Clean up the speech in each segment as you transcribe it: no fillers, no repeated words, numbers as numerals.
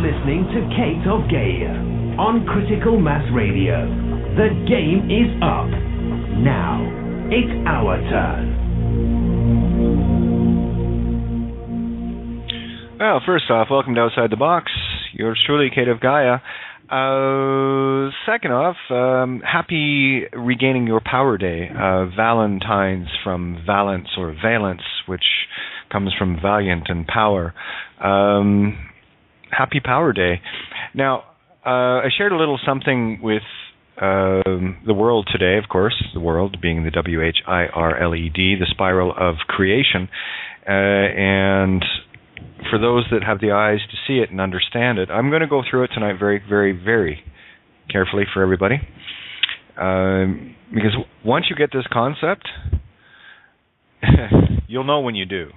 listening to Kate of Gaia on Critical Mass Radio. The game is up. Now, it's our turn. Well, first off, welcome to Outside the Box. Yours truly, Kate of Gaia. Second off, happy regaining your power day. Valentine's from valence or valence, which comes from valiant and power. Happy Power Day. Now, I shared a little something with the world today, of course, the world being the WHIRLED, the spiral of creation. And for those that have the eyes to see it and understand it, I'm going to go through it tonight very, very, very carefully for everybody. Because once you get this concept, you'll know when you do.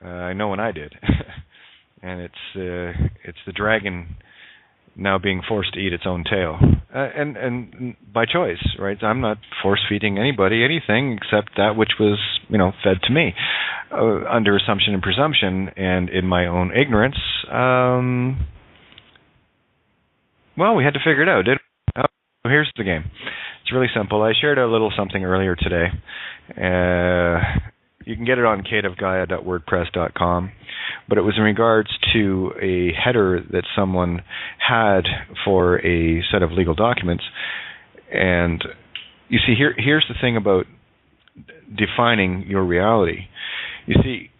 I know when I did. And it's the dragon now being forced to eat its own tail, and by choice, right? I'm not force-feeding anybody anything except that which was, fed to me under assumption and presumption, and in my own ignorance. Well, we had to figure it out, didn't we? So here's the game. It's really simple. I shared a little something earlier today. You can get it on kateofgaia.wordpress.com, but it was in regards to a header that someone had for a set of legal documents. And you see, here's the thing about defining your reality. You see,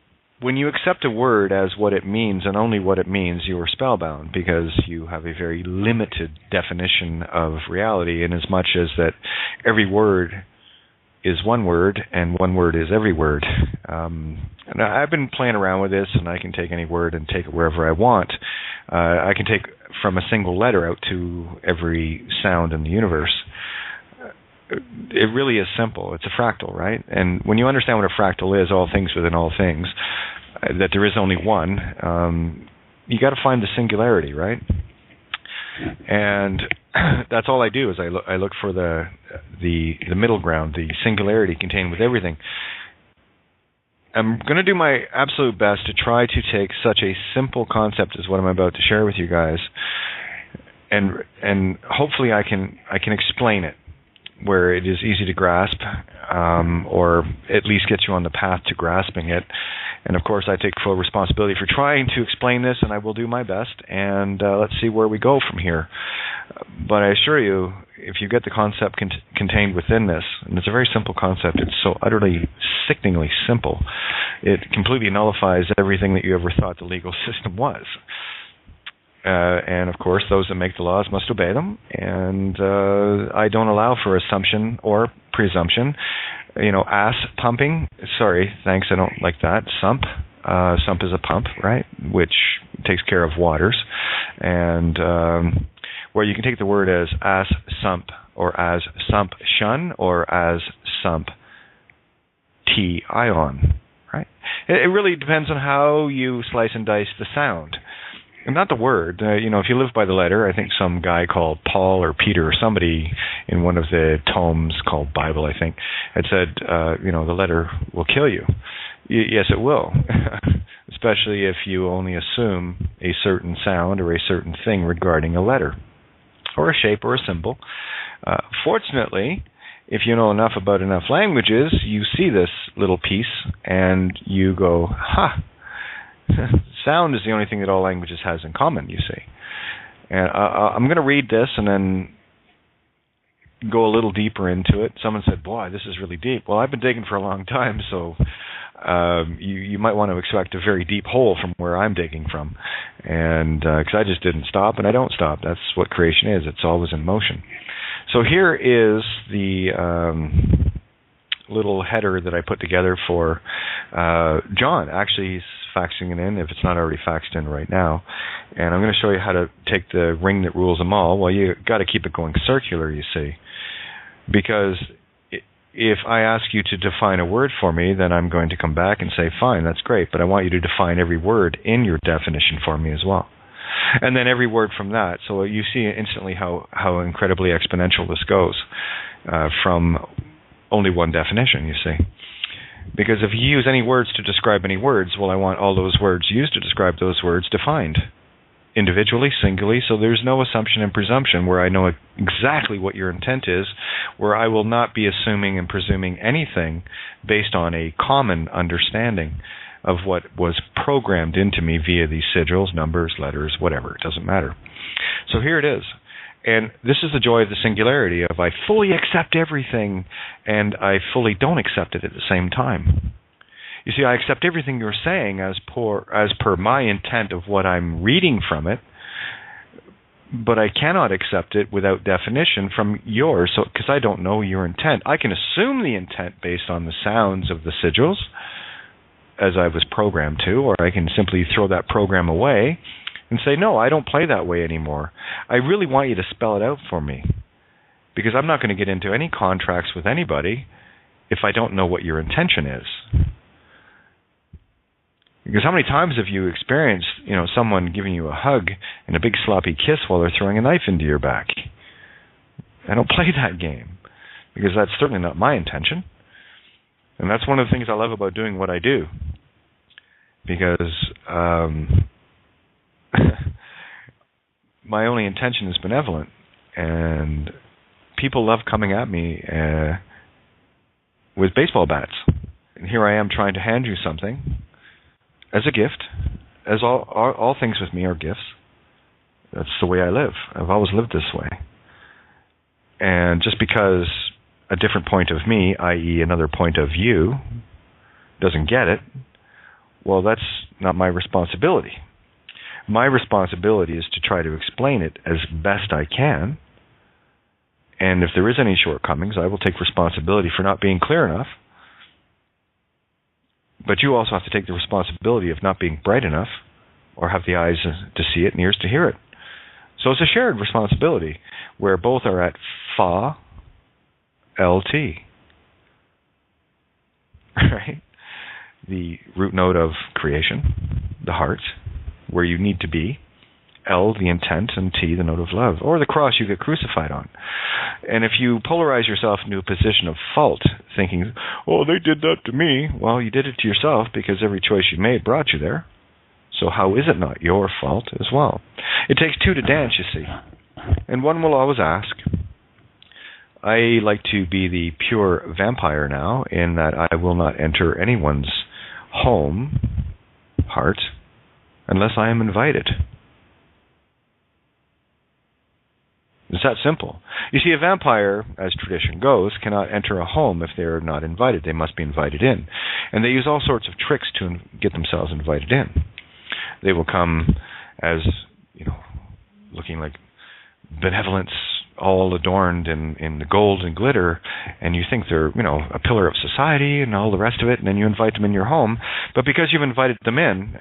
when you accept a word as what it means and only what it means, you are spellbound because you have a very limited definition of reality, in as much as that every word is one word, and one word is every word. And I've been playing around with this, and I can take any word and take it wherever I want. I can take from a single letter out to every sound in the universe. It really is simple. It's a fractal, right? And when you understand what a fractal is, all things within all things, that there is only one, you got to find the singularity, right? And that's all I do is I look for the middle ground, the singularity contained with everything. I'm going to do my absolute best to try to take such a simple concept as what I'm about to share with you guys, and hopefully I can explain it where it is easy to grasp, or at least get you on the path to grasping it. And, of course, I take full responsibility for trying to explain this, and I will do my best. And let's see where we go from here. But I assure you, if you get the concept contained within this, and it's a very simple concept, it's so utterly, sickeningly simple, it completely nullifies everything that you ever thought the legal system was. And, of course, those that make the laws must obey them. And I don't allow for assumption or presumption. Ass pumping. Sorry, thanks, I don't like that. Sump. Sump is a pump, right, which takes care of waters. And where you can take the word as ass sump, or as sump shun, or as sump T-ion, right? It really depends on how you slice and dice the sound. And not the word. If you live by the letter, I think some guy called Paul or Peter or somebody in one of the tomes called Bible, I think, had said, the letter will kill you. Yes, it will, especially if you only assume a certain sound or a certain thing regarding a letter or a shape or a symbol. Fortunately, if you know enough about enough languages, you see this little piece and you go, sound is the only thing that all languages has in common, you see. And I'm going to read this and then go a little deeper into it. Someone said, boy, this is really deep. Well, I've been digging for a long time, so you might want to expect a very deep hole from where I'm digging from. And because I just didn't stop, and I don't stop. That's what creation is. It's always in motion. So here is the little header that I put together for John. Actually, he's faxing it in, if it's not already faxed in right now. And I'm going to show you how to take the ring that rules them all. Well, you got to keep it going circular, you see. Because if I ask you to define a word for me, then I'm going to come back and say, fine, that's great, but I want you to define every word in your definition for me as well. And then every word from that. So you see instantly how incredibly exponential this goes from only one definition, you see. Because if you use any words to describe any words, well, I want all those words used to describe those words defined. individually, singly, so there's no assumption and presumption where I know exactly what your intent is, where I will not be assuming and presuming anything based on a common understanding of what was programmed into me via these sigils, numbers, letters, whatever. It doesn't matter. So here it is. And this is the joy of the singularity of I fully accept everything and I fully don't accept it at the same time. You see, I accept everything you're saying as per my intent of what I'm reading from it, but I cannot accept it without definition from yours, because I don't know your intent. I can assume the intent based on the sounds of the sigils, as I was programmed to, or I can simply throw that program away and say, no, I don't play that way anymore. I really want you to spell it out for me, because I'm not going to get into any contracts with anybody if I don't know what your intention is. Because how many times have you experienced, someone giving you a hug and a big sloppy kiss while they're throwing a knife into your back? I don't play that game, because that's certainly not my intention. And that's one of the things I love about doing what I do. Because my only intention is benevolent. And people love coming at me with baseball bats. And here I am trying to hand you something as a gift, as all things with me are gifts. That's the way I live. I've always lived this way. And just because a different point of me, i.e. another point of you, doesn't get it, well, that's not my responsibility. My responsibility is to try to explain it as best I can. And if there is any shortcomings, I will take responsibility for not being clear enough. But you also have to take the responsibility of not being bright enough or have the eyes to see it and ears to hear it. So it's a shared responsibility where both are at Fa, LT. Right? The root node of creation, the heart, where you need to be. L, the intent, and T, the note of love, or the cross you get crucified on. And if you polarize yourself into a position of fault, thinking, oh, they did that to me, well, you did it to yourself because every choice you made brought you there. So how is it not your fault as well? It takes two to dance, you see. And one will always ask. I like to be the pure vampire now, in that I will not enter anyone's home, heart, unless I am invited. It's that simple. You see, a vampire, as tradition goes, cannot enter a home if they are not invited. They must be invited in. And they use all sorts of tricks to get themselves invited in. They will come as, looking like benevolence, all adorned in the gold and glitter, and you think they're, a pillar of society and all the rest of it, and then you invite them in your home. But because you've invited them in,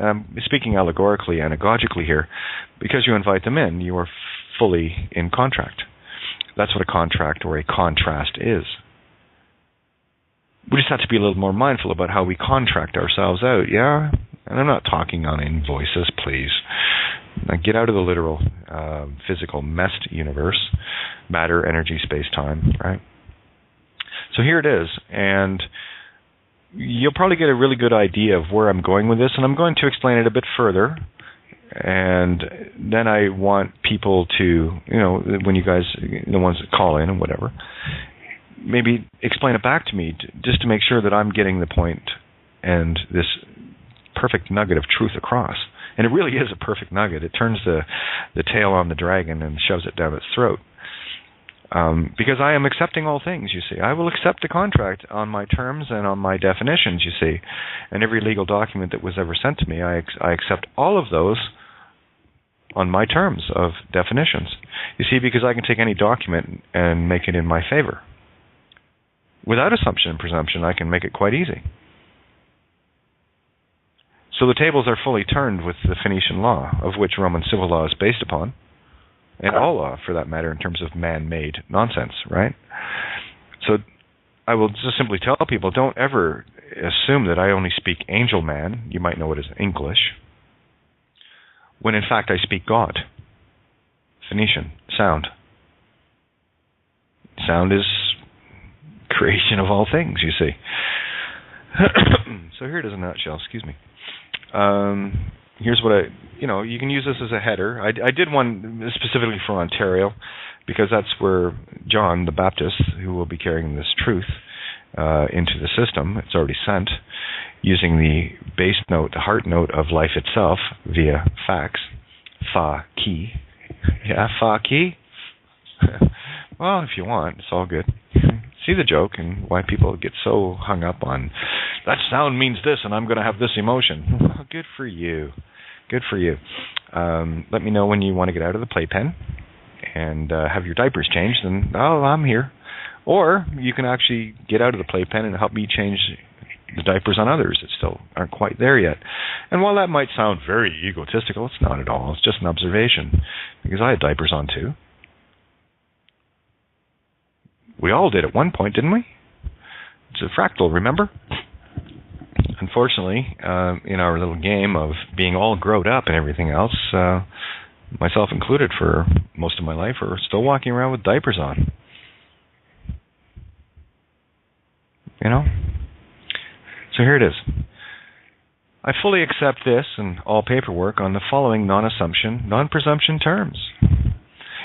speaking allegorically, anagogically here, because you invite them in, you are fully in contract. That's what a contract or a contrast is. We just have to be a little more mindful about how we contract ourselves out, yeah? And I'm not talking on invoices, please. Now get out of the literal, physical messed universe, matter, energy, space, time, right? So here it is, and you'll probably get a really good idea of where I'm going with this, and I'm going to explain it a bit further. And then I want people to, when you guys, the ones that call in and whatever, maybe explain it back to me just to make sure that I'm getting the point and this perfect nugget of truth across. And it really is a perfect nugget. It turns the tail on the dragon and shoves it down its throat. Because I am accepting all things, you see. I will accept the contract on my terms and on my definitions, you see. And every legal document that was ever sent to me, I accept all of those on my terms of definitions. You see, because I can take any document and make it in my favor. Without assumption and presumption, I can make it quite easy. So the tables are fully turned with the Phoenician law, of which Roman civil law is based upon, and all law, for that matter, in terms of man-made nonsense, right? So I will just simply tell people, don't ever assume that I only speak angel man, you might know it as English, when in fact I speak God. Phoenician, sound. Sound is creation of all things, you see. So here it is in a nutshell, excuse me. here's what you can use this as a header. I did one specifically for Ontario because that's where John the Baptist, who will be carrying this truth into the system, it's already sent, using the base note, the heart note of life itself via fax, fa key. Yeah, fa key? Well, if you want, it's all good. See the joke and why people get so hung up on, that sound means this and I'm going to have this emotion. Well, good for you. Good for you. Let me know when you want to get out of the playpen and have your diapers changed, and I'm here. Or you can actually get out of the playpen and help me change the diapers on others that still aren't quite there yet. And while that might sound very egotistical, it's not at all. It's just an observation, because I had diapers on too. We all did at one point, didn't we? It's a fractal, remember? Unfortunately, in our little game of being all grown up and everything else, myself included for most of my life, are still walking around with diapers on. So here it is. I fully accept this and all paperwork on the following non-assumption, non-presumption terms.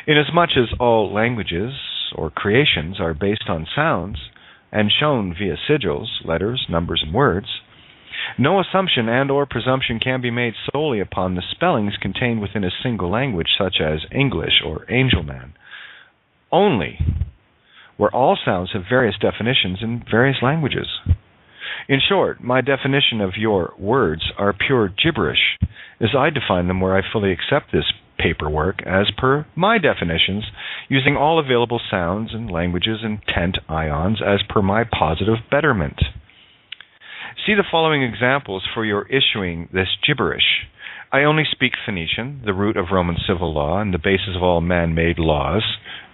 Inasmuch as all languages or creations are based on sounds and shown via sigils, letters, numbers, and words, no assumption and or presumption can be made solely upon the spellings contained within a single language, such as English or Angelman, only where all sounds have various definitions in various languages. In short, my definition of your words are pure gibberish, as I define them, where I fully accept this paperwork as per my definitions, using all available sounds and languages and tent ions as per my positive betterment. See the following examples for your issuing this gibberish. I only speak Phoenician, the root of Roman civil law and the basis of all man-made laws,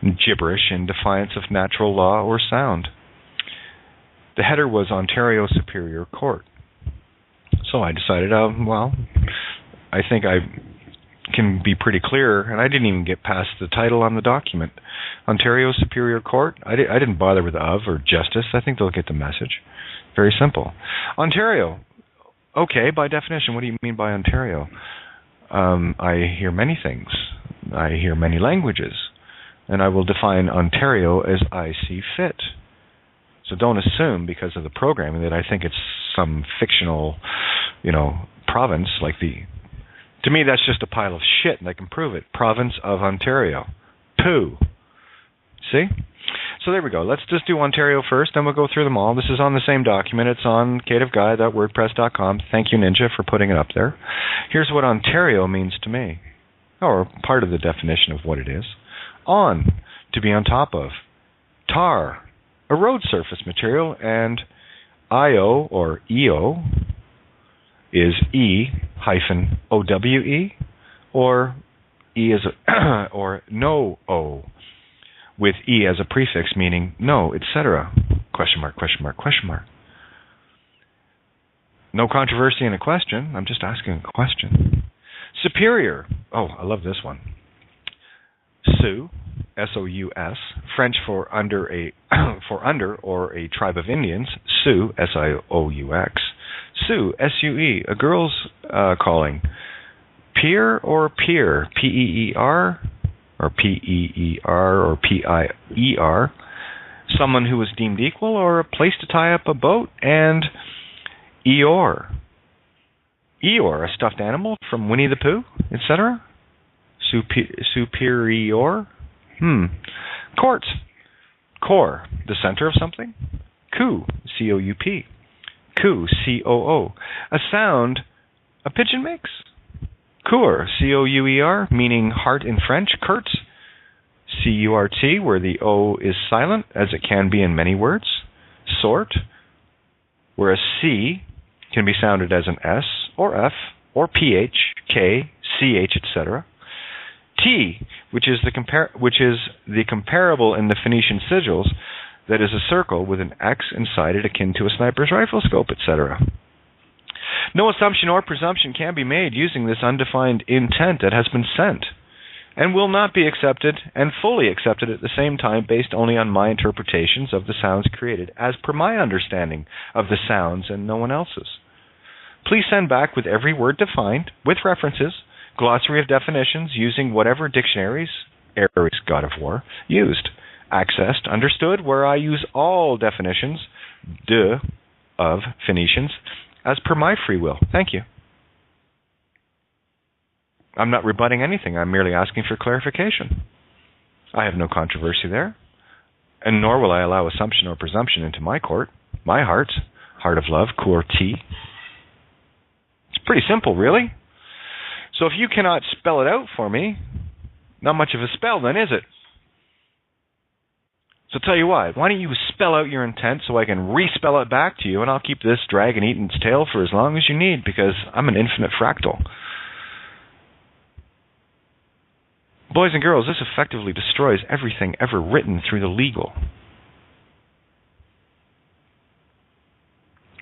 gibberish in defiance of natural law or sound. The header was Ontario Superior Court. So I decided, I think I can be pretty clear, and I didn't even get past the title on the document. Ontario Superior Court. I didn't bother with of or justice. I think they'll get the message. Very simple. Ontario. Okay, by definition, what do you mean by Ontario? I hear many things. I hear many languages. And I will define Ontario as I see fit. So don't assume, because of the programming, that I think it's some fictional, province like to me, that's just a pile of shit, and I can prove it. Province of Ontario. Pooh. See? So there we go. Let's just do Ontario first, then we'll go through them all. This is on the same document. It's on caveofgaia.wordpress.com. Thank you, Ninja, for putting it up there. Here's what Ontario means to me, or part of the definition of what it is. On, to be on top of. Tar, a road surface material, and IO, or EO, is E-OWE, or E as or no O, with E as a prefix meaning no, etc. Question mark, question mark, question mark. No controversy in a question. I'm just asking a question. Superior. Oh, I love this one. Sioux, S-O-U-S, French for under or a tribe of Indians. Sioux, S-I-O-U-X. Sioux, S-U-E, a girl's calling. Peer or peer, P-E-E-R, or P-E-E-R, or P-I-E-R, someone who is deemed equal or a place to tie up a boat. And Eeyore. Eeyore, a stuffed animal from Winnie the Pooh, etc. Superior. Court. Core, the center of something. Coup, C-O-U-P. Coo, C-O-O. A sound a pigeon makes. Coeur, C-O-U-E-R, meaning heart in French. Curt, C-U-R-T, where the O is silent, as it can be in many words. Sort, where a C can be sounded as an S, or F, or PH, K, CH, etc. T, which is the comparable in the Phoenician sigils, that is a circle with an X inside it akin to a sniper's rifle scope, etc. No assumption or presumption can be made using this undefined intent that has been sent, and will not be accepted and fully accepted at the same time based only on my interpretations of the sounds created as per my understanding of the sounds and no one else's. please send back with every word defined, with references, glossary of definitions using whatever dictionaries Aries, God of War, used. Accessed, understood, where I use all definitions, of Phoenicians, as per my free will. Thank you. I'm not rebutting anything. I'm merely asking for clarification. I have no controversy there, and nor will I allow assumption or presumption into my court, my heart of love, courtie. It's pretty simple, really. So if you cannot spell it out for me, not much of a spell then, is it? So tell you what, why don't you spell out your intent so I can respell it back to you, and I'll keep this dragon eating its tail for as long as you need, because I'm an infinite fractal. Boys and girls, this effectively destroys everything ever written through the legal.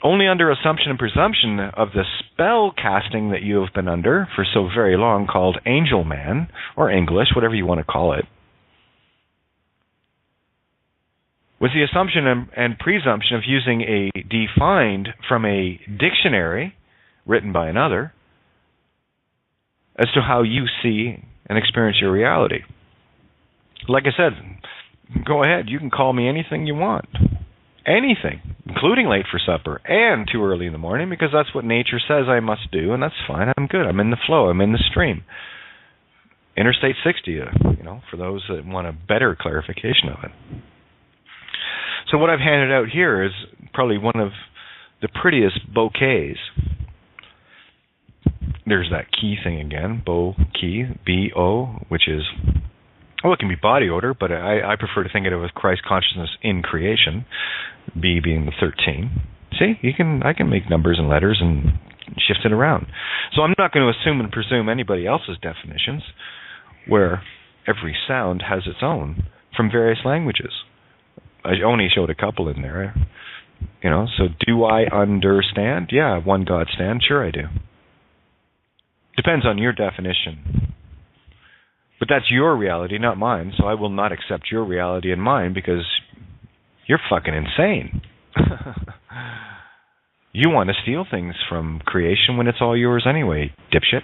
Only under assumption and presumption of the spell casting that you have been under for so very long, called Angel Man, or English, whatever you want to call it, was the assumption and presumption of using a defined from a dictionary written by another as to how you see and experience your reality. Like I said, go ahead, you can call me anything you want. Anything, including late for supper and too early in the morning, because that's what nature says I must do, and that's fine. I'm good. I'm in the flow. I'm in the stream. Interstate 60, for those that want a better clarification of it. So what I've handed out here is probably one of the prettiest bouquets. There's that key thing again, bouquet, B-O, which is, it can be body odor, but I prefer to think of it as Christ consciousness in creation, B being the 13. See, I can make numbers and letters and shift it around. So I'm not going to assume and presume anybody else's definitions, where every sound has its own from various languages. I only showed a couple in there, so do I understand? Yeah, one God stand, sure I do. Depends on your definition. But that's your reality, not mine, so I will not accept your reality and mine because you're fucking insane. You want to steal things from creation when it's all yours anyway, dipshit.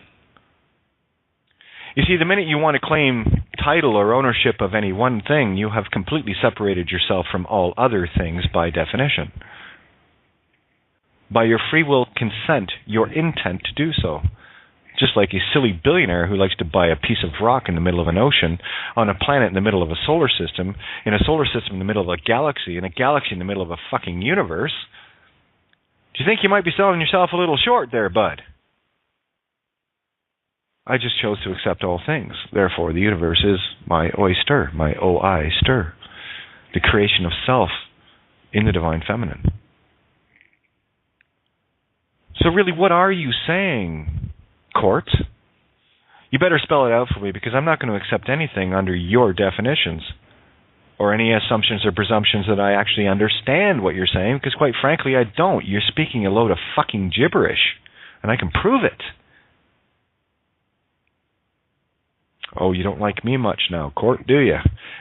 You see, the minute you want to claim title or ownership of any one thing, you have completely separated yourself from all other things by definition. By your free will consent, your intent to do so. Just like a silly billionaire who likes to buy a piece of rock in the middle of an ocean, on a planet in the middle of a solar system, in a solar system in the middle of a galaxy, in a galaxy in the middle of a fucking universe. Do you think you might be selling yourself a little short there, bud? I just chose to accept all things. Therefore, the universe is my oyster, my oyster, the creation of self in the divine feminine. So really, what are you saying, court? You better spell it out for me, because I'm not going to accept anything under your definitions or any assumptions or presumptions that I actually understand what you're saying, because quite frankly, I don't. You're speaking a load of fucking gibberish, and I can prove it. Oh, you don't like me much now, court, do you?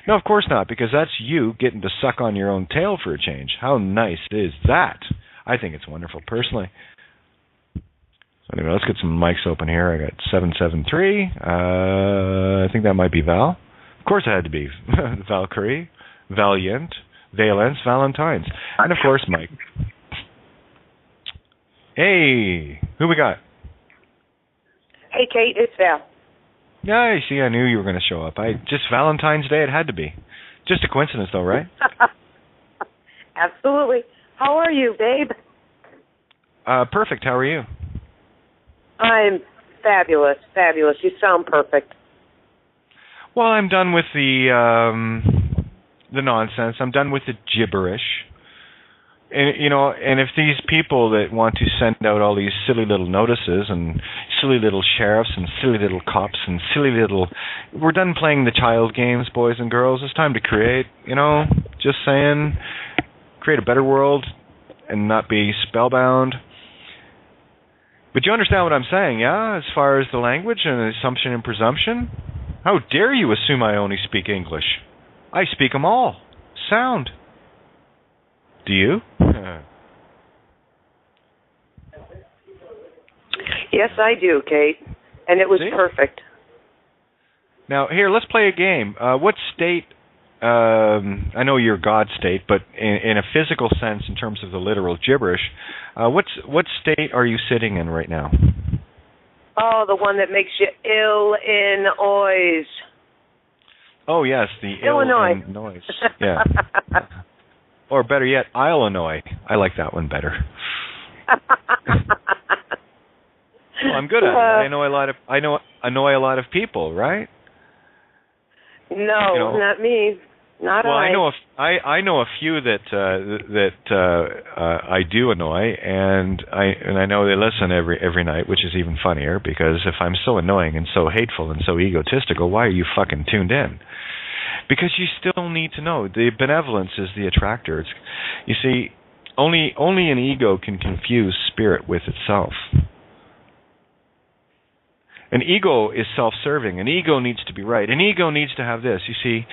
No, of course not, because that's you getting to suck on your own tail for a change. How nice is that? I think it's wonderful, personally. So anyway, let's get some mics open here. I got 773. I think that might be Val. Of course it had to be. Valkyrie, Valiant, Valence, Valentine's. And of course, Mike. Hey, who we got? Hey, Kate, it's Val. Yeah, see, I knew you were going to show up. Just Valentine's Day, it had to be. Just a coincidence, though, right? Absolutely. How are you, babe? Perfect. How are you? I'm fabulous, fabulous. You sound perfect. Well, I'm done with the nonsense. I'm done with the gibberish. And if these people that want to send out all these silly little notices and silly little sheriffs and silly little cops and we're done playing the child games, boys and girls. It's time to create, just saying, create a better world and not be spellbound. But you understand what I'm saying, yeah? As far as the language and assumption and presumption? How dare you assume I only speak English? I speak them all. Sound. Do you? Yes, I do, Kate. And it was perfect. Now, here, let's play a game. What state, I know you're God state, but in a physical sense, in terms of the literal gibberish, what state are you sitting in right now? Oh, the one that makes you ill in noise. Oh, yes, the Illinois. ill noise. Yeah. Or better yet, Illinois. I like that one better. Well, I'm good at it. I know annoy a lot of people, right? No, not me. Not well, I. I know a few that I do annoy, and I know they listen every night, which is even funnier because if I'm so annoying and so hateful and so egotistical, why are you fucking tuned in? Because you still need to know the benevolence is the attractor. You see, only an ego can confuse spirit with itself. An ego is self-serving. An ego needs to be right. An ego needs to have this. You see,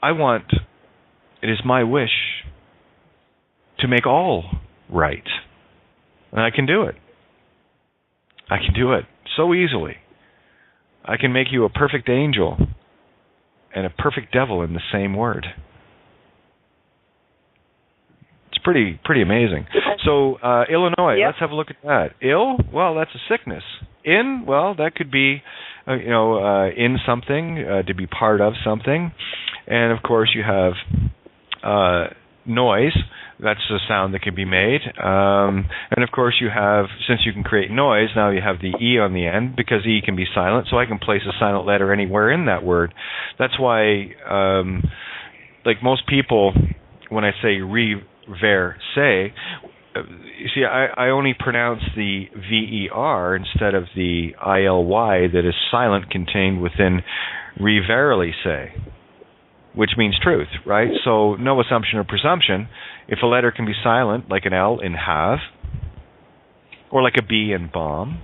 it is my wish to make all right. And I can do it. I can do it so easily. I can make you a perfect angel and a perfect devil in the same word. It's pretty amazing. So, Illinois, yep. Let's have a look at that. Ill, well, that's a sickness. In, well, that could be, in something, to be part of something. And, of course, you have noise. That's a sound that can be made. And, of course, you have, since you can create noise, now you have the E on the end, because E can be silent, so I can place a silent letter anywhere in that word. That's why, like most people, when I say say, you see, I only pronounce the V-E-R instead of the I-L-Y that is silent contained within verily say, which means truth, right? So no assumption or presumption. If a letter can be silent, like an L in have, or like a B in bomb,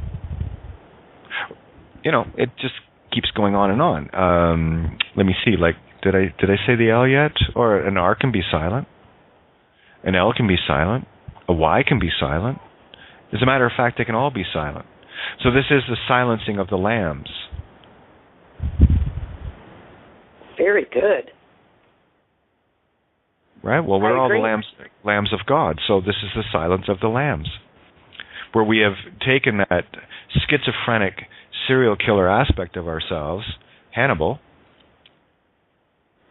it just keeps going on and on. Let me see, like, did I say the L yet? Or an R can be silent. An L can be silent. A Y can be silent. As a matter of fact, they can all be silent. So this is the silencing of the lambs. Very good. Right? Well, we're all the lambs of God. So this is the silence of the lambs, where we have taken that schizophrenic serial killer aspect of ourselves, Hannibal,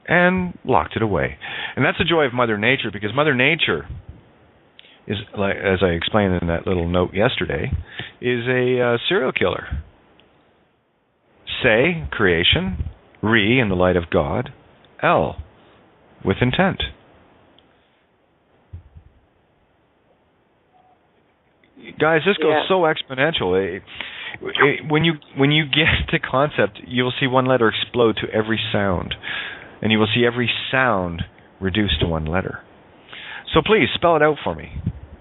and locked it away. And that's the joy of Mother Nature, because Mother Nature is, like, as I explained in that little note yesterday, is a serial killer. Say, creation. Re, in the light of God. L, with intent. Guys, this goes so exponential. When you get the concept, you'll see one letter explode to every sound. And you will see every sound reduced to one letter. So please, spell it out for me.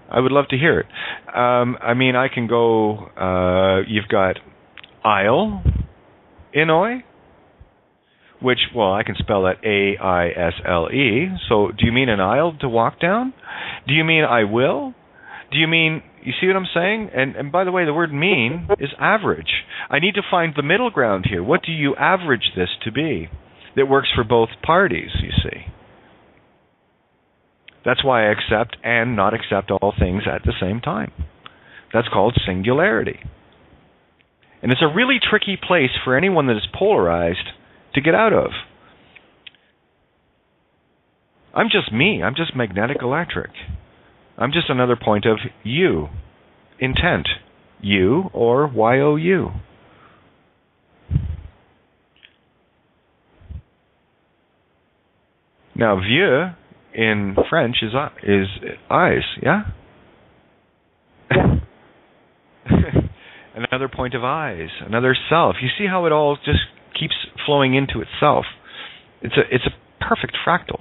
I would love to hear it. I can go, you've got Isle, Illinois, which, well, I can spell that A-I-S-L-E. So do you mean an aisle to walk down? Do you mean I will? Do you mean, you see what I'm saying? And by the way, the word mean is average. I need to find the middle ground here. What do you average this to be that works for both parties, you see? That's why I accept and not accept all things at the same time. That's called singularity. And it's a really tricky place for anyone that is polarized to get out of. I'm just me. I'm just magnetic electric. I'm just another point of you. Intent. You or Y-O-U. Now, vieux in French is eyes, yeah? Another point of eyes, another self. You see how it all just keeps flowing into itself. It's a perfect fractal.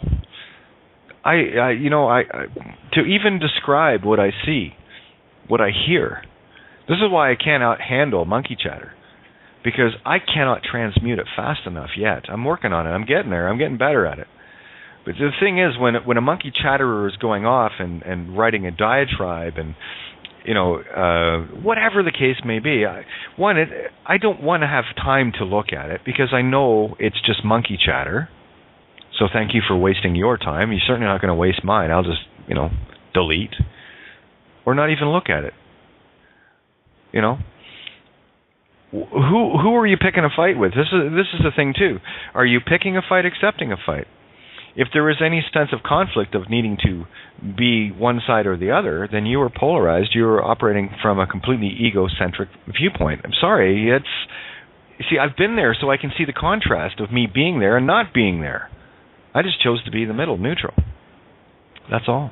To even describe what I see, what I hear, this is why I cannot handle monkey chatter, because I cannot transmute it fast enough yet. I'm working on it. I'm getting there. I'm getting better at it. But the thing is, when a monkey chatterer is going off and writing a diatribe and whatever the case may be. I don't want to have time to look at it because I know it's just monkey chatter. So thank you for wasting your time. You're certainly not going to waste mine. I'll just, delete or not even look at it. Who are you picking a fight with? This is the thing too. Are you picking a fight, accepting a fight? If there is any sense of conflict of needing to be one side or the other, then you are polarized. You are operating from a completely egocentric viewpoint. I'm sorry. I've been there, so I can see the contrast of me being there and not being there. I just chose to be in the middle, neutral. That's all.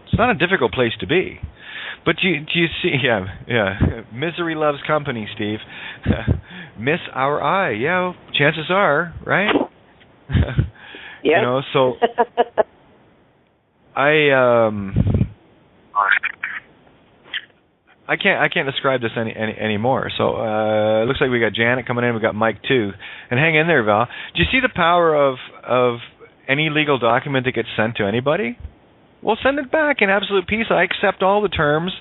It's not a difficult place to be. But do you see? Yeah. Misery loves company, Steve. Miss our eye. Yeah, chances are, right? Yeah. So I can't describe this anymore. So it looks like we got Janet coming in. We got Mike too. And hang in there, Val. Do you see the power of any legal document that gets sent to anybody? Well, send it back in absolute peace. I accept all the terms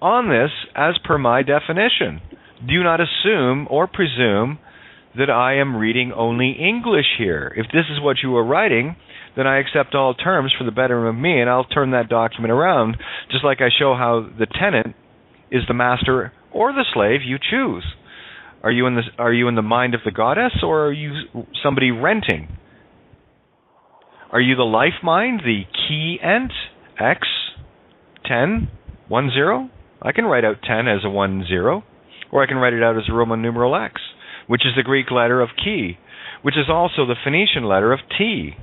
on this as per my definition. Do not assume or presume that I am reading only English here. If this is what you are writing, then I accept all terms for the betterment of me, and I'll turn that document around, just like I show how the tenant is the master or the slave you choose. Are you in the mind of the goddess, or are you somebody renting? Are you the life mind, the key ent, X, 10, 1, 0? I can write out 10 as a 1, 0, or I can write it out as a Roman numeral X, which is the Greek letter of key, which is also the Phoenician letter of T.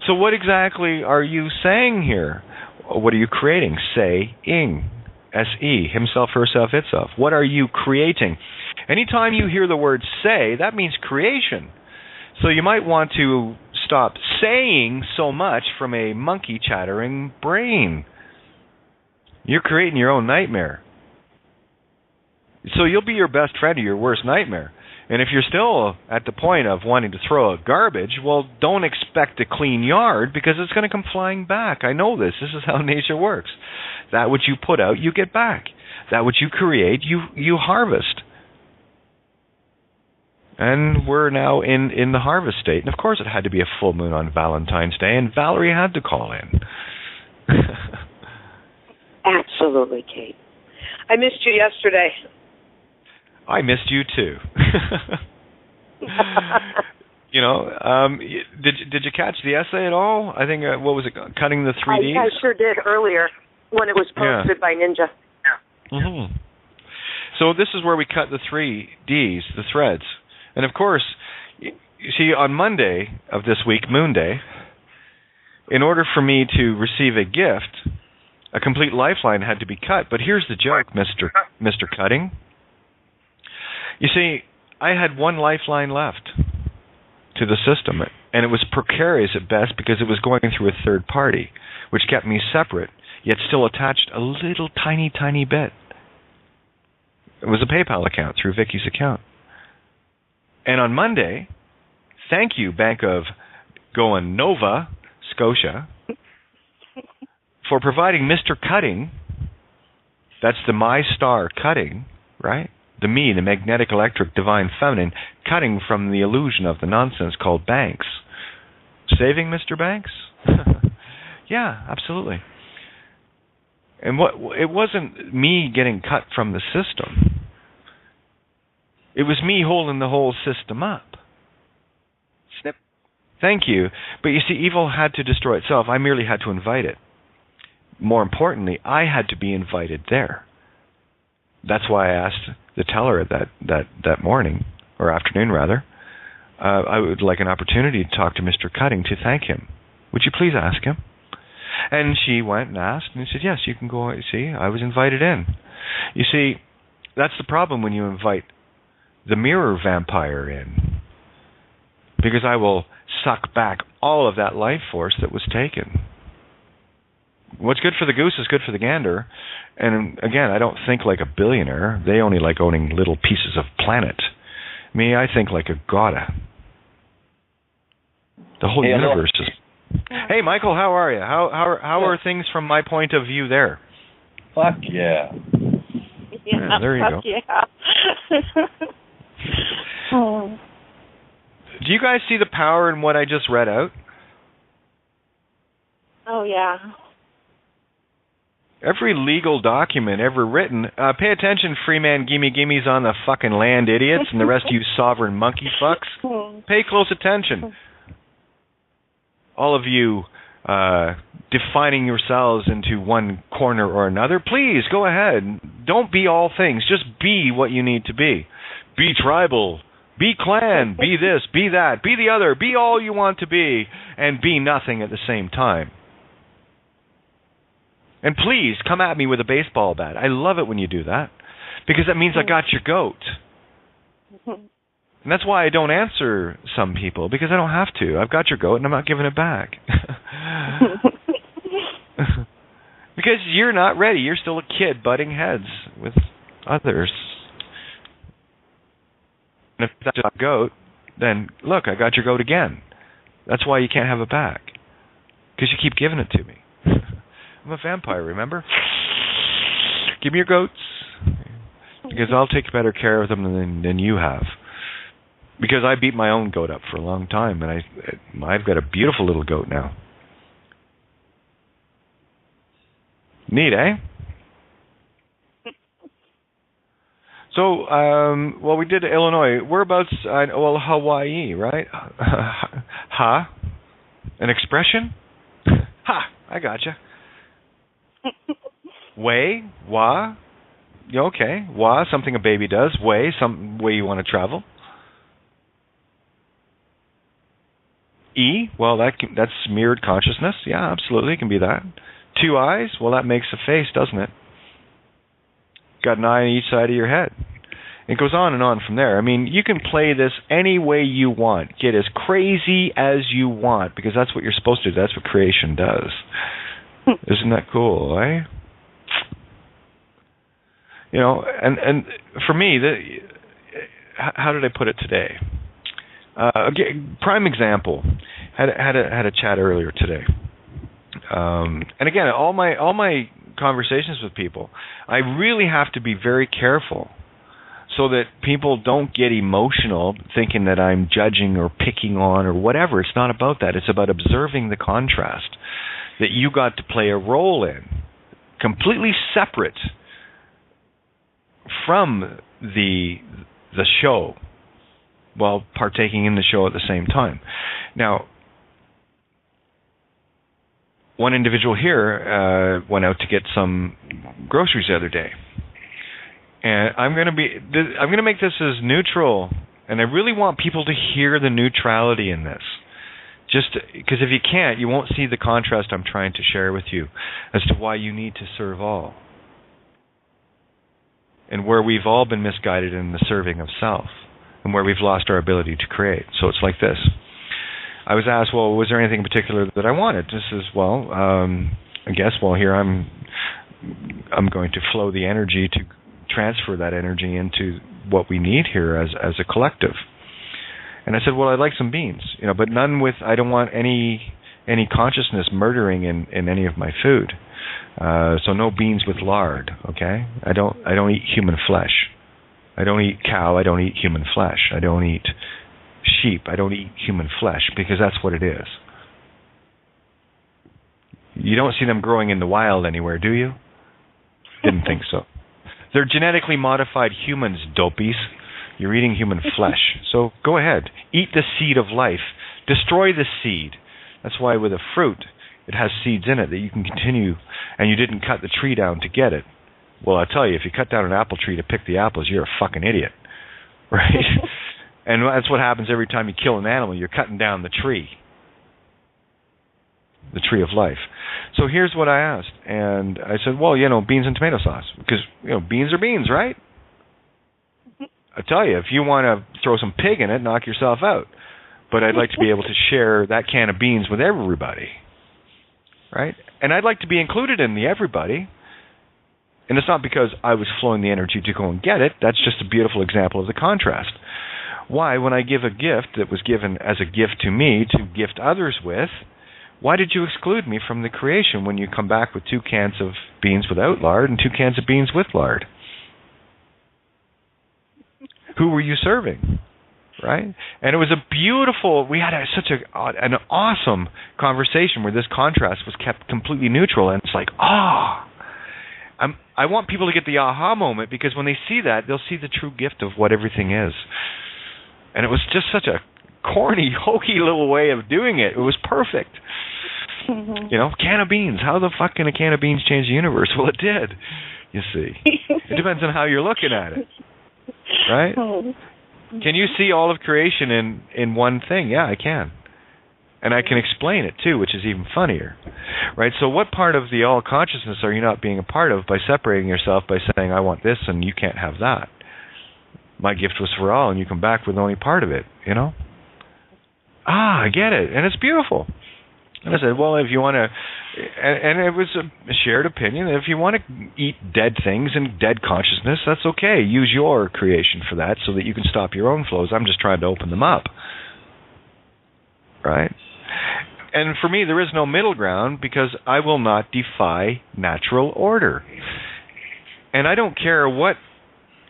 So what exactly are you saying here? What are you creating? Saying. S-E, himself, herself, itself. What are you creating? Anytime you hear the word say, that means creation. So you might want to stop saying so much from a monkey chattering brain. You're creating your own nightmare. So you'll be your best friend or your worst nightmare. And if you're still at the point of wanting to throw out garbage, well, don't expect a clean yard because it's going to come flying back. I know this. This is how nature works. That which you put out, you get back. That which you create, you harvest. And we're now in the harvest state. And, of course, it had to be a full moon on Valentine's Day, and Valerie had to call in. Absolutely, Kate. I missed you yesterday. I missed you too. Did you catch the essay at all? I think what was it? Cutting the 3Ds. I sure did earlier when it was posted by Ninja. Yeah. Mm-hmm. So this is where we cut the 3Ds, the threads, and of course, you see, on Monday of this week, Moon Day, in order for me to receive a gift, a complete lifeline had to be cut. But here's the joke, Mr. Cutting. You see, I had one lifeline left to the system, and it was precarious at best because it was going through a third party, which kept me separate, yet still attached a little tiny, tiny bit. It was a PayPal account through Vicky's account. And on Monday, thank you, Bank of Goan Nova Scotia, for providing Mr. Cutting, that's the My Star Cutting, right? The me, the magnetic, electric, divine feminine, cutting from the illusion of the nonsense called banks. Saving Mr. Banks? Yeah, absolutely. And it wasn't me getting cut from the system. It was me holding the whole system up. Snip. Thank you. But you see, evil had to destroy itself. I merely had to invite it. More importantly, I had to be invited there. That's why I asked the teller that morning, or afternoon rather, I would like an opportunity to talk to Mr. Cutting to thank him. Would you please ask him? And she went and asked, and he said, yes, you can go. You see, I was invited in. You see, that's the problem when you invite the mirror vampire in, because I will suck back all of that life force that was taken. What's good for the goose is good for the gander. And again, I don't think like a billionaire. They only like owning little pieces of planet. Me, I think like a goddess. The whole universe is... Hey, Michael, how are you? How are things from my point of view there? Fuck yeah. Yeah, there you go. Yeah. Do you guys see the power in what I just read out? Oh, yeah. Every legal document ever written, pay attention, free man gimme-gimmes on the fucking land, idiots, and the rest of you sovereign monkey fucks. Pay close attention. All of you defining yourselves into one corner or another, please, go ahead. Don't be all things. Just be what you need to be. Be tribal. Be clan. Be this. Be that. Be the other. Be all you want to be, and be nothing at the same time. And please, come at me with a baseball bat. I love it when you do that, because that means I got your goat. And that's why I don't answer some people, because I don't have to. I've got your goat, and I'm not giving it back. Because you're not ready. You're still a kid butting heads with others. And if that's a goat, then look, I got your goat again. That's why you can't have it back, because you keep giving it to me. I'm a vampire, remember? Give me your goats, because I'll take better care of them than you have. Because I beat my own goat up for a long time, and I've got a beautiful little goat now. Neat, eh? So, well, we did Illinois. Whereabouts? Well, Hawaii, right? Ha? An expression? Ha! I gotcha. Way? Wa? Okay. Wa, something a baby does. Way, some way you want to travel. E, well, that's mirrored consciousness. Yeah, absolutely, it can be that. 2 eyes, well, that makes a face, doesn't it? Got an eye on each side of your head. It goes on and on from there. I mean, you can play this any way you want. Get as crazy as you want, because that's what you're supposed to do. That's what creation does. Isn't that cool, eh? You know, and for me, how did I put it today? Prime example. Had a chat earlier today, and again, all my conversations with people, I really have to be very careful so that people don't get emotional thinking that I'm judging or picking on or whatever. It's not about that. It's about observing the contrast that you got to play a role in, completely separate from the show, while partaking in the show at the same time. Now, one individual here went out to get some groceries the other day, and I'm going to make this as neutral, and I really want people to hear the neutrality in this. Just because if you can't, you won't see the contrast I'm trying to share with you as to why you need to serve all, and where we've all been misguided in the serving of self, and where we've lost our ability to create. So it's like this. I was asked, well, was there anything in particular that I wanted? This is, well, I guess, well, here I'm going to flow the energy to transfer that energy into what we need here as a collective. And I said, well, I'd like some beans, but none with, I don't want any consciousness murdering in any of my food. So no beans with lard, okay? I don't eat human flesh. I don't eat cow. I don't eat human flesh. I don't eat sheep. I don't eat human flesh, because that's what it is. You don't see them growing in the wild anywhere, do you? Didn't think so. They're genetically modified humans, dopies. You're eating human flesh. So go ahead. Eat the seed of life. Destroy the seed. That's why with a fruit, it has seeds in it that you can continue, and you didn't cut the tree down to get it. Well, I tell you, if you cut down an apple tree to pick the apples, you're a fucking idiot, right? And that's what happens every time you kill an animal. You're cutting down the tree of life. So here's what I asked, and I said, well, beans and tomato sauce, because beans are beans, right? I tell you, if you want to throw some pig in it, knock yourself out. But I'd like to be able to share that can of beans with everybody, right? And I'd like to be included in the everybody. And it's not because I was flowing the energy to go and get it. That's just a beautiful example of the contrast. Why, when I give a gift that was given as a gift to me to gift others with, Why did you exclude me from the creation when you come back with 2 cans of beans without lard and 2 cans of beans with lard? Who were you serving? Right? And it was we had such an awesome conversation where this contrast was kept completely neutral, and it's like, I want people to get the aha moment, because when they see that, they'll see the true gift of what everything is. And it was just such a corny, hokey little way of doing it. It was perfect. Mm-hmm. You know, can of beans. How the fuck can a can of beans change the universe? Well, it did, you see. It depends on how you're looking at it. Right? Can you see all of creation in one thing? Yeah, I can. And I can explain it, too, which is even funnier. Right? So what part of the all-consciousness are you not being a part of by separating yourself, by saying, I want this and you can't have that? My gift was for all, and you come back with only part of it, you know? I get it. And it's beautiful. And I said, well, if you want to, and it was a shared opinion, if you want to eat dead things and dead consciousness, that's okay. Use your creation for that so that you can stop your own flows. I'm just trying to open them up. Right? And for me, there is no middle ground, because I will not defy natural order. And I don't care what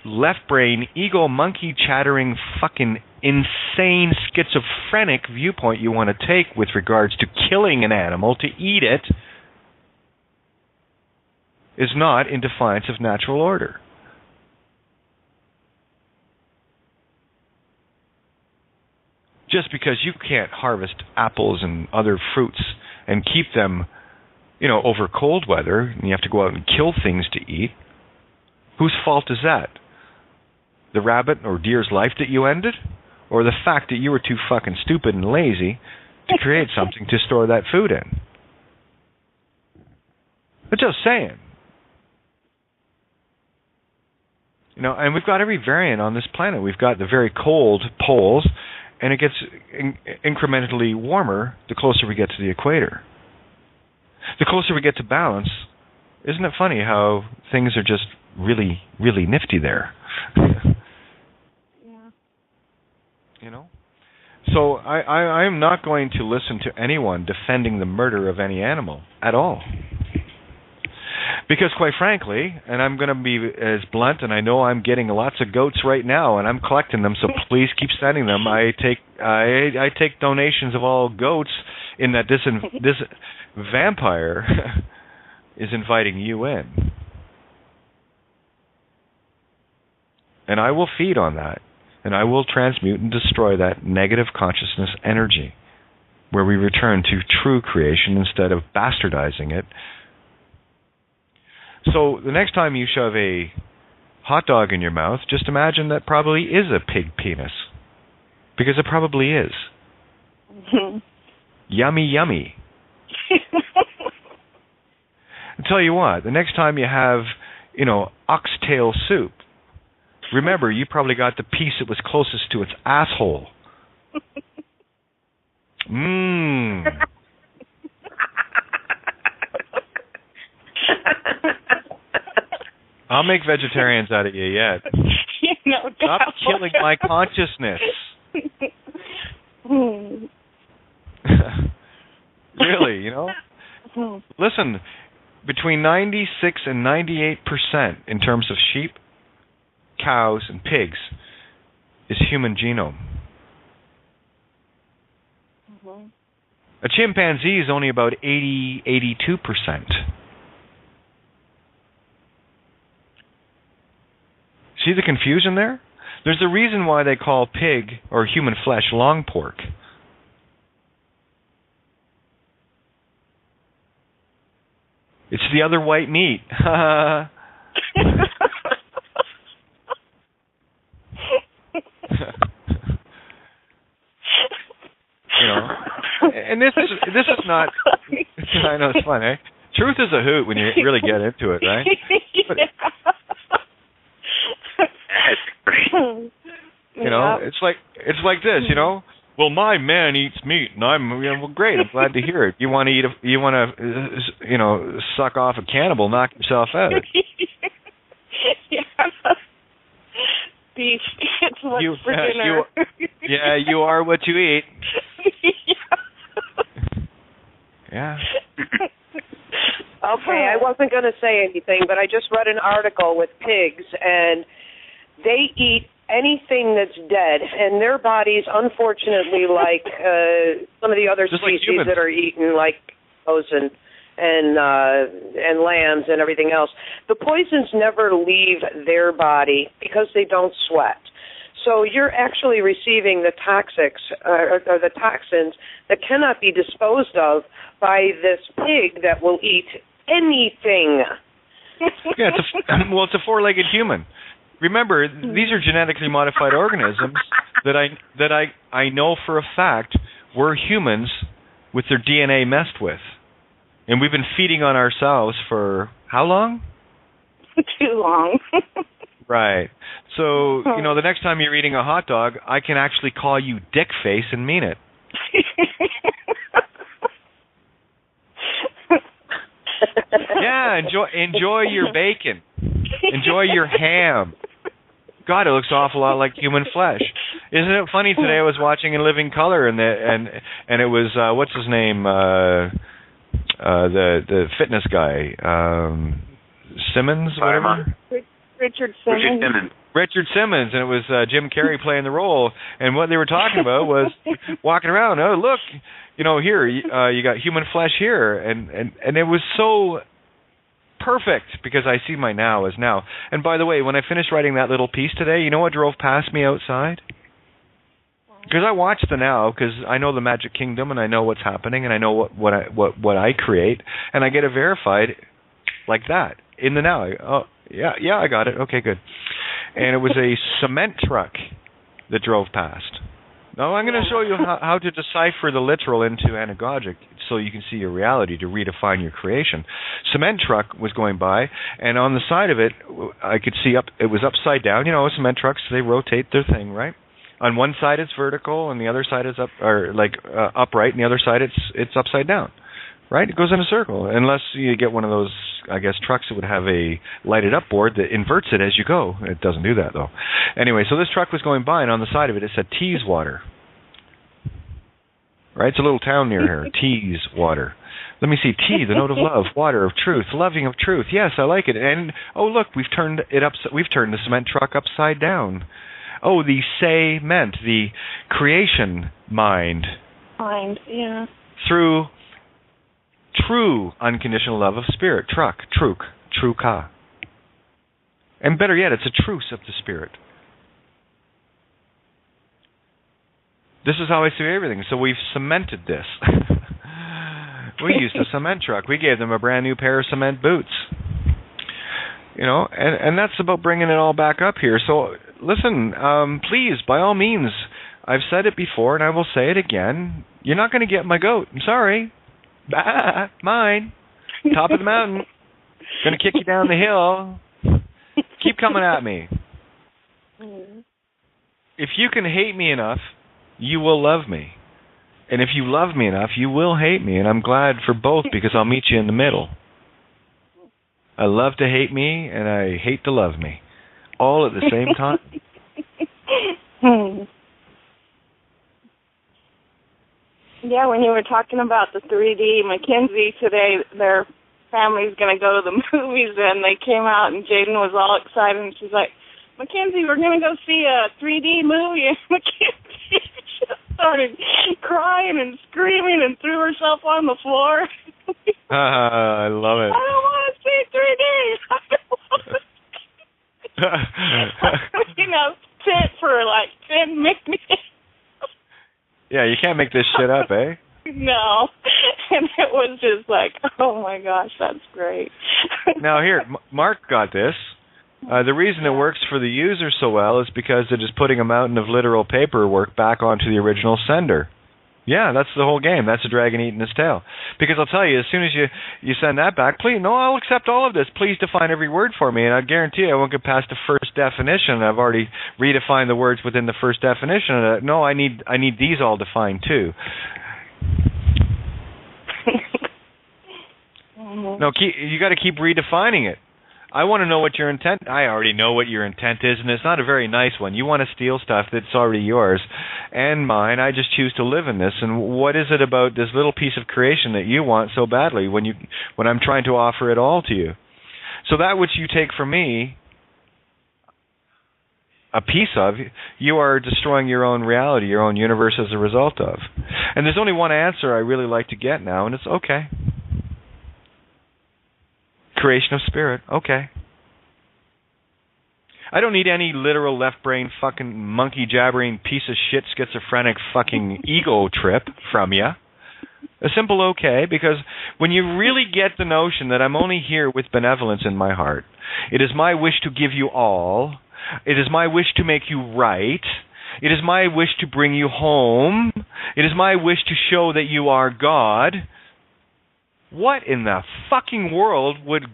left brain, ego, monkey chattering, fucking insane, schizophrenic viewpoint you want to take with regards to killing an animal to eat it, is not in defiance of natural order. Just because you can't harvest apples and other fruits and keep them, you know, over cold weather, and you have to go out and kill things to eat, whose fault is that? The rabbit or deer's life that you ended? Or the fact that you were too fucking stupid and lazy to create something to store that food in? But just saying. You know, and we've got every variant on this planet. We've got the very cold poles, and it gets incrementally warmer the closer we get to the equator. The closer we get to balance, isn't it funny how things are just really, really nifty there? You know? So I am not going to listen to anyone defending the murder of any animal at all. Because quite frankly, and I'm going to be as blunt, and I know I'm getting lots of goats right now, and I'm collecting them, so please keep sending them. I take donations of all goats, in that this vampire is inviting you in. And I will feed on that. And I will transmute and destroy that negative consciousness energy, where we return to true creation instead of bastardizing it. So the next time you shove a hot dog in your mouth, just imagine that probably is a pig penis. Because it probably is. Mm-hmm. Yummy, yummy. I'll tell you what, the next time you have, you know, oxtail soup, remember, you probably got the piece that was closest to its asshole. Mmm. I'll make vegetarians out of you yet. No, stop killing my consciousness. Really, you know? Listen, between 96 and 98% in terms of sheep, cows, and pigs is human genome. Mm-hmm. A chimpanzee is only about 82%. See the confusion there? There's a reason why they call pig or human flesh long pork. It's the other white meat. You know, and this is not. I know it's fun, eh? Truth is a hoot when you really get into it, right? But, that's great. You know, it's like this. You know, well, my man eats meat, and I'm well, great. I'm glad to hear it. You want to suck off a cannibal, knock yourself out. Yeah. Beef. It's what's for dinner. You are what you eat. Yeah. Yeah. Okay, I wasn't going to say anything, but I just read an article with pigs, and they eat anything that's dead, and their bodies, unfortunately, like some of the other just species like that are eaten, like cows and lambs and everything else, the poisons never leave their body because they don't sweat. So you're actually receiving the toxics or the toxins that cannot be disposed of by this pig that will eat anything. Yeah, it's a four-legged human. Remember, these are genetically modified organisms that I know for a fact were humans with their DNA messed with. And we've been feeding on ourselves for how long? Too long. Right. So, the next time you're eating a hot dog, I can actually call you dick face and mean it. Yeah, enjoy your bacon. Enjoy your ham. God, it looks an awful lot like human flesh. Isn't it funny? Today I was watching In Living Color, and it was what's his name, the fitness guy, Simmons, whatever. Richard Simmons. Richard Simmons, and it was Jim Carrey playing the role. And what they were talking about was walking around. Oh, look, here you got human flesh here, and it was so perfect because I see my now as now. And by the way, when I finished writing that little piece today, you know what drove past me outside? Because I watch the now, because I know the Magic Kingdom and I know what's happening and I know what I create, and I get it verified like that in the now. Oh yeah, I got it. Okay, good. And it was a cement truck that drove past. Now I'm going to show you how to decipher the literal into anagogic, so you can see your reality, to redefine your creation. Cement truck was going by, and on the side of it, I could see it was upside down. Cement trucks, they rotate their thing, right? On one side it's vertical, and the other side is upright, and the other side it's upside down, right? It goes in a circle, unless you get one of those, I guess, trucks that would have a lighted up board that inverts it as you go. It doesn't do that though. Anyway, so this truck was going by, and on the side of it said Teeswater. Right, it's a little town near here. Teeswater. Let me see. Tea, the note of love, water of truth, loving of truth. Yes, I like it. And look, we've turned the cement truck upside down. Oh, the say meant the creation mind. Yeah. Through true unconditional love of spirit, true ka. And better yet, it's a truce of the spirit. This is how I see everything. So we've cemented this. We used a cement truck. We gave them a brand new pair of cement boots. And that's about bringing it all back up here. So listen, please, by all means, I've said it before and I will say it again. You're not going to get my goat. I'm sorry. Mine. Top of the mountain. Going to kick you down the hill. Keep coming at me. If you can hate me enough, you will love me. And if you love me enough, you will hate me. And I'm glad for both, because I'll meet you in the middle. I love to hate me, and I hate to love me. All at the same time. Yeah, when you were talking about the 3D, Mackenzie today, their family's going to go to the movies, and they came out, and Jaden was all excited, and she's like, Mackenzie, we're going to go see a 3D movie. And Mackenzie just started crying and screaming and threw herself on the floor. I love it. I don't want to see 3D. Sit for like 10 minutes. Yeah, you can't make this shit up, eh? No. And it was just like, oh my gosh, that's great. Now here, Mark got this. The reason it works for the user so well is because it is putting a mountain of literal paperwork back onto the original sender. Yeah, that's the whole game. That's a dragon eating its tail. Because I'll tell you, as soon as you send that back, please, no, I'll accept all of this. Please define every word for me, and I guarantee you I won't get past the first definition. I've already redefined the words within the first definition. No, I need these all defined too. No, you got to keep redefining it. I want to know what your intent. I already know what your intent is, and it's not a very nice one. You want to steal stuff that's already yours and mine. I just choose to live in this. And what is it about this little piece of creation that you want so badly when I'm trying to offer it all to you? So that which you take from me a piece of, you are destroying your own reality, your own universe as a result of. And there's only one answer I really like to get now, and it's okay. Creation of spirit, okay. I don't need any literal left brain fucking monkey jabbering piece of shit schizophrenic fucking ego trip from you. A simple okay, because when you really get the notion that I'm only here with benevolence in my heart, it is my wish to give you all, it is my wish to make you right, it is my wish to bring you home, it is my wish to show that you are God. What in the fucking world would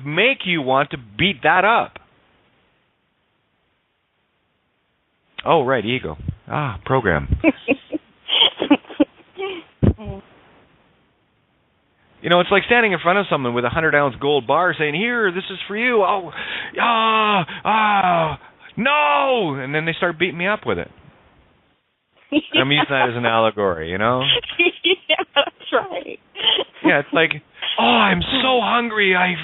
make you want to beat that up? Oh, right, ego. Program. You know, it's like standing in front of someone with a 100-ounce gold bar saying, "Here, this is for you." Oh, no! And then they start beating me up with it. Yeah. I'm using that as an allegory, you know? Yeah, that's right. Yeah, it's like, I'm so hungry. I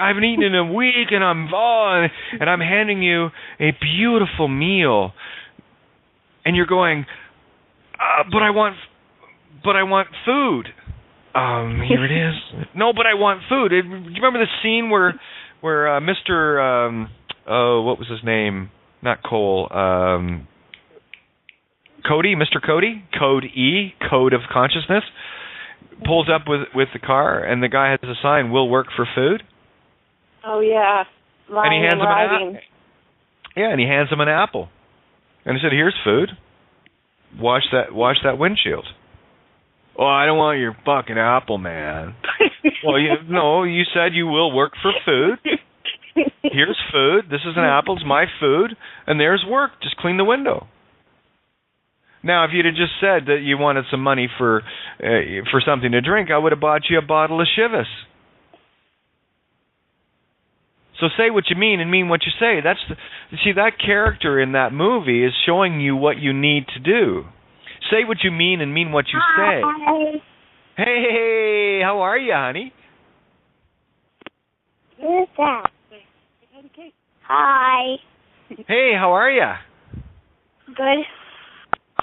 haven't eaten in a week, and I'm handing you a beautiful meal, and you're going, but I want food. Here it is. No, but I want food. Do you remember the scene where Mr. What was his name? Not Cole. Cody, Mr. Cody, Code E, Code of Consciousness, pulls up with the car, and the guy has a sign, "Will work for food." Oh yeah, and he hands him an apple. Yeah, and he hands him an apple, and he said, "Here's food. Wash that windshield." "Oh, I don't want your fucking apple, man." Well, you said you will work for food. Here's food. This is an apple. It's my food, and there's work. Just clean the window. Now, if you'd have just said that you wanted some money for something to drink, I would have bought you a bottle of Chivas. So say what you mean and mean what you say. That character in that movie is showing you what you need to do. Say what you mean and mean what you say. Hi. Hey, how are you, honey? Who's that? Hi. Hey, how are you? Good.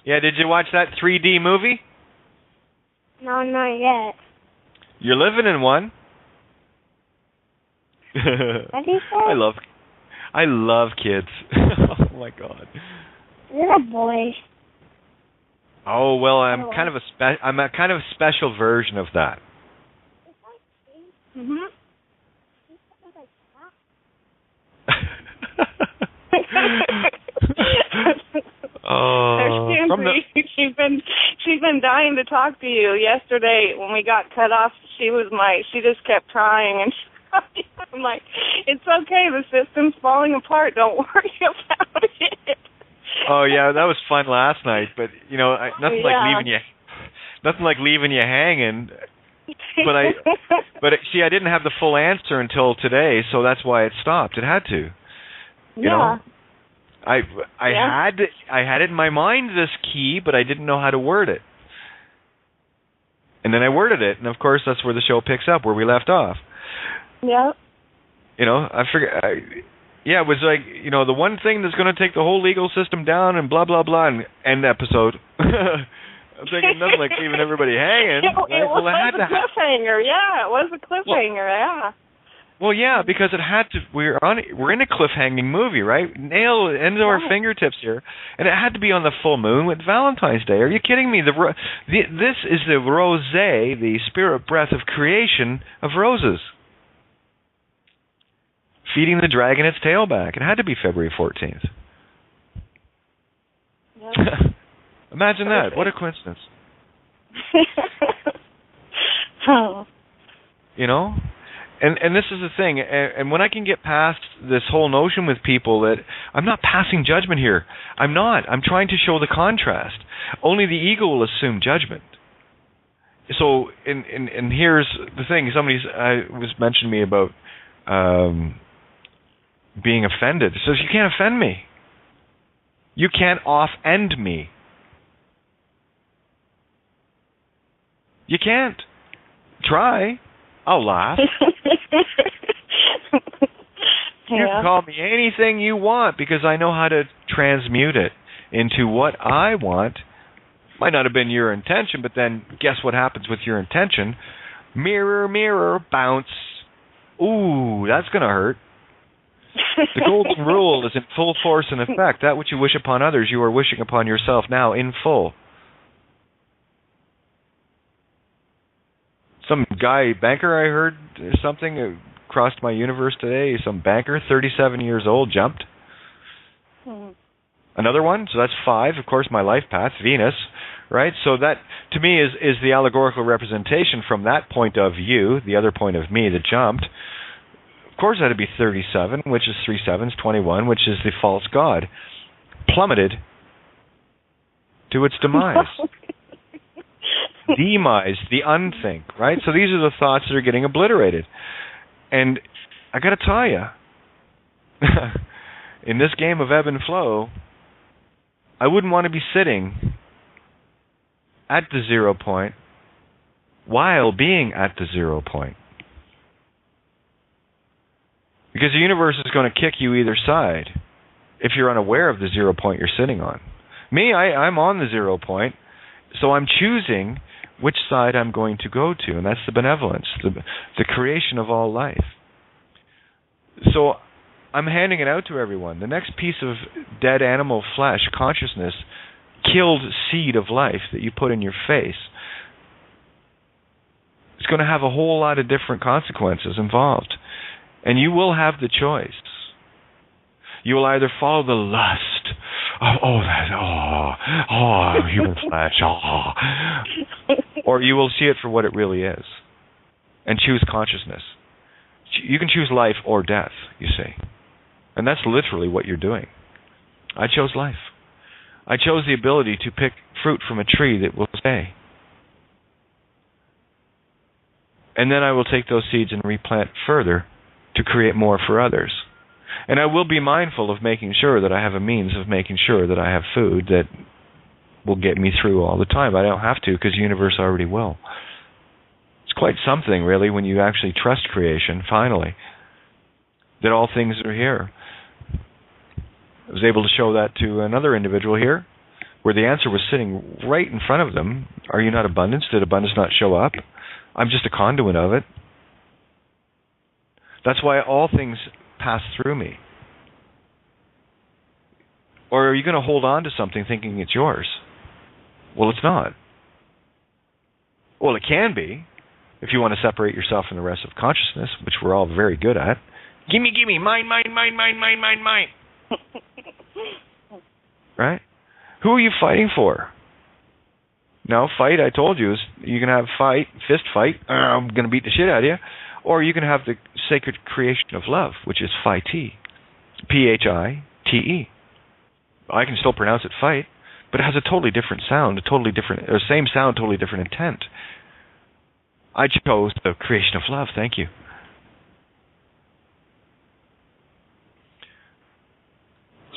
Yeah, did you watch that 3D movie? No, not yet. You're living in one. What did you say? I love kids. Oh my God. You're a boy. Oh well, I'm kind of a special version of that. Mhm. She's been dying to talk to you. Yesterday when we got cut off, she just kept crying, and I'm like, "It's okay. The system's falling apart. Don't worry about it." Oh yeah, that was fun last night, but nothing like leaving you hanging. But I didn't have the full answer until today, so that's why it stopped. It had to. You know? I had it in my mind, this key, but I didn't know how to word it. And then I worded it, and of course that's where the show picks up, where we left off. Yeah. I figured. It was like, the one thing that's going to take the whole legal system down and blah, blah, blah, and end episode. I'm thinking nothing like leaving everybody hanging. It was a cliffhanger, yeah. It was a cliffhanger, yeah. Well, yeah, because it had to. We're in a cliffhanging movie, right? Nail into our fingertips here, and it had to be on the full moon with Valentine's Day. Are you kidding me? This is the rosé, the spirit breath of creation of roses, feeding the dragon its tail back. It had to be February 14th. Yeah. Imagine that. What a coincidence. Oh. And this is the thing, and when I can get past this whole notion with people that I'm not passing judgment here. I'm not. I'm trying to show the contrast. Only the ego will assume judgment. So, and here's the thing. Somebody was mentioning me about being offended. It says, you can't offend me. You can't off-end me. You can't. Try. I'll laugh. You can call me anything you want because I know how to transmute it into what I want. Might not have been your intention, but then guess what happens with your intention? Mirror, mirror, bounce. Ooh, that's going to hurt. The golden rule is in full force and effect. That which you wish upon others, you are wishing upon yourself now in full. Some guy, banker, I heard something crossed my universe today. Some banker, 37 years old, jumped. Another one, so that's 5. Of course, my life path, Venus, right? So that, to me, is the allegorical representation from that point of view, the other point of me that jumped. Of course, that would be 37, which is 3 sevens, 21, which is the false god, plummeted to its demise. Demise, the unthink, right? So these are the thoughts that are getting obliterated. And I got to tell you, in this game of ebb and flow, I wouldn't want to be sitting at the 0 point while being at the 0 point. Because the universe is going to kick you either side if you're unaware of the 0 point you're sitting on. Me, I'm on the 0 point, so I'm choosing which side I'm going to go to, and that's the benevolence, the creation of all life. So I'm handing it out to everyone. The next piece of dead animal flesh, consciousness, killed seed of life that you put in your face, it's going to have a whole lot of different consequences involved. And you will have the choice. You will either follow the lust of, human flesh, or you will see it for what it really is and choose consciousness. You can choose life or death, you see. And that's literally what you're doing. I chose life. I chose the ability to pick fruit from a tree that will stay. And then I will take those seeds and replant further to create more for others. And I will be mindful of making sure that I have a means of making sure that I have food that will get me through all the time. I don't have to because the universe already will. It's quite something, really, when you actually trust creation, finally, that all things are here. I was able to show that to another individual here, where the answer was sitting right in front of them. Are you not abundance? Did abundance not show up? I'm just a conduit of it. That's why all things pass through me. Or are you going to hold on to something thinking it's yours? Well, it's not. Well, it can be, if you want to separate yourself from the rest of consciousness, which we're all very good at. Gimme, mine. Right? Who are you fighting for? No, fight, I told you, is you can have fight, fist fight, I'm going to beat the shit out of you, or you can have the sacred creation of love, which is Phi-T, P-H-I-T-E. I can still pronounce it fight, but it has a totally different sound, same sound, totally different intent. I chose the creation of love, thank you.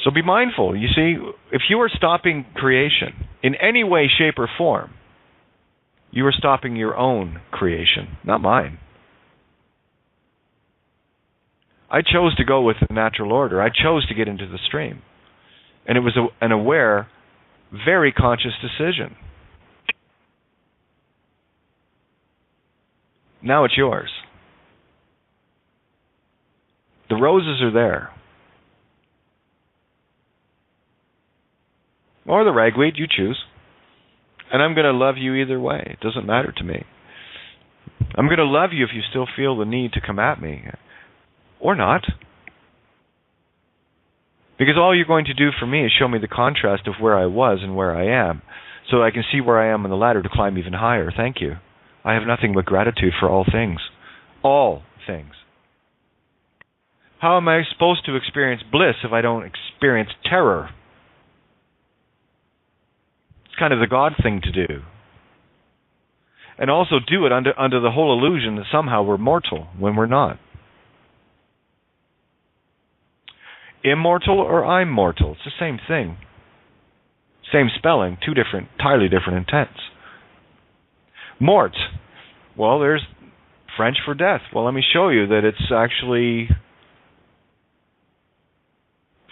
So be mindful. You see, if you are stopping creation in any way, shape, or form, you are stopping your own creation, not mine. I chose to go with the natural order. I chose to get into the stream. And it was an aware, very conscious decision. Now it's yours. The roses are there. Or the ragweed, you choose. And I'm going to love you either way. It doesn't matter to me. I'm going to love you if you still feel the need to come at me. Or not. Because all you're going to do for me is show me the contrast of where I was and where I am, so I can see where I am on the ladder to climb even higher. Thank you. I have nothing but gratitude for all things. All things. How am I supposed to experience bliss if I don't experience terror? It's kind of the God thing to do. And also do it under the whole illusion that somehow we're mortal when we're not. Immortal or I'm mortal. It's the same thing. Same spelling, entirely different intents. Mort. Well, there's French for death. Well, let me show you that it's actually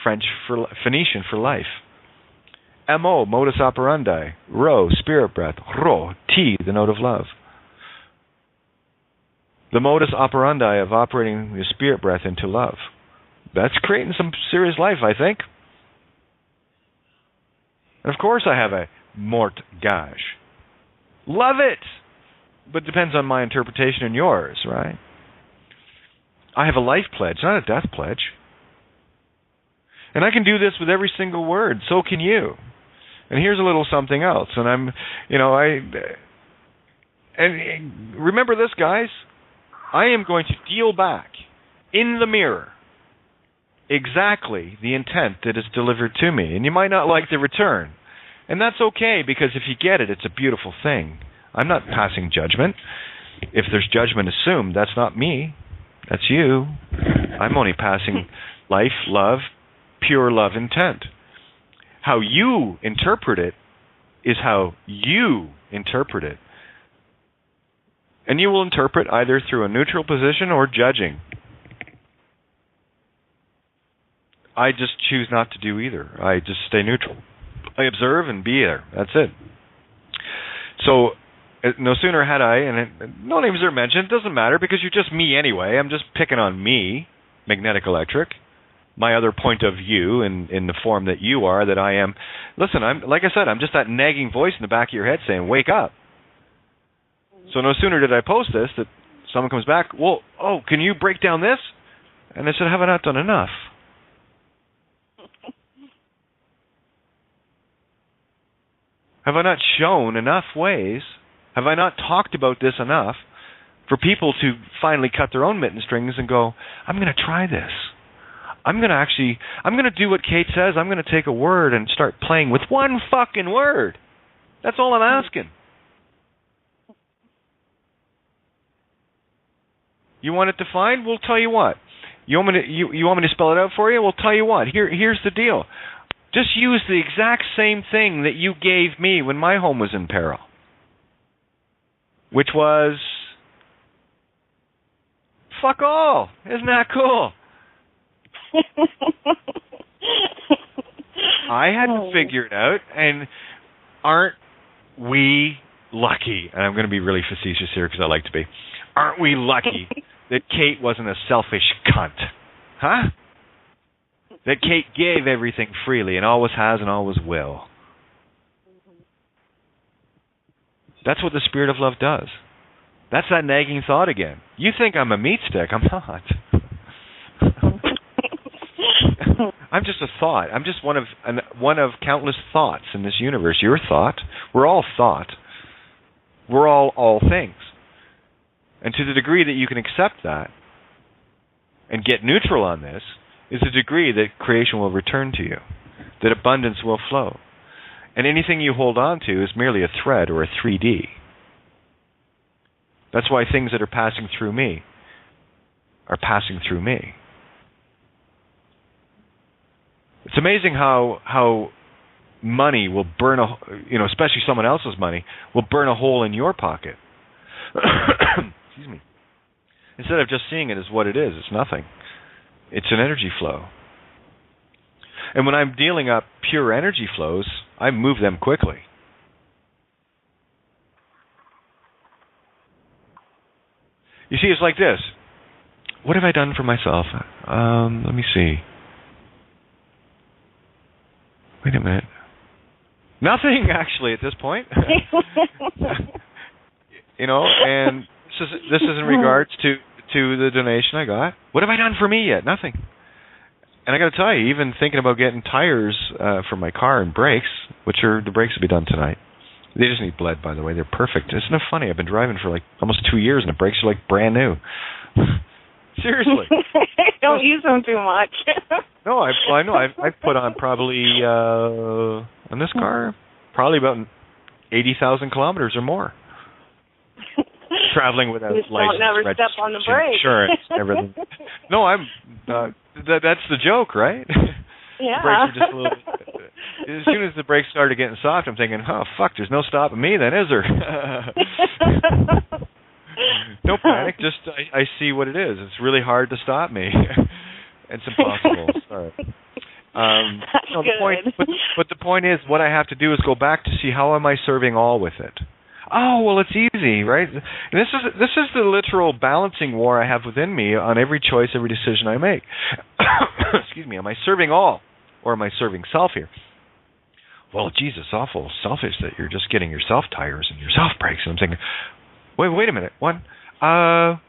Phoenician for life. M-O, modus operandi. Ro, spirit breath. Ro, T, the note of love. The modus operandi of operating the spirit breath into love. That's creating some serious life, I think. And of course I have a mort gage. Love it! But it depends on my interpretation and yours, right? I have a life pledge, not a death pledge. And I can do this with every single word. So can you. And here's a little something else. And and remember this, guys. I am going to deal back in the mirror exactly the intent that is delivered to me. And you might not like the return. And that's okay, because if you get it, it's a beautiful thing. I'm not passing judgment. If there's judgment assumed, that's not me. That's you. I'm only passing life, love, pure love intent. How you interpret it is how you interpret it. And you will interpret either through a neutral position or judging. I just choose not to do either. I just stay neutral. I observe and be there. That's it. So, no sooner had I, and no names are mentioned, it doesn't matter because you're just me anyway. I'm just picking on me, magnetic electric, my other point of view in the form that you are, that I am. Listen, like I said, I'm just that nagging voice in the back of your head saying, wake up. So no sooner did I post this that someone comes back, well, can you break down this? And I said, have I not done enough? Have I not shown enough ways? Have I not talked about this enough for people to finally cut their own mitten strings and go, I'm going to try this. I'm going to do what Kate says. I'm going to take a word and start playing with one fucking word. That's all I'm asking. You want it defined? We'll tell you what. You want me to spell it out for you? We'll tell you what. Here's the deal. Just use the exact same thing that you gave me when my home was in peril. Which was, fuck all. Isn't that cool? I hadn't figured it out, and aren't we lucky? And I'm going to be really facetious here because I like to be. Aren't we lucky that Kate wasn't a selfish cunt? Huh? That Kate gave everything freely and always has and always will. That's what the spirit of love does. That's that nagging thought again. You think I'm a meat stick. I'm not. I'm just a thought. I'm just one of countless thoughts in this universe. Your thought. We're all thought. We're all things. And to the degree that you can accept that and get neutral on this is the degree that creation will return to you, that abundance will flow. And anything you hold on to is merely a thread or a 3D. That's why things that are passing through me are passing through me. It's amazing how money will burn especially someone else's money, will burn a hole in your pocket. Excuse me. Instead of just seeing it as what it is, it's nothing. It's an energy flow. And when I'm dealing up pure energy flows, I move them quickly. You see, it's like this. What have I done for myself? Let me see. Wait a minute. Nothing, actually, at this point. And this is in regards to the donation I got. What have I done for me yet? Nothing. And I got to tell you, even thinking about getting tires for my car and brakes, the brakes will be done tonight. They just need bled, by the way. They're perfect. Isn't it funny? I've been driving for like almost 2 years, and the brakes are like brand new. Seriously. Don't use them too much. No, I know. I've put on probably on this car probably about 80,000 kilometers or more. Traveling without license, don't never step on the brake. Insurance, everything. No, I'm That's the joke, right? Yeah. The brakes are just a little bit. As soon as the brakes started getting soft, I'm thinking, oh, fuck, there's no stopping me then, is there? Don't panic. Just, I see what it is. It's really hard to stop me. It's impossible. Sorry. The point is, what I have to do is go back to see how am I serving all with it. Oh, well, it's easy, right? And this is the literal balancing war I have within me on every choice, every decision I make. Excuse me. Am I serving all, or am I serving self here? Well, Jesus, awful selfish that you're just getting yourself tires and yourself brakes. And I'm thinking, wait a minute. What? Well,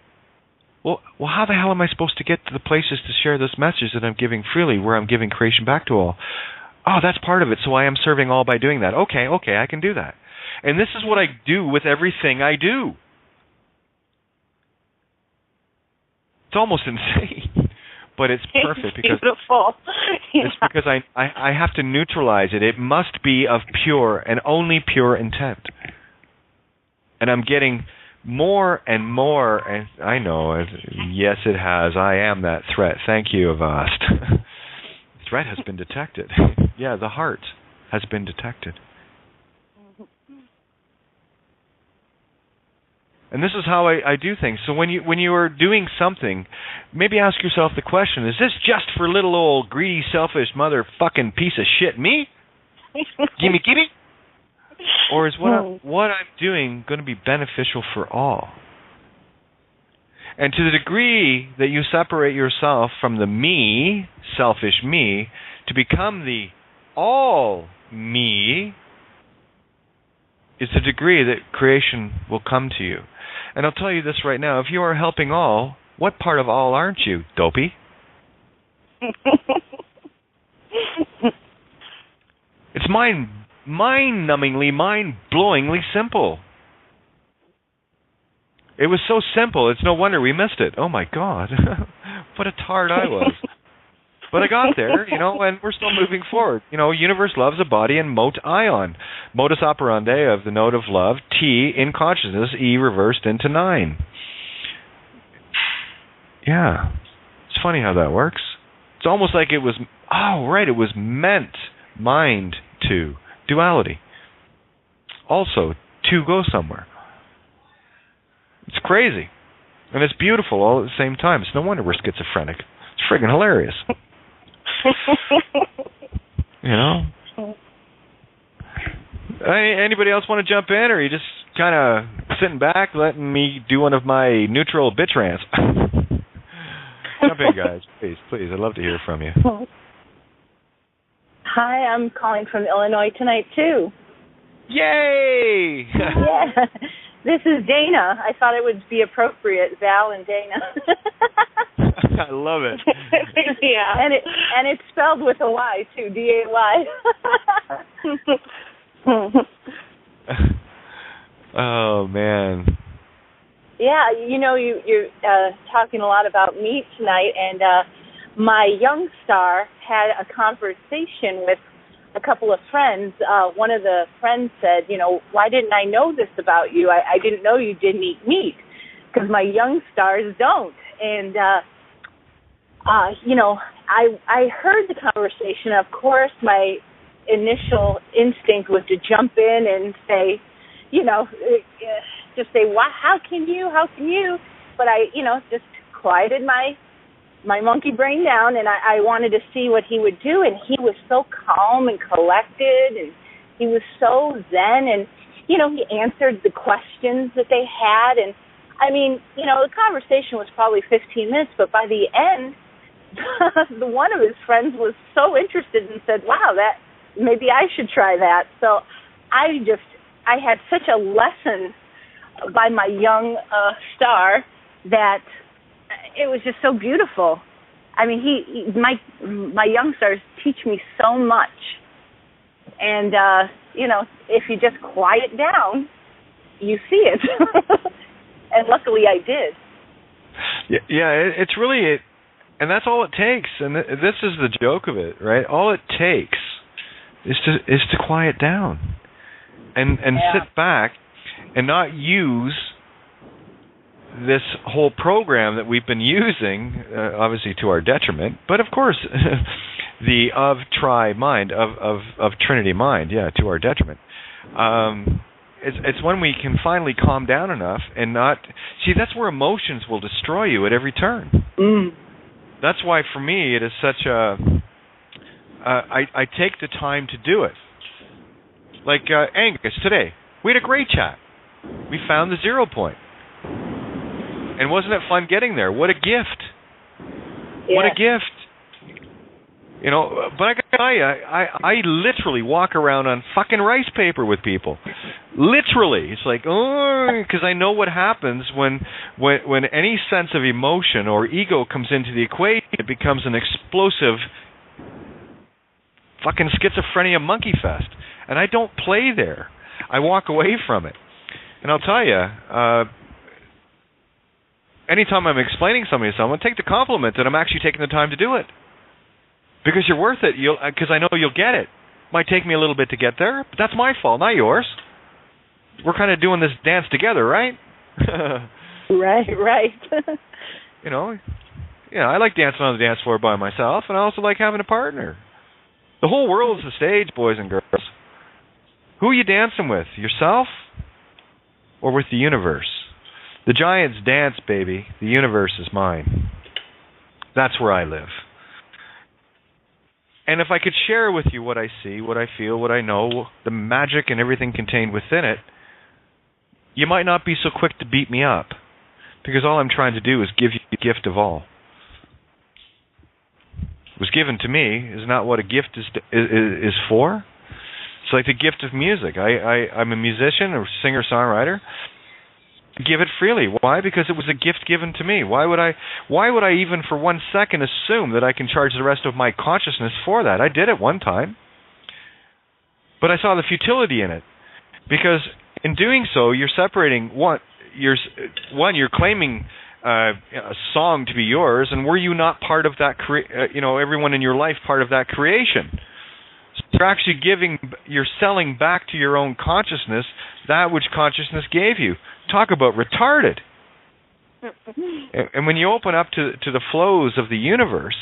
how the hell am I supposed to get to the places to share this message that I'm giving freely, where I'm giving creation back to all? Oh, that's part of it. So I am serving all by doing that. Okay, I can do that. And this is what I do with everything I do. It's almost insane, but it's perfect because beautiful. It's because I have to neutralize it. It must be of pure and only pure intent. And I'm getting more and more, and I know, yes, it has. I am that threat. Thank you, Avast. Threat has been detected. Yeah, the heart has been detected. And this is how I do things. So when you are doing something, maybe ask yourself the question, is this just for little old greedy, selfish motherfucking piece of shit me? Gimme? Or is what I'm doing going to be beneficial for all? And to the degree that you separate yourself from the me, selfish me, to become the all me, is the degree that creation will come to you. And I'll tell you this right now, if you are helping all, what part of all aren't you, dopey? It's mind-numbingly, mind-blowingly simple. It was so simple, it's no wonder we missed it. Oh my God, what a tard I was. But I got there, and we're still moving forward. Universe loves a body and mote ion. Modus operandi of the note of love, T in consciousness, E reversed into 9. Yeah. It's funny how that works. It's almost like it was, it was meant, mind to, duality. Also, to go somewhere. It's crazy. And it's beautiful all at the same time. It's no wonder we're schizophrenic. It's friggin' hilarious. Anybody else want to jump in, or are you just kind of sitting back, letting me do one of my neutral bitch rants? Jump in, guys, please. I'd love to hear from you. Hi, I'm calling from Illinois tonight too. Yay! Yeah. This is Dana. I thought it would be appropriate, Val and Dana. I love it. Yeah. And it's spelled with a Y too, D-A-Y. Oh man. Yeah, you're talking a lot about meat tonight, and my young star had a conversation with a couple of friends. One of the friends said, why didn't I know this about you? I didn't know you didn't eat meat, because my young stars don't. And, I heard the conversation. Of course, my initial instinct was to jump in and say, just say, how can you? But I, just quieted my monkey brain down, and I wanted to see what he would do, and he was so calm and collected, and he was so zen, and, he answered the questions that they had, and, the conversation was probably 15 minutes, but by the end, one of his friends was so interested and said, wow, that maybe I should try that. So I had such a lesson by my young star that it was just so beautiful. My young stars teach me so much. And, if you just quiet down, you see it. And luckily I did. Yeah, it's really, and that's all it takes. And this is the joke of it, right? All it takes is to quiet down and sit back and not use this whole program that we've been using, obviously to our detriment, but of course, the mind, of Trinity mind, to our detriment. It's when we can finally calm down enough and not... See, that's where emotions will destroy you at every turn. That's why, for me, it is such a... I take the time to do it. Like Angus, today, we had a great chat. We found the 0 point. And wasn't it fun getting there? What a gift. Yeah. What a gift. You know, but I gotta tell you, I literally walk around on fucking rice paper with people. Literally. It's like, because I know what happens when any sense of emotion or ego comes into the equation, it becomes an explosive fucking schizophrenia monkey fest. And I don't play there. I walk away from it. And I'll tell you, anytime I'm explaining something to someone, take the compliment that I'm actually taking the time to do it. Because you're worth it. Because I know you'll get it. Might take me a little bit to get there, but that's my fault, not yours. We're kind of doing this dance together, right? Right. You know, I like dancing on the dance floor by myself, and I also like having a partner. The whole world's the stage, boys and girls. Who are you dancing with? Yourself? Or with the universe? The giants dance, baby. The universe is mine. That's where I live. And if I could share with you what I see, what I feel, what I know, the magic and everything contained within it, you might not be so quick to beat me up. Because all I'm trying to do is give you the gift of all. What was given to me is not what a gift is for. It's like the gift of music. I'm a musician, a singer-songwriter. Give it freely. Why? Because it was a gift given to me. Why would I even for 1 second assume that I can charge the rest of my consciousness for that? I did it one time. But I saw the futility in it. Because in doing so, you're separating you're claiming a song to be yours, and were you not part of that everyone in your life part of that creation? So you're actually you're selling back to your own consciousness that which consciousness gave you. Talk about retarded. And when you open up to the flows of the universe,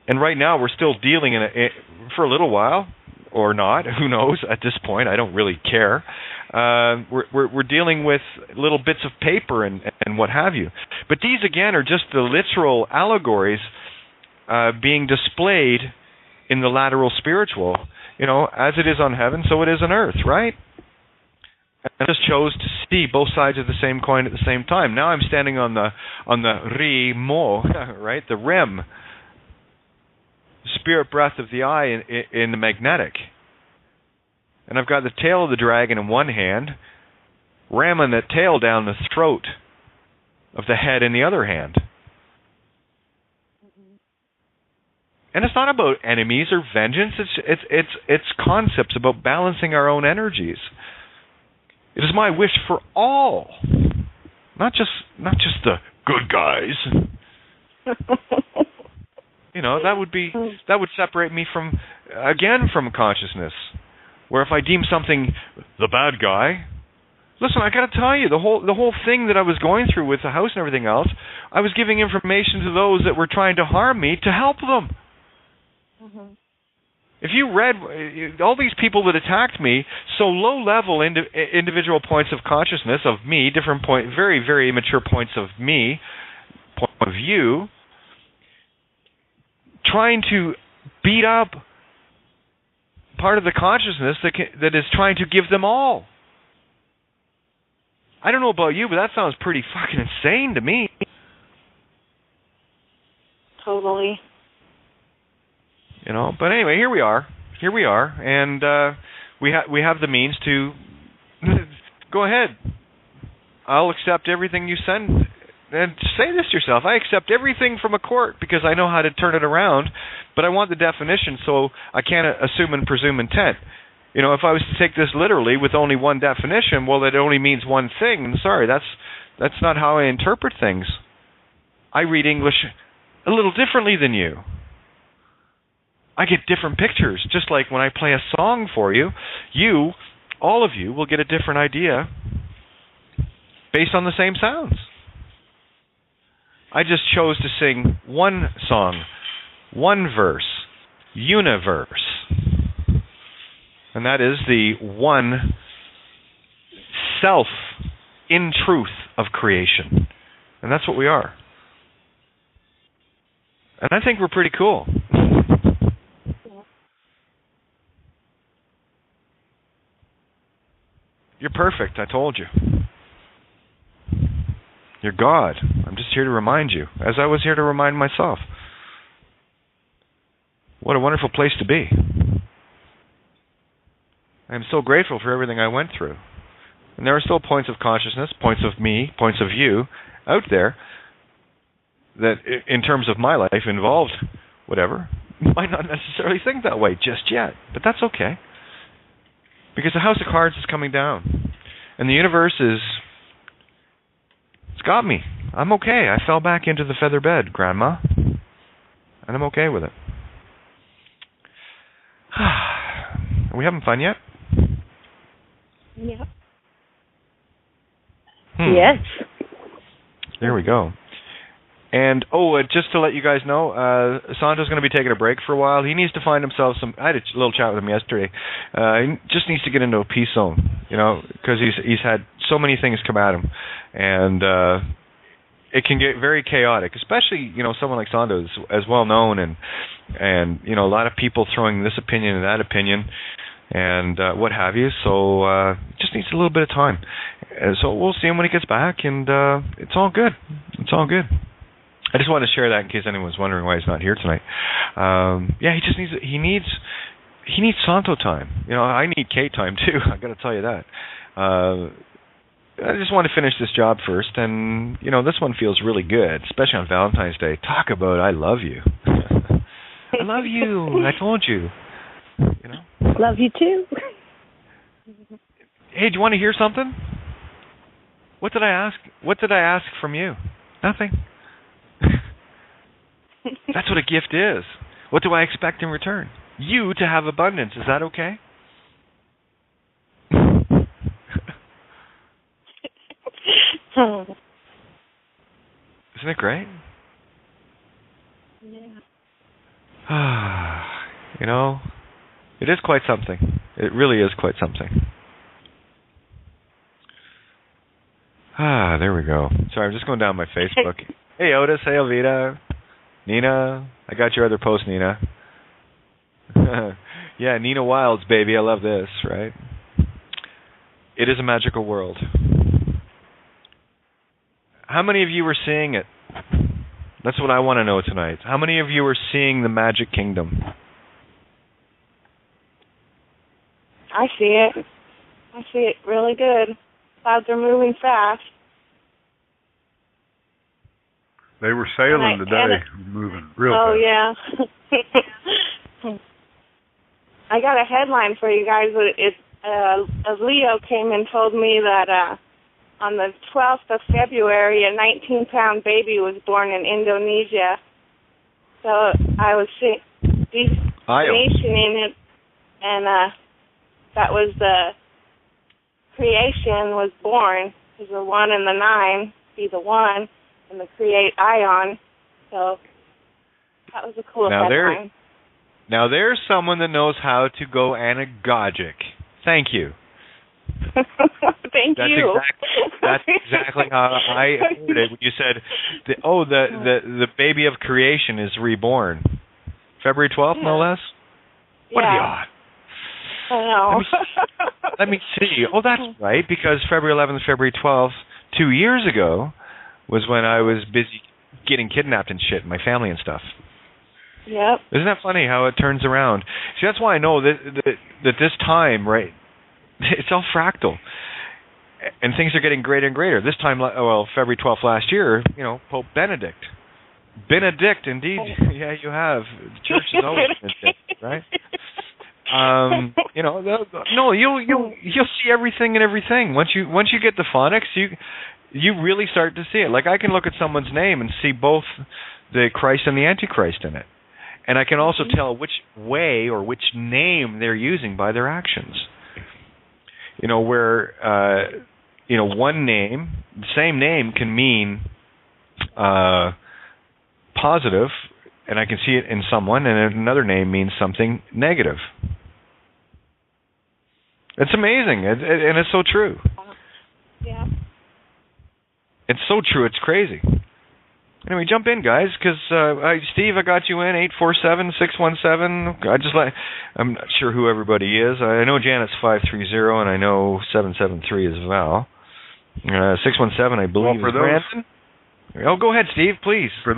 and right now we're still dealing in it for a little while, or not, who knows, at this point, I don't really care. We're dealing with little bits of paper and what have you. But these, again, are just the literal allegories being displayed in the lateral spiritual. As it is on heaven, so it is on earth, right? I just chose to see both sides of the same coin at the same time. Now I'm standing on the Ri-Mo, right? The rim, spirit breath of the eye in the magnetic. And I've got the tail of the dragon in one hand, ramming that tail down the throat of the head in the other hand. And it's not about enemies or vengeance. It's concepts about balancing our own energies. It is my wish for all, not just the good guys. That would separate me from consciousness. Where if I deem something the bad guy, listen, I got to tell you, the whole thing that I was going through with the house and everything else, I was giving information to those that were trying to harm me to help them. Mm-hmm. If you read all these people that attacked me, so low-level individual points of consciousness of me, different very, very immature points of me, point of view, trying to beat up part of the consciousness that is trying to give them all. I don't know about you, but that sounds pretty fucking insane to me. Totally. But anyway, here we are, and we have the means to go ahead. I'll accept everything you send, and say this to yourself: I accept everything from a court because I know how to turn it around, but I want the definition, so I can't assume and presume intent. If I was to take this literally with only one definition, well, it only means one thing. And sorry, that's not how I interpret things. I read English a little differently than you. I get different pictures, just like when I play a song for you, all of you will get a different idea based on the same sounds. I just chose to sing one song, one verse, universe. And that is the one self in truth of creation. And that's what we are. And I think we're pretty cool. You're perfect, I told you. You're God. I'm just here to remind you, as I was here to remind myself. What a wonderful place to be. I'm so grateful for everything I went through. And there are still points of consciousness, points of me, points of you out there that, in terms of my life, involved whatever, might not necessarily think that way just yet. But that's okay. Because the house of cards is coming down. And the universe it's got me. I'm okay. I fell back into the feather bed, Grandma. And I'm okay with it. Are we having fun yet? Yep. Yes. There we go. And, just to let you guys know, Santo's going to be taking a break for a while. He needs to find himself I had a little chat with him yesterday. He just needs to get into a peace zone, because he's had so many things come at him. And it can get very chaotic, especially, someone like Santo is as well known and a lot of people throwing this opinion and that opinion and what have you. So just needs a little bit of time. So we'll see him when he gets back, and it's all good. It's all good. I just wanted to share that in case anyone's wondering why he's not here tonight. He needs Santo time. I need Kate time too. I got to tell you that. I just want to finish this job first, and this one feels really good, especially on Valentine's Day. Talk about I love you. I love you. I told you. Love you too. Hey, do you want to hear something? What did I ask? What did I ask from you? Nothing. That's what a gift is. What do I expect in return? You to have abundance. Is that okay? Isn't it great? Yeah. It is quite something. It really is quite something. There we go. Sorry, I'm just going down my Facebook. Hey, Otis. Hey, Elvita. Nina. I got your other post, Nina. Yeah, Nina Wilds, baby. I love this, right? It is a magical world. How many of you are seeing it? That's what I want to know tonight. How many of you are seeing the Magic Kingdom? I see it. I see it really good. Clouds are moving fast. They were sailing today, moving real fast. Oh, yeah. I got a headline for you guys. A Leo came and told me that on the 12th of February, a 19-pound baby was born in Indonesia. So I was nationing it, and that was the creation was born, because the 1 and the 9 be the 1, and the create ion. So that was a cool headline. Now there's someone that knows how to go anagogic. Thank you. Thank you. That's exactly how I heard it when you said, the baby of creation is reborn. February 12th, no less? What are the odds? I know. Let me see. Oh, that's right, because February 11th, February 12th, 2 years ago, was when I was busy getting kidnapped and shit, my family and stuff. Yep. Isn't that funny how it turns around? See, that's why I know that this time, right, it's all fractal. And things are getting greater and greater. This time, February 12th last year, Pope Benedict. Benedict, indeed. Yeah, you have. The church is always Benedict, right? You'll see everything and everything. Once you get the phonics, you really start to see it. Like, I can look at someone's name and see both the Christ and the Antichrist in it. And I can also tell which way or which name they're using by their actions. one name, the same name can mean positive, and I can see it in someone, and another name means something negative. It's amazing, and it's so true. Yeah. It's so true, it's crazy. Anyway, jump in, guys, because Steve, I got you in 847-617. I'm not sure who everybody is. I know Janet's 530, and I know 773 is Val. 617, I believe, is Brandon. Oh, go ahead, Steve, please. For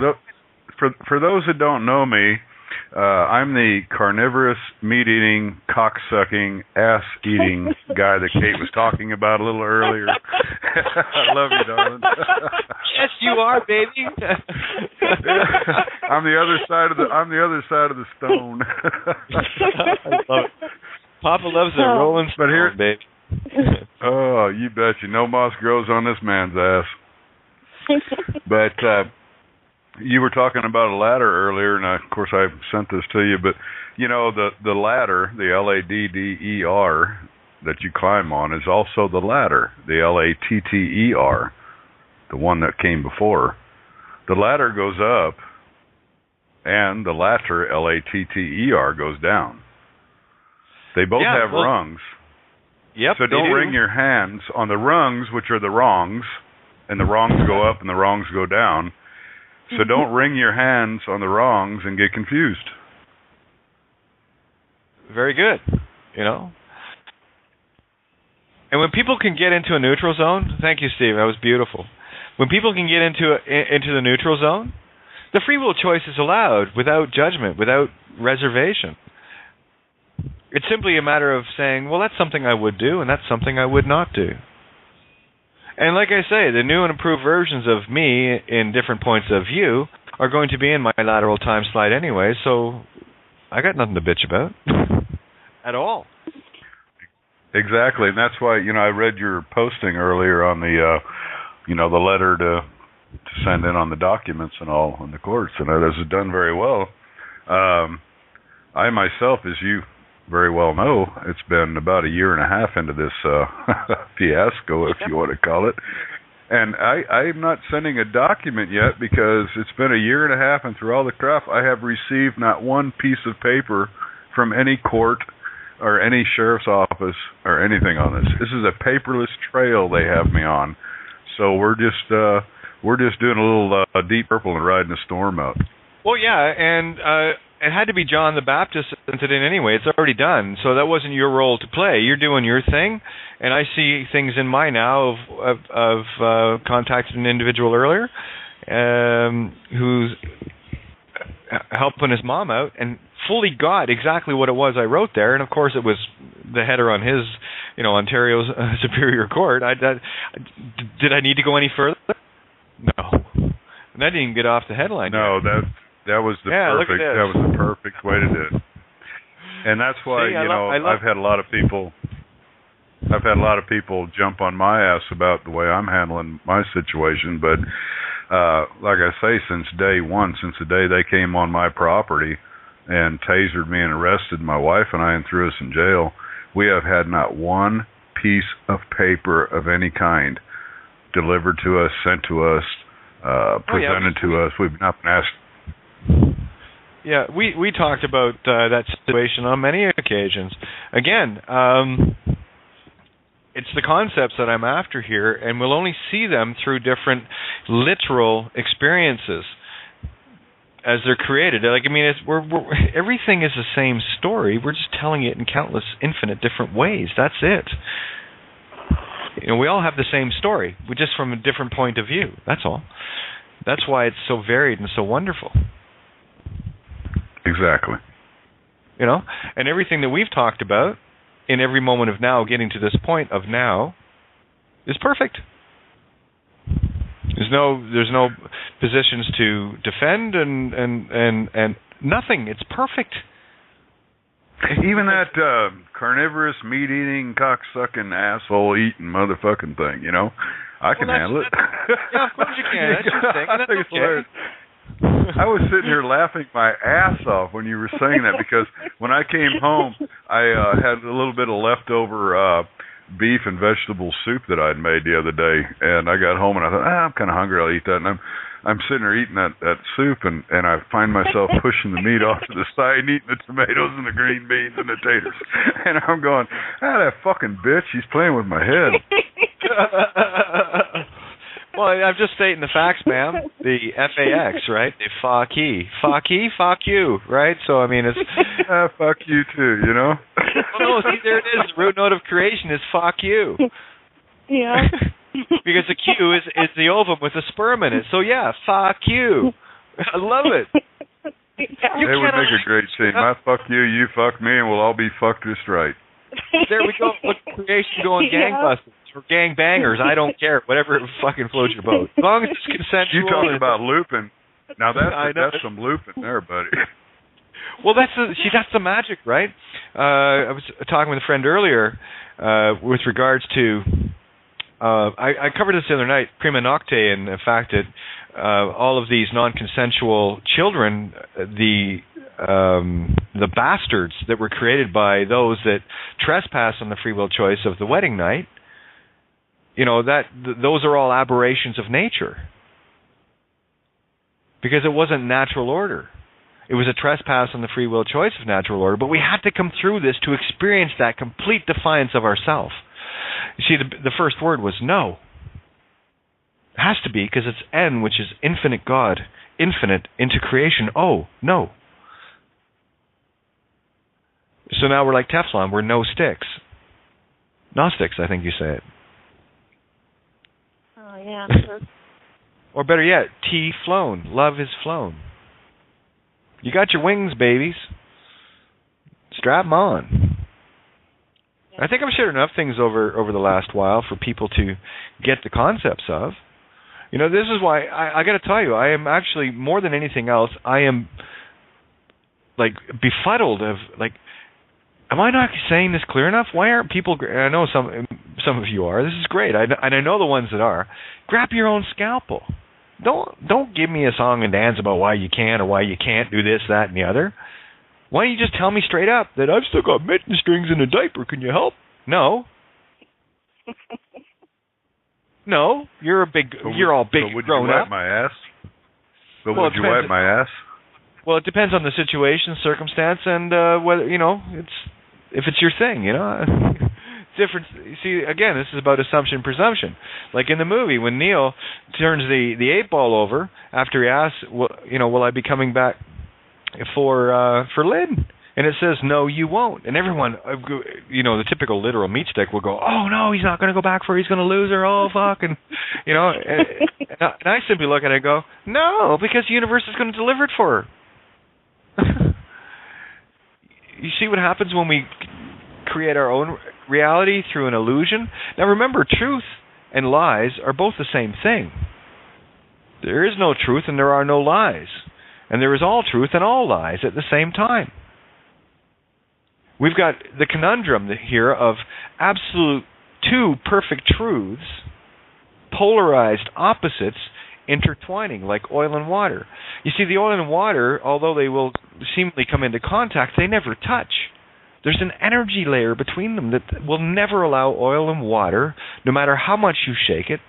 those that don't know me, I'm the carnivorous, meat-eating, cock-sucking, ass-eating guy that Kate was talking about a little earlier. I love you, darling. Yes, you are, baby. I'm the other side of the stone. I love it. Papa loves a rolling stone, baby. Oh, you betcha. No moss grows on this man's ass. But you were talking about a ladder earlier, and of course I sent this to you, but the ladder, the Ladder that you climb on is also the ladder, the Latter, the one that came before. The ladder goes up, and the latter, Latter, goes down. They both have rungs. Yep. So don't wring your hands on the rungs, which are the wrongs, and the wrongs go up and the wrongs go down. So don't wring your hands on the wrongs and get confused. Very good. And when people can get into a neutral zone, thank you, Steve, that was beautiful. When people can get into the neutral zone, the free will choice is allowed without judgment, without reservation. It's simply a matter of saying, well, that's something I would do, and that's something I would not do. And like I say, the new and improved versions of me in different points of view are going to be in my lateral time slide anyway, so I got nothing to bitch about at all. Exactly, and that's why, I read your posting earlier on the, the letter to send in on the documents and all in the courts, and that is done very well. I myself, as you very well know, it's been about a year and a half into this fiasco, if you want to call it. And I'm not sending a document yet because it's been a year and a half, and through all the crap, I have received not one piece of paper from any court or any sheriff's office or anything on this. This is a paperless trail they have me on. So we're just doing a little Deep Purple and riding a storm out. Well, yeah, and it had to be John the Baptist sent it in anyway. It's already done, so that wasn't your role to play. You're doing your thing, and I see things in my now of contacted an individual earlier who's helping his mom out and fully got exactly what it was I wrote there, and of course it was the header on his, Ontario's Superior Court. Did I need to go any further? No, and I didn't even get off the headline. No, that was the perfect way to do it. And that's why, I've had a lot of people jump on my ass about the way I'm handling my situation, but like I say, since day one, since the day they came on my property and tasered me and arrested my wife and I and threw us in jail, we have had not one piece of paper of any kind delivered to us, sent to us, presented to us. We've not been asked. Yeah, we talked about that situation on many occasions. Again, it's the concepts that I'm after here, and we'll only see them through different literal experiences as they're created. Everything is the same story. We're just telling it in countless, infinite different ways. That's it. We all have the same story, but just from a different point of view. That's all. That's why it's so varied and so wonderful. Exactly. And everything that we've talked about in every moment of now, getting to this point of now, is perfect. There's no positions to defend and nothing. It's perfect. Even that carnivorous, meat-eating, cock-sucking, asshole-eating motherfucking thing, I can handle it. Yeah, of course you can. That's your thing. That's okay. I was sitting here laughing my ass off when you were saying that, because when I came home, I had a little bit of leftover beef and vegetable soup that I'd made the other day, and I got home and I thought, I'm kind of hungry. I'll eat that. And I'm sitting there eating that soup, and I find myself pushing the meat off to the side, eating the tomatoes and the green beans and the taters, and I'm going, that fucking bitch, she's playing with my head. Well, I'm just stating the facts, ma'am. The FAX, right? The fuck he, fuck you, right? So, I mean, it's... fuck you too, you know? Well, no, see, there it is. The root note of creation is fuck you. Yeah. Because the Q is the ovum with the sperm in it. So, yeah, fuck you. I love it. They would make a great team. I fuck you, you fuck me, and we'll all be fucked just right. There we go. Look, creation going gangbusters. Or gang bangers, I don't care. Whatever fucking floats your boat. As long as it's consensual. You talking about looping. Now that's some looping there, buddy. Well, that's the magic, right? I was talking with a friend earlier with regards to I covered this the other night, prima nocte, and the fact that all of these non-consensual children, the bastards that were created by those that trespass on the free will choice of the wedding night, those are all aberrations of nature. Because it wasn't natural order. It was a trespass on the free will choice of natural order, but we had to come through this to experience that complete defiance of ourself. You see, the first word was no. It has to be, because it's N, which is infinite God, infinite into creation. Oh, no. So now we're like Teflon, we're no sticks. Gnostics, I think you say it. Oh, yeah. Or better yet, T flown. Love is flown. You got your wings, babies. Strap them on. I think I've shared enough things over the last while for people to get the concepts of. This is why I got to tell you, I am actually, more than anything else, I am like befuddled of like, am I not saying this clear enough? Why aren't people? I know some of you are. This is great, and I know the ones that are. Grab your own scalpel. Don't give me a song and dance about why you can or why you can't do this, that, and the other. Why don't you just tell me straight up that I've still got mitten strings in a diaper? Can you help? No. No, you're all big, would grown you wipe up. my ass? But would you wipe my ass? Well, it depends on the situation, circumstance, and whether if it's your thing. Different. You see, again, this is about assumption, presumption. Like in the movie, when Neil turns the 8-ball over after he asks, will I be coming back for Lynn? And it says, no, you won't. And everyone, the typical literal meat stick will go, oh, no, he's not going to go back for her. He's going to lose her. Oh, fuck. And, and I simply look at it and go, no, because the universe is going to deliver it for her. You see what happens when we create our own reality through an illusion? Now remember, truth and lies are both the same thing. There is no truth and there are no lies. And there is all truth and all lies at the same time. We've got the conundrum here of absolute two perfect truths, polarized opposites, intertwining like oil and water. You see, the oil and water, although they will seemingly come into contact, they never touch. There's an energy layer between them that will never allow oil and water, no matter how much you shake it,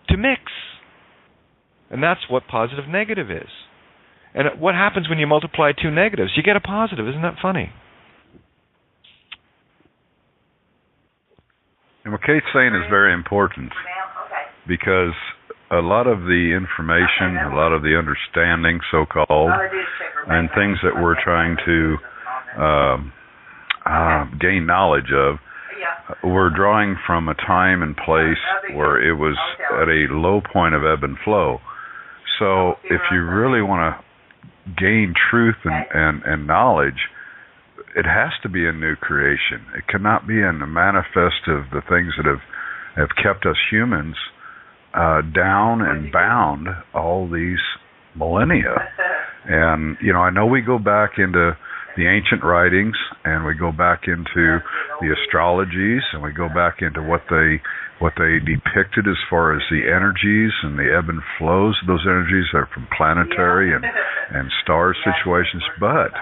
to mix. And that's what positive negative is. And what happens when you multiply two negatives? You get a positive. Isn't that funny? And what Kate's saying is very important, because a lot of the information, a lot of the understanding, so-called, and things that we're trying to gain knowledge of, we're drawing from a time and place where it was at a low point of ebb and flow. So if you really want to gain truth and knowledge, it has to be a new creation. It cannot be in the manifest of the things that have kept us humans down and bound all these millennia. And, I know we go back into the ancient writings, and we go back into the astrologies, and we go back into what they depicted as far as the energies and the ebb and flows of those energies are from planetary and star situations. But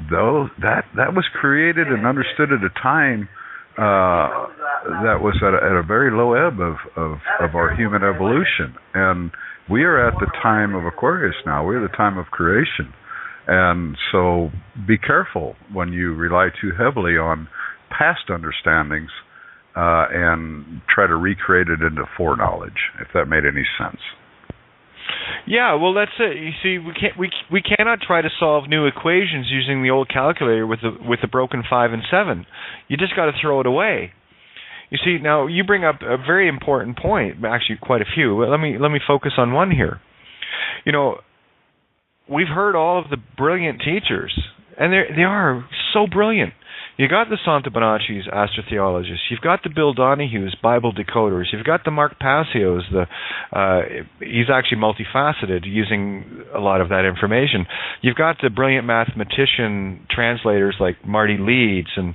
though that was created and understood at a time that was at a very low ebb of our human evolution. And we are at the time of Aquarius now. We're at the time of creation. And so be careful when you rely too heavily on past understandings and try to recreate it into foreknowledge, if that made any sense. Yeah, well, that's it. You see, we cannot try to solve new equations using the old calculator with the broken 5 and 7. You just got to throw it away. You see, now you bring up a very important point. Actually, quite a few. But let me focus on one here. You know, we've heard all of the brilliant teachers, and they are so brilliant. You got the Santa Bonacci's astrotheologists. You've got the Bill Donohue's Bible decoders. You've got the Mark Passio's. He's actually multifaceted, using a lot of that information. You've got the brilliant mathematician translators like Marty Leeds, and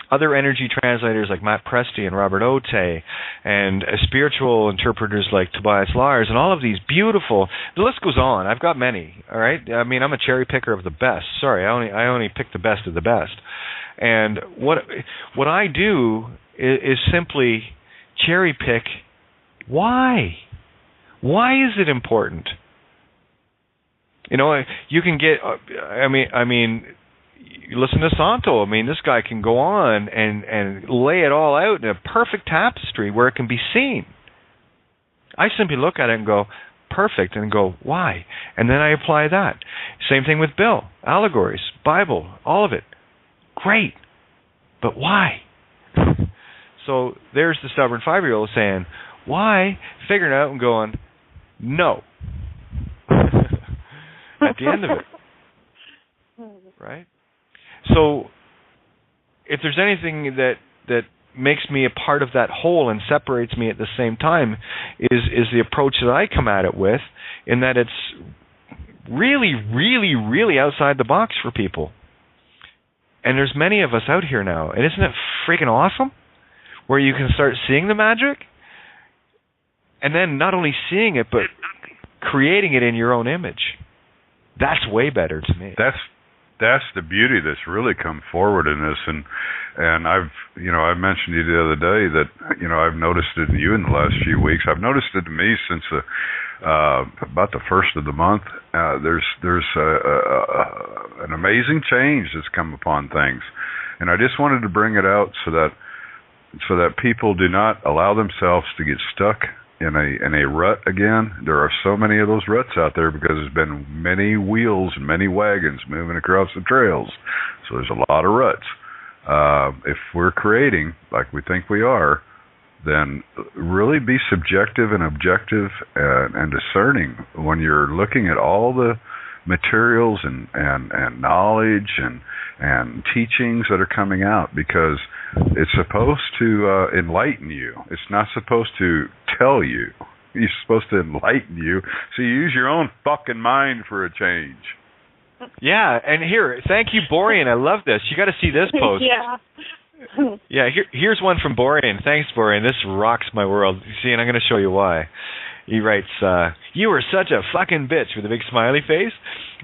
other energy translators like Matt Presti and Robert Otte, and spiritual interpreters like Tobias Lars, and all of these beautiful. The list goes on. I've got many. All right. I mean, I'm a cherry picker of the best. Sorry, I only pick the best of the best. And what I do is simply cherry pick. Why? Why is it important? You know, you can get. I mean, you listen to Santo. I mean, this guy can go on and lay it all out in a perfect tapestry where it can be seen. I simply look at it and go, perfect, and go, why? And then I apply that. Same thing with Bill. Allegories, Bible, all of it. Great, but why? So there's the stubborn 5-year-old saying, why? Figuring it out and going, no. At the end of it. Right? So if there's anything that makes me a part of that whole and separates me at the same time is the approach that I come at it with, in that it's really, really, really outside the box for people. And there's many of us out here now. And isn't it freaking awesome? Where you can start seeing the magic, and then not only seeing it, but creating it in your own image. That's way better to me. That's the beauty that's really come forward in this. And I mentioned to you the other day that, I've noticed it in you in the last few weeks. I've noticed it in me since about the first of the month. There's an amazing change that's come upon things, and I just wanted to bring it out so that people do not allow themselves to get stuck in a rut again. There are so many of those ruts out there because there's been many wheels and many wagons moving across the trails, so there's a lot of ruts. If we're creating like we think we are, then really be subjective and objective and discerning when you're looking at all the materials and knowledge and teachings that are coming out, because it's supposed to enlighten you. It's not supposed to tell you. It's supposed to enlighten you, so you use your own fucking mind for a change. Yeah, and here, thank you, Borean. I love this. You got to see this post. Yeah. Yeah, here's one from Borean. Thanks, Borean. This rocks my world. See, and I'm going to show you why. He writes, you are such a fucking bitch, with a big smiley face.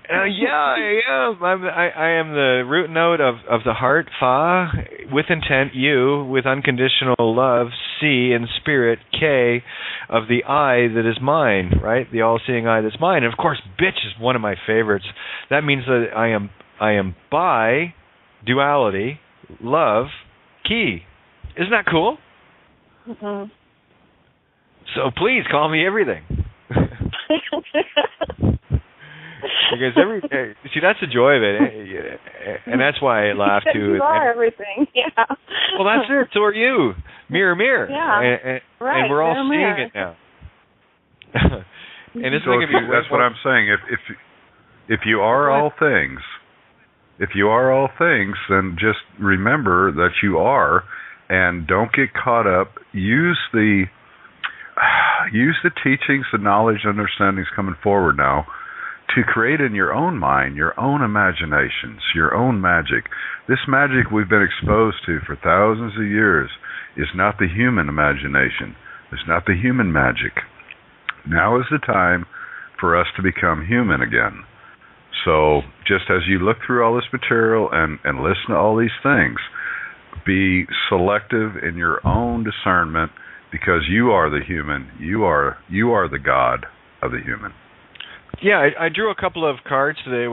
Yeah, I am. I am the root note of the heart, Fa, with intent, U, with unconditional love, C, and spirit, K, of the I that is mine, right? The all-seeing I that's mine. And, of course, bitch is one of my favorites. That means that I am by duality, love, key. Isn't that cool? Mm-hmm. So please call me everything. Because see, that's the joy of it, and that's why I laugh too. You are everything, yeah. Well, that's it. So are you. Mirror, mirror. Yeah. Right. And we're all mirror. seeing it now. And it's going to be. That's what I'm saying. If you are all things, then just remember that you are, and don't get caught up. Use the teachings, the knowledge, understandings coming forward now to create in your own mind, your own imaginations, your own magic. This magic we've been exposed to for thousands of years is not the human imagination. It's not the human magic. Now is the time for us to become human again. So just as you look through all this material and listen to all these things, be selective in your own discernment, because you are the human. You are the God of the human. Yeah, I drew a couple of cards today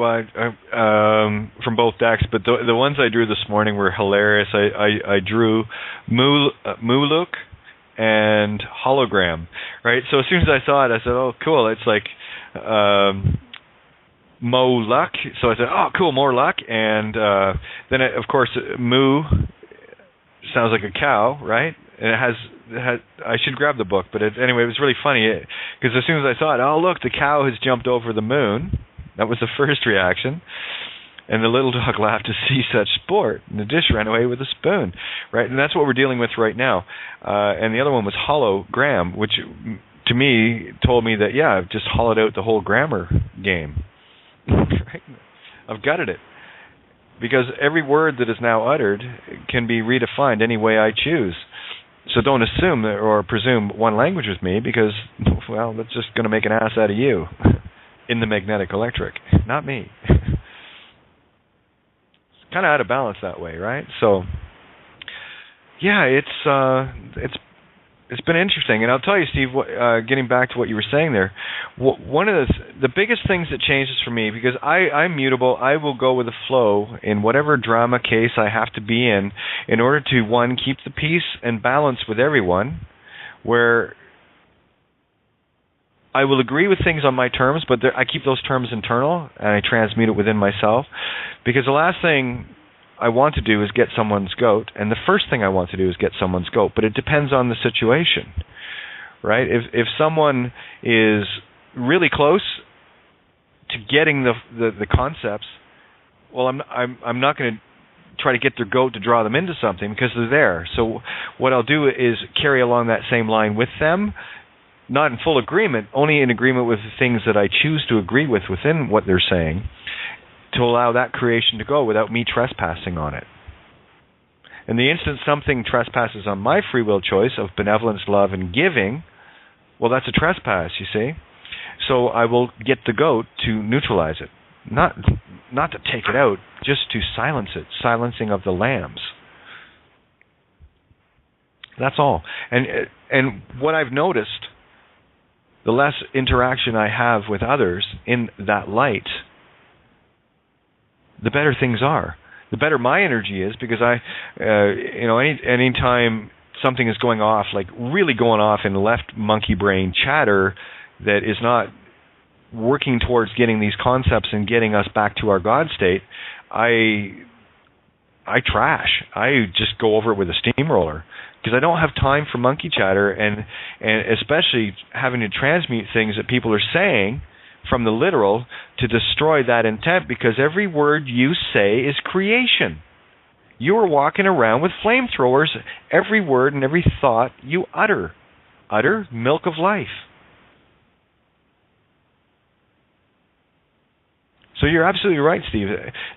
from both decks, but the ones I drew this morning were hilarious. I drew Muluk and Hologram, right? So as soon as I saw it, I said, oh, cool. It's like Mo Luck. So I said, oh, cool, more luck. And then, of course, Moo sounds like a cow, right? And it has I should grab the book, but anyway, it was really funny because as soon as I saw it, oh, look, the cow has jumped over the moon. That was the first reaction. And the little dog laughed to see such sport, and the dish ran away with a spoon, right? And that's what we're dealing with right now. And the other one was hologram, which to me told me that, yeah, I've just hollowed out the whole grammar game. Right? I've gutted it. Because every word that is now uttered can be redefined any way I choose. So don't assume or presume one language with me, because, well, that's just going to make an ass out of you in the magnetic electric, not me. It's kind of out of balance that way, right? So, yeah, it's been interesting. And I'll tell you, Steve, getting back to what you were saying there, one of the biggest things that changes for me, because I'm mutable, I will go with the flow in whatever drama case I have to be in order to, one, keep the peace and balance with everyone, where I will agree with things on my terms, but I keep those terms internal, and I transmute it within myself, because the last thing I want to do is get someone's goat, and the first thing I want to do is get someone's goat, but it depends on the situation, right? If someone is really close to getting the concepts, well, I'm not going to try to get their goat to draw them into something, because they're there. So what I'll do is carry along that same line with them, not in full agreement, only in agreement with the things that I choose to agree with within what they're saying, to allow that creation to go without me trespassing on it. In the instant something trespasses on my free will choice of benevolence, love, and giving, well, that's a trespass, you see. So I will get the goat to neutralize it. Not to take it out, just to silence it. Silencing of the lambs. That's all. And what I've noticed, the less interaction I have with others in that light, the better things are. The better my energy is, because any time something is going off, like really going off in left monkey brain chatter that is not working towards getting these concepts and getting us back to our God state, I trash. I just go over it with a steamroller, because I don't have time for monkey chatter, and especially having to transmute things that people are saying from the literal to destroy that intent, because every word you say is creation. You are walking around with flamethrowers. Every word and every thought you utter. Milk of life. So you're absolutely right, Steve.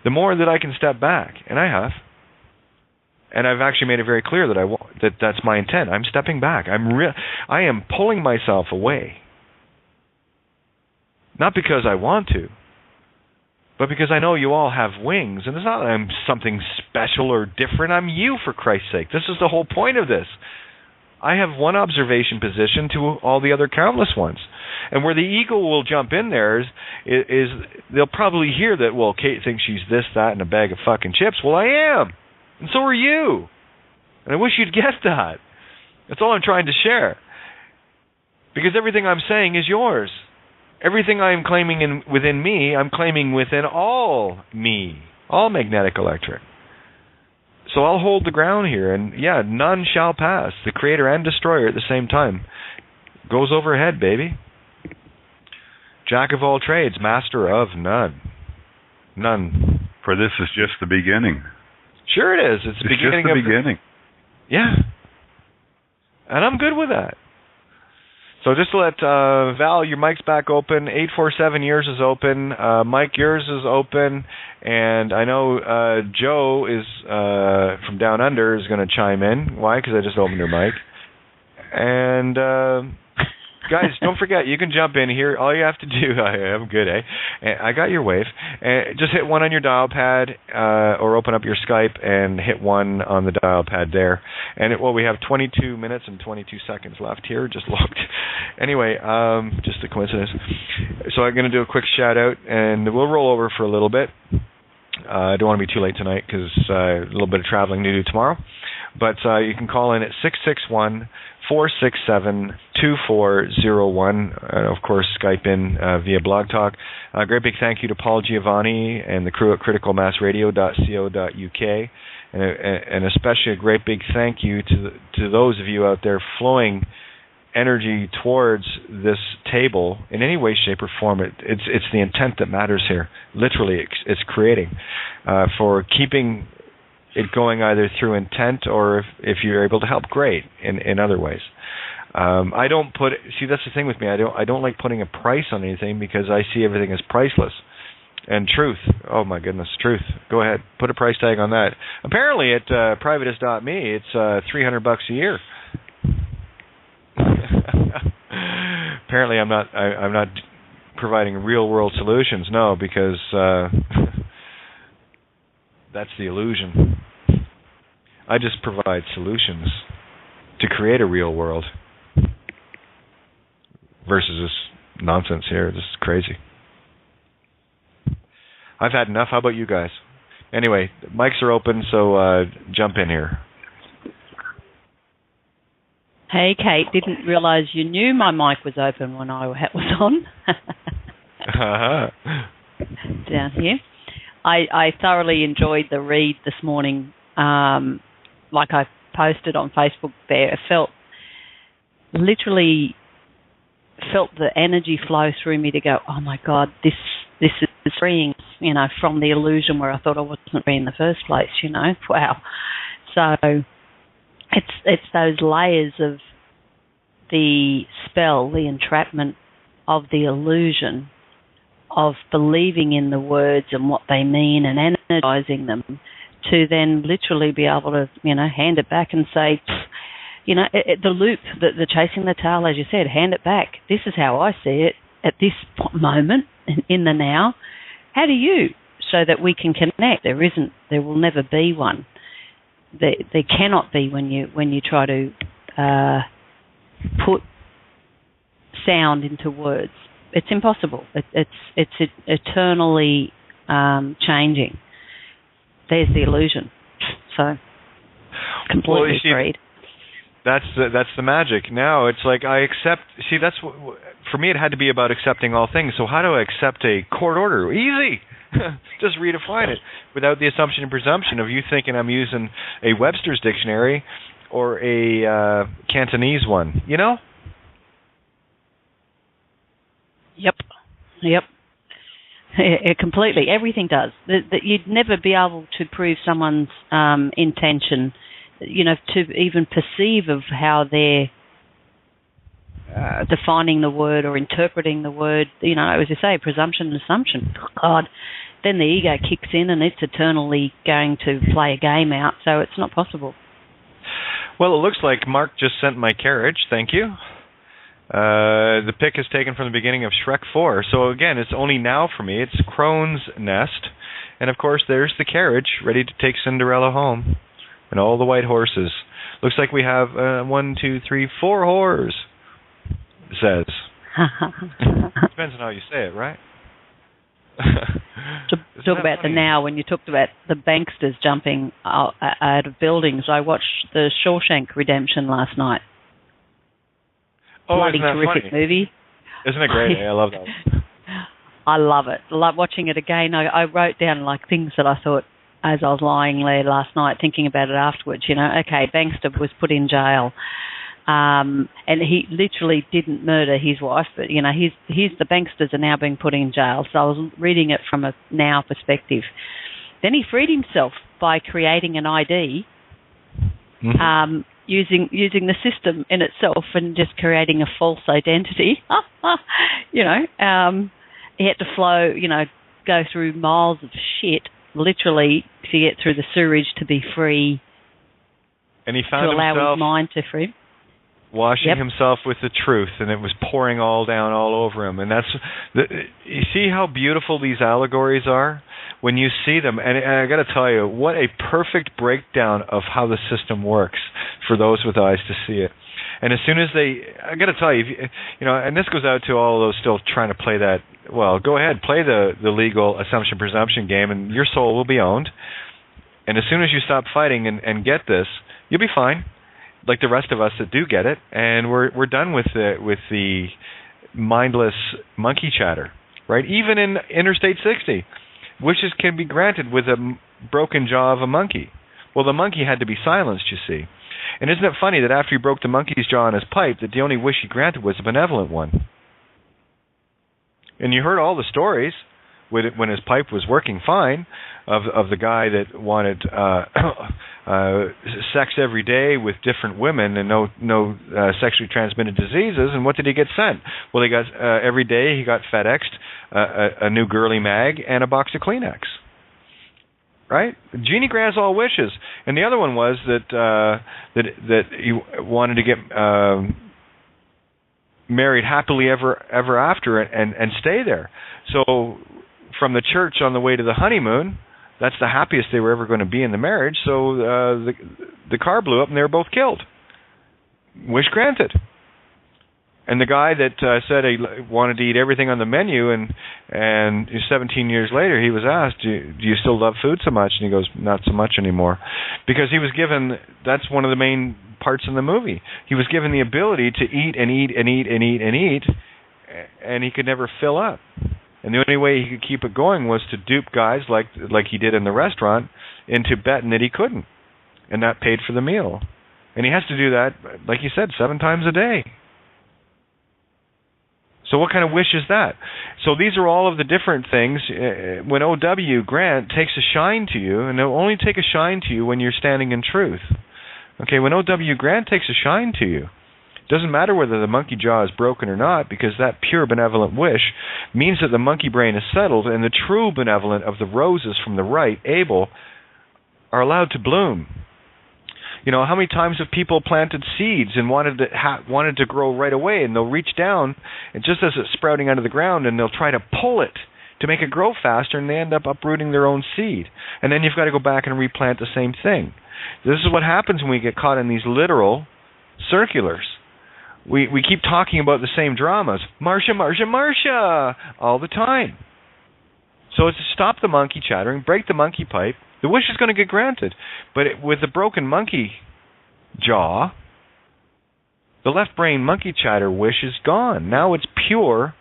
The more that I can step back, and I have, and I've actually made it very clear that that's my intent. I'm stepping back. I am pulling myself away. Not because I want to, but because I know you all have wings. And it's not that I'm something special or different. I'm you, for Christ's sake. This is the whole point of this. I have one observation position to all the other countless ones. And where the ego will jump in there is they'll probably hear that, well, Kate thinks she's this, that, and a bag of fucking chips. Well, I am. And so are you. And I wish you'd get that. That's all I'm trying to share. Because everything I'm saying is yours. Everything I am claiming within me, I'm claiming within all me, all magnetic electric. So I'll hold the ground here, and yeah, none shall pass. The creator and destroyer at the same time. Goes overhead, baby. Jack of all trades, master of none. None. For this is just the beginning. Sure it is. It's the beginning. Just the beginning. Yeah. And I'm good with that. So just to let Val, your mic's back open. 847 yours is open. Mike, yours is open. And I know Joe is from Down Under is going to chime in. Why? Because I just opened her mic. And Guys, don't forget, you can jump in here. All you have to do, I'm good, eh? I got your wave. Just hit 1 on your dial pad or open up your Skype and hit 1 on the dial pad there. And we have 22 minutes and 22 seconds left here. Just looked. Anyway, just a coincidence. So I'm going to do a quick shout out, and we'll roll over for a little bit. I don't want to be too late tonight because a little bit of traveling to do tomorrow. But you can call in at 661-467-2401. Of course, Skype in via Blog Talk. A great big thank you to Paul Giovanni and the crew at criticalmassradio.co.uk. And especially a great big thank you to those of you out there flowing energy towards this table in any way, shape, or form. It's the intent that matters here. Literally, it's creating for keeping it going either through intent or if you're able to help, great in other ways. I don't that's the thing with me. I don't like putting a price on anything because I see everything as priceless. And truth, oh my goodness, truth. Go ahead, put a price tag on that. Apparently at privatist.me, it's $300 a year. Apparently, I'm not providing real world solutions. No, because that's the illusion. I just provide solutions to create a real world. Versus this nonsense here. This is crazy. I've had enough. How about you guys? Anyway, mics are open, so jump in here. Hey, Kate, didn't realize you knew my mic was open when I was on. Down here. I thoroughly enjoyed the read this morning. Like I posted on Facebook there, literally felt the energy flow through me to go, oh my God, this is freeing, from the illusion where I thought I wasn't free in the first place, Wow. So it's those layers of the spell, the entrapment of the illusion of believing in the words and what they mean and energizing them to then literally be able to, hand it back and say, the loop, the chasing the tail, as you said, hand it back. This is how I see it at this moment in the now. How do you? So that we can connect. There will never be one. There cannot be when you try to put sound into words. It's impossible. It's eternally changing. There's the illusion. So completely agreed. That's the magic. Now it's like I accept. See, that's for me. It had to be about accepting all things. So how do I accept a court order? Easy. Just redefine it without the assumption and presumption of you thinking I'm using a Webster's dictionary or a Cantonese one. Yep. It completely. Everything does. You'd never be able to prove someone's intention, to even perceive of how they're defining the word or interpreting the word. As you say, presumption and assumption. God, then the ego kicks in and it's eternally going to play a game out. So it's not possible. Well, it looks like Mark just sent my carriage. Thank you. The pick is taken from the beginning of Shrek 4. So again, it's only now for me. It's Crone's Nest. And of course, there's the carriage ready to take Cinderella home. And all the white horses. Looks like we have 1, 2, 3, 4 whores. It says. Depends on how you say it, right? Talk about the now. When you talked about the banksters jumping out of buildings, I watched the Shawshank Redemption last night. Oh, bloody terrific funny? Movie. Isn't it great? I love that one. I love it. I love watching it again. I wrote down things that I thought as I was lying there last night thinking about it afterwards. Okay, Bankster was put in jail. And he literally didn't murder his wife, but, the banksters are now being put in jail. So I was reading it from a now perspective. Then he freed himself by creating an ID, using the system in itself and just creating a false identity. He had to go through miles of shit, literally, to get through the sewerage to be free. And he found to allow himself, his mind to free. washing himself with the truth, and it was pouring all down all over him. And you see how beautiful these allegories are when you see them. And I got to tell you, what a perfect breakdown of how the system works for those with eyes to see it. And as soon as I got to tell you, and this goes out to all those still trying to play that. Well, go ahead, play the legal assumption presumption game, and your soul will be owned. And as soon as you stop fighting and get this, you'll be fine, like the rest of us that do get it. And we're done with the mindless monkey chatter, right? Even in Interstate 60, wishes can be granted with a broken jaw of a monkey. Well, the monkey had to be silenced, you see. And isn't it funny that after he broke the monkey's jaw on his pipe, that the only wish he granted was a benevolent one? And you heard all the stories when his pipe was working fine of the guy that wanted sex every day with different women and no sexually transmitted diseases. And what did he get sent? Well, he got every day he got FedExed a new girly mag and a box of Kleenex. Right? Genie grants all wishes, and the other one was that he wanted to get married happily ever after and stay there. So from the church on the way to the honeymoon, that's the happiest they were ever going to be in the marriage. So the car blew up and they were both killed. Wish granted. And the guy that said he wanted to eat everything on the menu, and 17 years later he was asked, do you still love food so much? And he goes, not so much anymore. Because he was given, that's one of the main parts in the movie. He was given the ability to eat and eat and eat and eat and eat, and he could never fill up. And the only way he could keep it going was to dupe guys like he did in the restaurant into betting that he couldn't. And that paid for the meal. And he has to do that, like you said, 7 times a day. So what kind of wish is that? So these are all of the different things. When O.W. Grant takes a shine to you, and they'll only take a shine to you when you're standing in truth. Okay, when O.W. Grant takes a shine to you, it doesn't matter whether the monkey jaw is broken or not, because that pure benevolent wish means that the monkey brain is settled, and the true benevolent of the roses from the right, Abel, are allowed to bloom. You know, how many times have people planted seeds and wanted to grow right away, and they'll reach down, and just as it's sprouting out of the ground, and they'll try to pull it to make it grow faster, and they end up uprooting their own seed. And then you've got to go back and replant the same thing. This is what happens when we get caught in these literal circulars. We keep talking about the same dramas. Marcia, Marcia, Marcia, all the time. So it's to stop the monkey chattering, break the monkey pipe. The wish is going to get granted. But with the broken monkey jaw, the left brain monkey chatter wish is gone. Now it's pure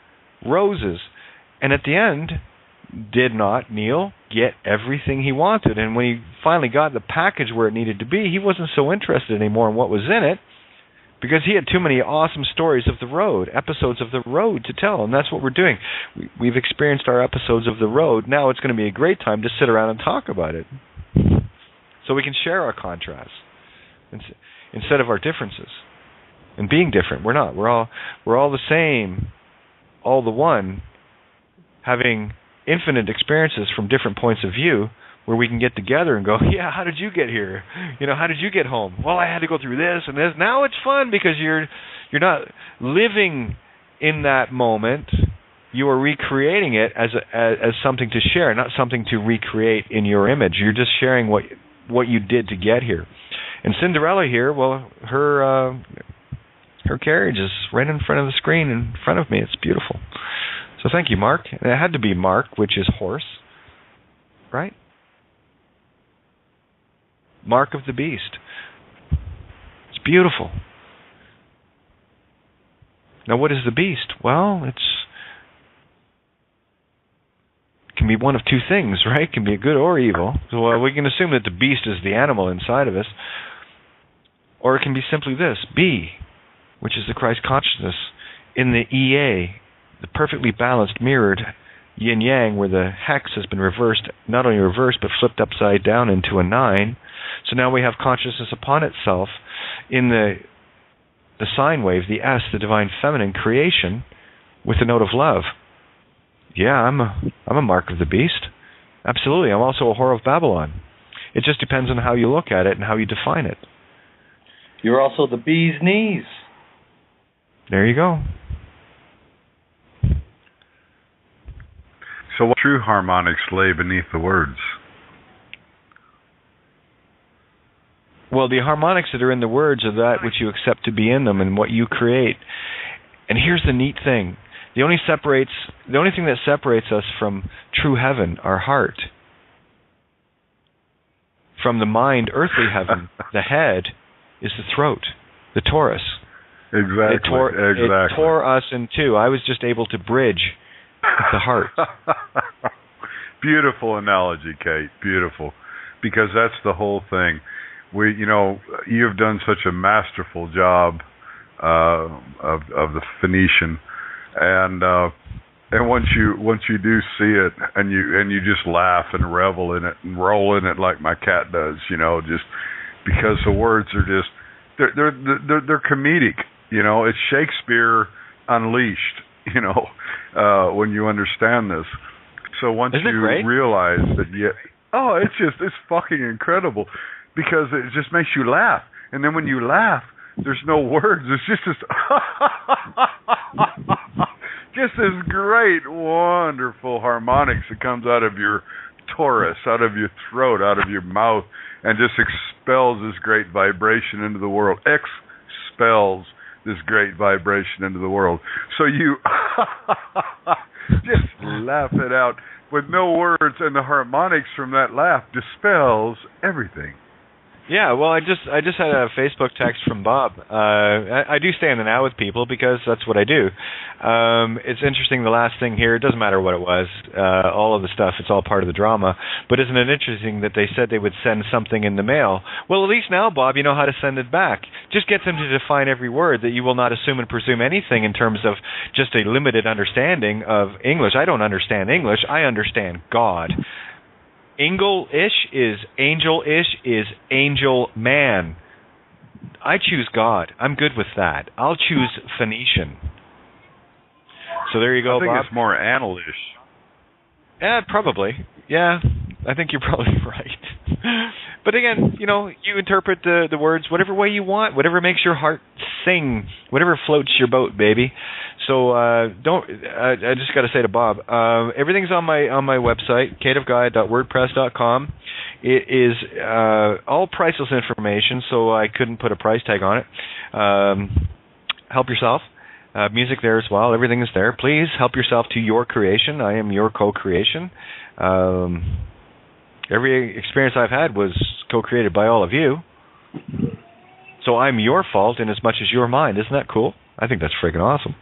roses. And at the end, did not Neil get everything he wanted? And when he finally got the package where it needed to be, he wasn't so interested anymore in what was in it, because he had too many awesome stories of the road, episodes of the road to tell, and that's what we're doing. We've experienced our episodes of the road. Now it's going to be a great time to sit around and talk about it, so we can share our contrasts instead of our differences. And being different, we're not. We're all the same, all the one, having infinite experiences from different points of view, where we can get together and go, yeah, how did you get here? How did you get home? Well, I had to go through this and this. Now it's fun because you're not living in that moment. You are recreating it as something to share, not something to recreate in your image. You're just sharing what you did to get here. And Cinderella here, well, her carriage is right in front of the screen in front of me. It's beautiful. So thank you, Mark. And it had to be Mark, which is horse, right? Mark of the beast. It's beautiful. Now, what is the beast? Well, it can be one of two things, right? It can be good or evil. So we can assume that the beast is the animal inside of us. Or it can be simply this, B, which is the Christ consciousness in the EA, the perfectly balanced, mirrored yin-yang, where the hex has been reversed, not only reversed, but flipped upside down into a 9. So now we have consciousness upon itself in the sine wave, the S, the divine feminine creation, with the note of love. Yeah, I'm a mark of the beast. Absolutely. I'm also a whore of Babylon. It just depends on how you look at it and how you define it. You're also the bee's knees. There you go. So what true harmonics lay beneath the words? Well, the harmonics that are in the words are that which you accept to be in them and what you create. And here's the neat thing. The only thing that separates us from true heaven, our heart, from the mind, earthly heaven, the head, is the throat, the torus. Exactly. It tore us in two. I was just able to bridge the heart. Beautiful analogy, Kate. Beautiful. Because that's the whole thing. You've done such a masterful job of the Phoenician, and once you do see it, and you just laugh and revel in it and roll in it like my cat does, just because the words are just they're comedic. It's Shakespeare unleashed. When you understand this. So once you realize that, it's fucking incredible, because it just makes you laugh. And then when you laugh, there's no words. It's just this great, wonderful harmonics that comes out of your torus, out of your throat, out of your mouth, and just expels this great vibration into the world. Expels this great vibration into the world. So you just laugh it out with no words, and the harmonics from that laugh dispels everything. Yeah, well, I just had a Facebook text from Bob. I do stay in the now with people because that's what I do. It's interesting, the last thing here, it doesn't matter what it was, all of the stuff, it's all part of the drama. But isn't it interesting that they said they would send something in the mail? Well, at least now, Bob, you know how to send it back. Just get them to define every word, that you will not assume and presume anything in terms of just a limited understanding of English. I don't understand English. I understand God. English is angel-ish is angel man. I choose God. I'm good with that. I'll choose Phoenician. So there you go, Bob. I think it's more anal-ish. Yeah, probably. Yeah, I think you're probably right. But again, you interpret the words whatever way you want, whatever makes your heart sing, whatever floats your boat, baby. So I just got to say to Bob, everything's on my website, kateofgaia.wordpress.com. It is all priceless information, so I couldn't put a price tag on it. Help yourself. Music there as well. Everything is there. Please help yourself to your creation. I am your co-creation. Every experience I've had was co-created by all of you. So I'm your fault in as much as you're mine. Isn't that cool? I think that's freaking awesome.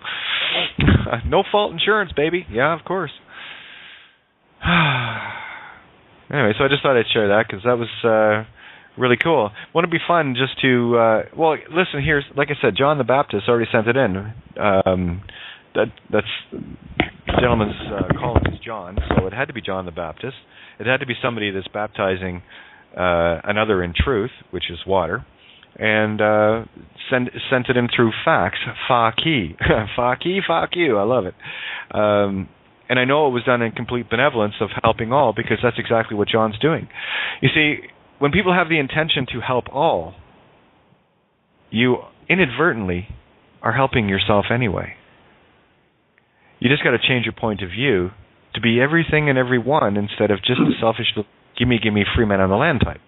No fault insurance, baby. Yeah, of course. Anyway, so I just thought I'd share that because that was really cool. Wouldn't it be fun just to, listen, here's, like I said, John the Baptist already sent it in. That's the gentleman's calling is John, so it had to be John the Baptist. It had to be somebody that's baptizing another in truth, which is water, and sent it in through fax. Fa-key. Fa-key, fuck you. I love it. And I know it was done in complete benevolence of helping all, because that's exactly what John's doing. You see, when people have the intention to help all, you inadvertently are helping yourself anyway. You just got to change your point of view to be everything and everyone instead of just the selfish, gimme, free men on the land type.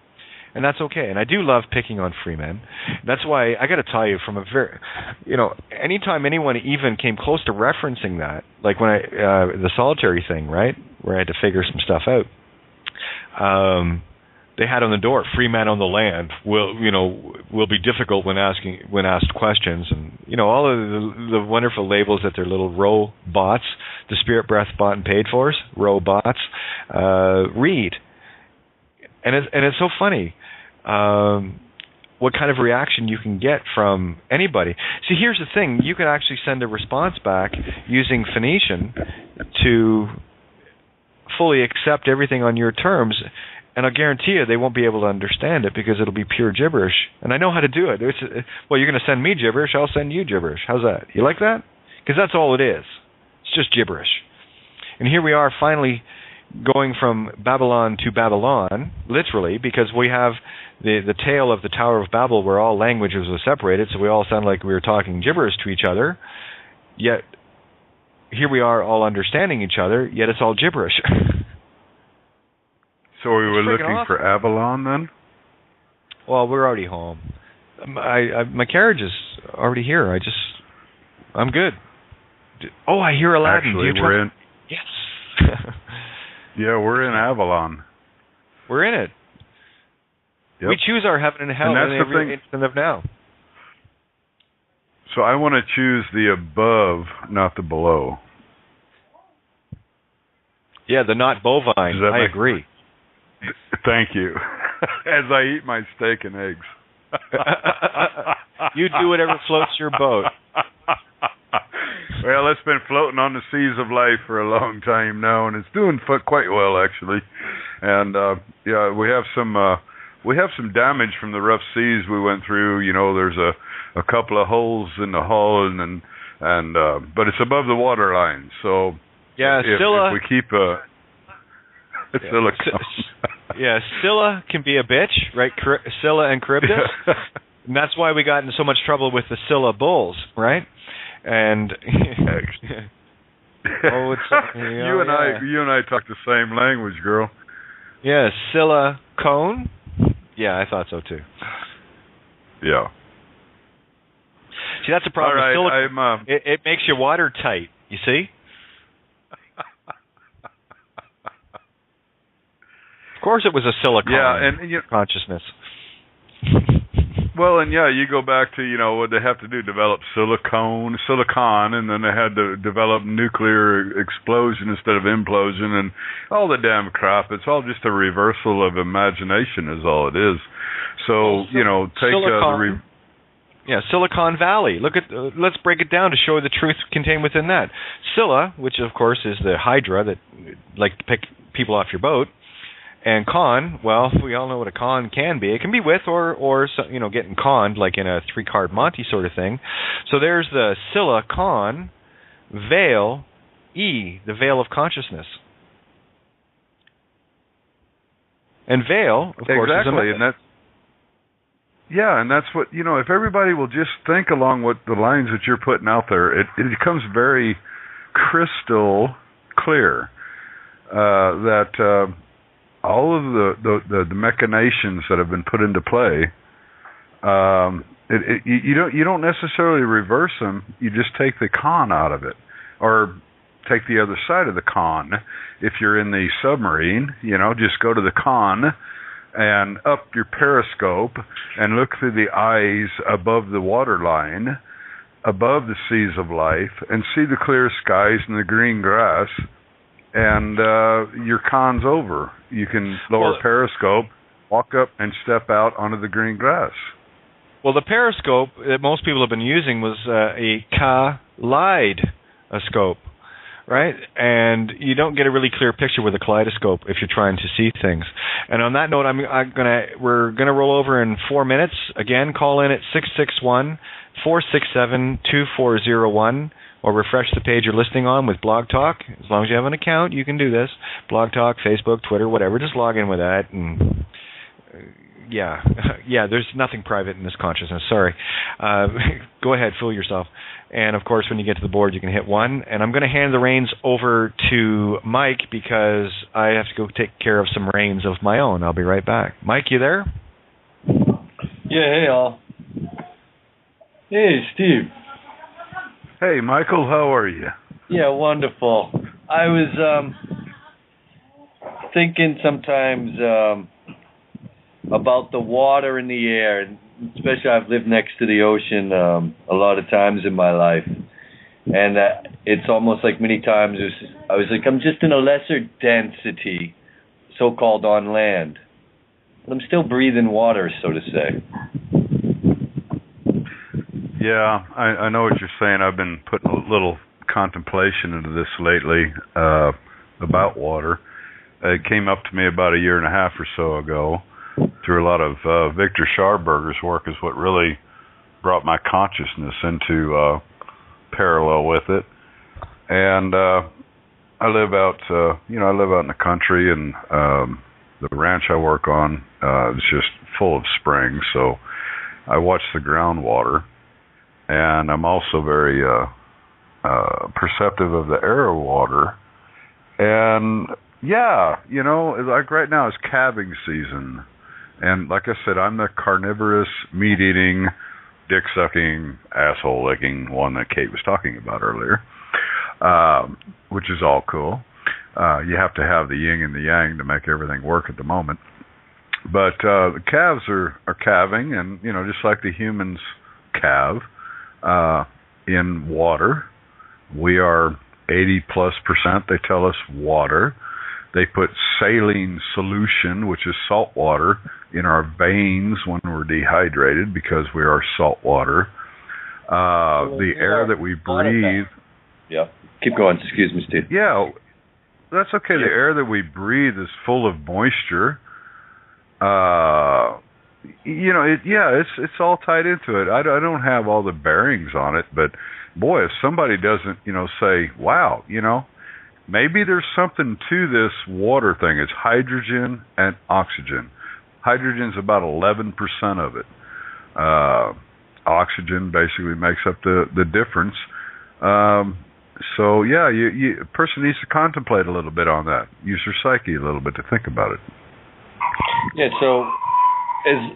And that's okay. And I do love picking on free men. That's why I got to tell you, from a very, anytime anyone even came close to referencing that, like when the solitary thing, right, where I had to figure some stuff out, they had on the door, free men on the land will be difficult when asked questions, and all of the wonderful labels that their little robots, the Spirit Breath bought and paid for, robots, read. And it's so funny what kind of reaction you can get from anybody. See, here's the thing. You can actually send a response back using Phoenician to fully accept everything on your terms, and I'll guarantee you they won't be able to understand it because it'll be pure gibberish. And I know how to do it. Well, you're going to send me gibberish, I'll send you gibberish. How's that? You like that? Because that's all it is. It's just gibberish. And here we are finally going from Babylon to Babylon, literally, because we have the tale of the Tower of Babel where all languages were separated, so we all sound like we were talking gibberish to each other, yet here we are all understanding each other, yet it's all gibberish. So we were looking for Avalon then? Well, we're already home. My carriage is already here. I'm good. Oh, I hear Aladdin. Actually, we're in. Yes. Yeah, we're in Avalon. We're in it. Yep. We choose our heaven and hell in every instant of now. So I want to choose the above, not the below. Yeah, the not bovine. I agree. Thank you. As I eat my steak and eggs. You do whatever floats your boat. Well, it's been floating on the seas of life for a long time now, and it's doing quite well actually. And yeah, we have some damage from the rough seas we went through. You know, there's a couple of holes in the hull, and but it's above the water line. So yeah, if we keep Scylla. Yeah, Scylla can be a bitch, right? Scylla and Charybdis. And that's why we got in so much trouble with the Scylla bulls, right? And you and I talk the same language, girl. Yeah, Scylla cone. Yeah, I thought so too. Yeah. See, that's a problem. All right, it makes you watertight. You see. Of course, it was a silicon consciousness. Well, and yeah, you go back to what they have to do: develop silicon, and then they had to develop nuclear explosion instead of implosion, and all the damn crap. It's all just a reversal of imagination, is all it is. So take Silicon Valley. Look at let's break it down to show the truth contained within that. Scylla, which of course is the Hydra that like to pick people off your boat. And con, well, we all know what a con can be. It can be with or getting conned, like in a 3-card Monty sort of thing. So there's the Scylla con, veil, E, the veil of consciousness. And veil, of course, is a method. And that's what, if everybody will just think along what the lines that you're putting out there, it becomes very crystal clear that all of the machinations that have been put into play, you don't necessarily reverse them. You just take the con out of it, or take the other side of the con. If you're in the submarine, just go to the con and up your periscope and look through the eyes above the waterline, above the seas of life, and see the clear skies and the green grass. And your con's over. You can lower periscope, walk up, and step out onto the green grass. Well, the periscope that most people have been using was a kaleidoscope, right? And you don't get a really clear picture with a kaleidoscope if you're trying to see things. And on that note, we're gonna roll over in 4 minutes. Again, call in at 661-467-2401. Or refresh the page you're listening on with Blog Talk. As long as you have an account, you can do this. Blog Talk, Facebook, Twitter, whatever. Just log in with that. And yeah, there's nothing private in this consciousness. Sorry. Go ahead, fool yourself. And, of course, when you get to the board, you can hit 1. And I'm going to hand the reins over to Mike because I have to go take care of some reins of my own. I'll be right back. Mike, you there? Yeah, hey, all. Hey, Steve. Hey, Michael, how are you? Yeah, wonderful. I was thinking sometimes about the water in the air, and especially I've lived next to the ocean a lot of times in my life, and it's almost like many times I was like, I'm just in a lesser density, so-called on land, but I'm still breathing water, so to say. Yeah, I know what you're saying. I've been putting a little contemplation into this lately about water. It came up to me about 1.5 years or so ago through a lot of Victor Scharberger's work is what really brought my consciousness into parallel with it. And I live out in the country, and the ranch I work on is just full of springs, so I watch the groundwater, and I'm also very perceptive of the air water. And yeah, like right now is calving season, and like I said, I'm the carnivorous, meat-eating, dick-sucking, asshole-licking one that Kate was talking about earlier, which is all cool. You have to have the yin and the yang to make everything work at the moment. But the calves are calving, and just like the humans calve in water. We are 80+%, they tell us, water. They put saline solution, which is salt water, in our veins when we're dehydrated because we are salt water. The air that we breathe... Yeah, keep going. Excuse me, Steve. Yeah, that's okay. The air that we breathe is full of moisture. It's all tied into it. I don't have all the bearings on it, but boy, if somebody doesn't, say, wow, maybe there's something to this water thing. It's hydrogen and oxygen. Hydrogen's about 11% of it. Oxygen basically makes up the difference. So yeah, a person needs to contemplate a little bit on that. Use your psyche a little bit to think about it. Yeah. So as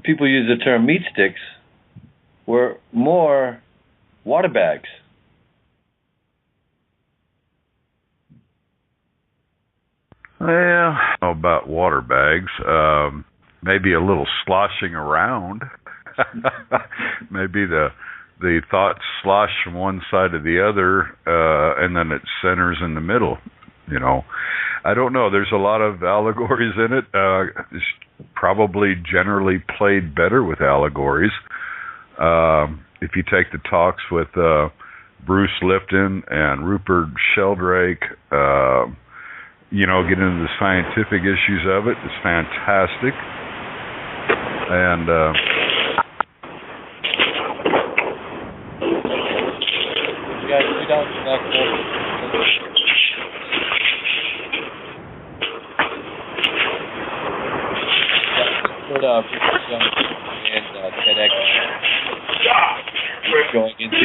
people use the term meat sticks, we're more water bags. Well, I don't know about water bags. Maybe a little sloshing around. Maybe the thoughts slosh from one side to the other, and then it centers in the middle. I don't know. There's a lot of allegories in it. It's probably generally played better with allegories. If you take the talks with Bruce Lipton and Rupert Sheldrake, get into the scientific issues of it, it's fantastic. And TEDx going into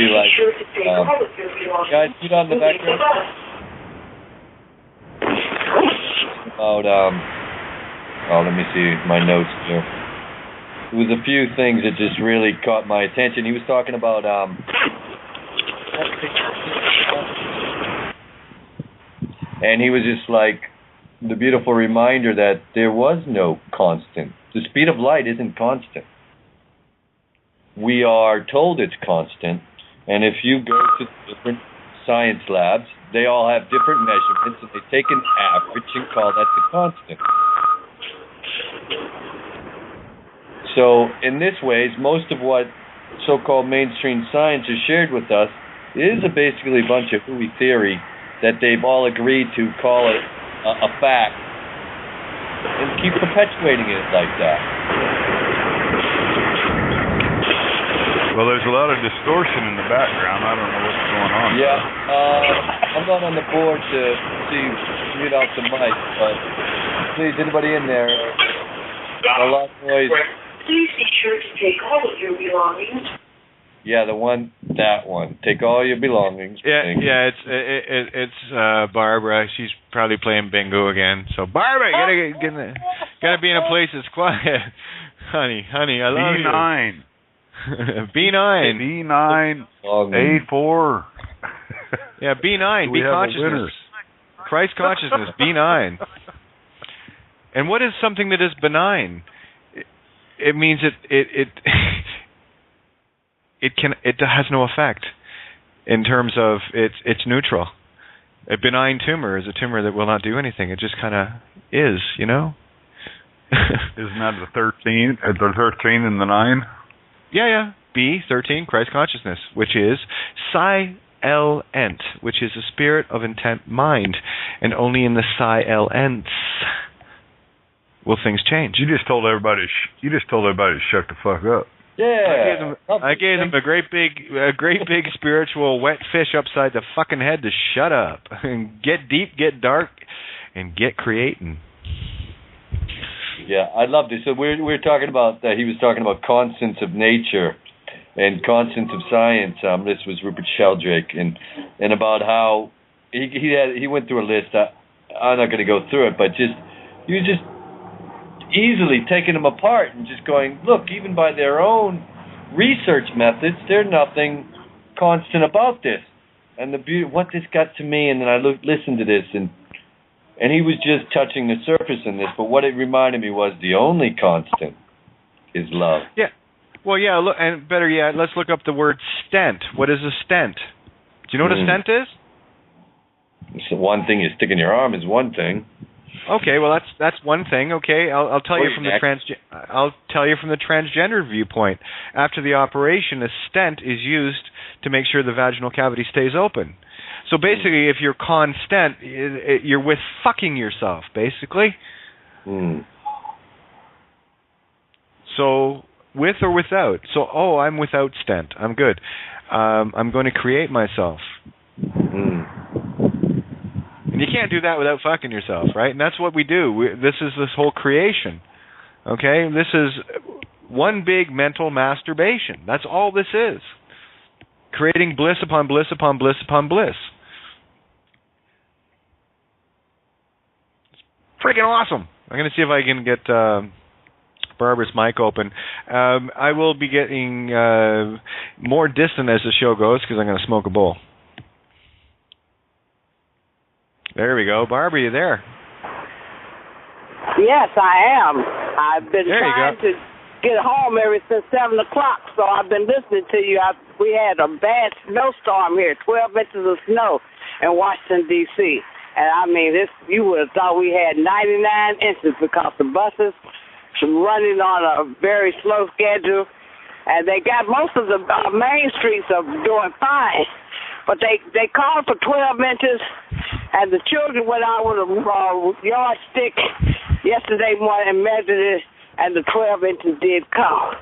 guys, put on the background about let me see my notes here. There was a few things that just really caught my attention. He was talking about and he was just like the beautiful reminder that there was no constant. The speed of light isn't constant. We are told it's constant, and if you go to different science labs, they all have different measurements, and they take an average and call that the constant. So in this ways, most of what so-called mainstream science has shared with us is basically a bunch of hooey theory that they've all agreed to call it a fact and keep perpetuating it like that. Well, there's a lot of distortion in the background. I don't know what's going on. Yeah, I'm not on the board to mute out the mic, but please, anybody in there, a lot of noise. Please be sure to take all of your belongings. Yeah, that one. Take all your belongings. Yeah, it's Barbara. She's probably playing bingo again. So Barbara, gotta be in a place that's quiet. Honey, I love you. B9. B9. A4. Yeah, B9. Be consciousness. Christ consciousness. B9. And what is something that is benign? It means it has no effect in terms of it's neutral. A benign tumor is a tumor that will not do anything. It just kind of is, Isn't that the 13? The 13 and the 9? Yeah. B13, Christ consciousness, which is Psi-El-Ent, which is a spirit of intent mind, and only in the Psi-El-Ents will things change. You just told everybody to shut the fuck up. Yeah. I gave them a great big spiritual wet fish upside the fucking head to shut up and get deep, get dark, and get creating. Yeah, I loved it. So we're talking about he was talking about constants of nature and constants of science. This was Rupert Sheldrake, and about how he went through a list. I'm not going to go through it, but he was just easily taking them apart and just going, look, even by their own research methods, there's nothing constant about this. And the beauty, what this got to me, and then I listened to this, and he was just touching the surface in this, but what it reminded me was the only constant is love. Yeah. Well, yeah, look, and better yet, let's look up the word stent. What is a stent? Do you know what a stent is? So one thing you stick in your arm is one thing. Okay, well that's one thing. Okay, I'll tell you from the transgender viewpoint. After the operation, a stent is used to make sure the vaginal cavity stays open. So basically, if you're constant, you're with fucking yourself, basically. So with or without. So I'm without stent. I'm good. I'm going to create myself. And you can't do that without fucking yourself, right? And that's what we do. This is this whole creation. Okay? This is one big mental masturbation. That's all this is. Creating bliss upon bliss upon bliss upon bliss. It's freaking awesome. I'm going to see if I can get Barbara's mic open. I will be getting more distant as the show goes because I'm going to smoke a bowl. There we go. Barbara, you there? Yes, I am. I've been trying to get home ever since 7 o'clock, so I've been listening to you. We had a bad snowstorm here, 12 inches of snow in Washington, D.C. And, I mean, you would have thought we had 99 inches because the buses were running on a very slow schedule. And they got most of the main streets are doing fine. But they called for 12 inches, and the children went out with a yardstick yesterday morning and measured it, and the 12 inches did come.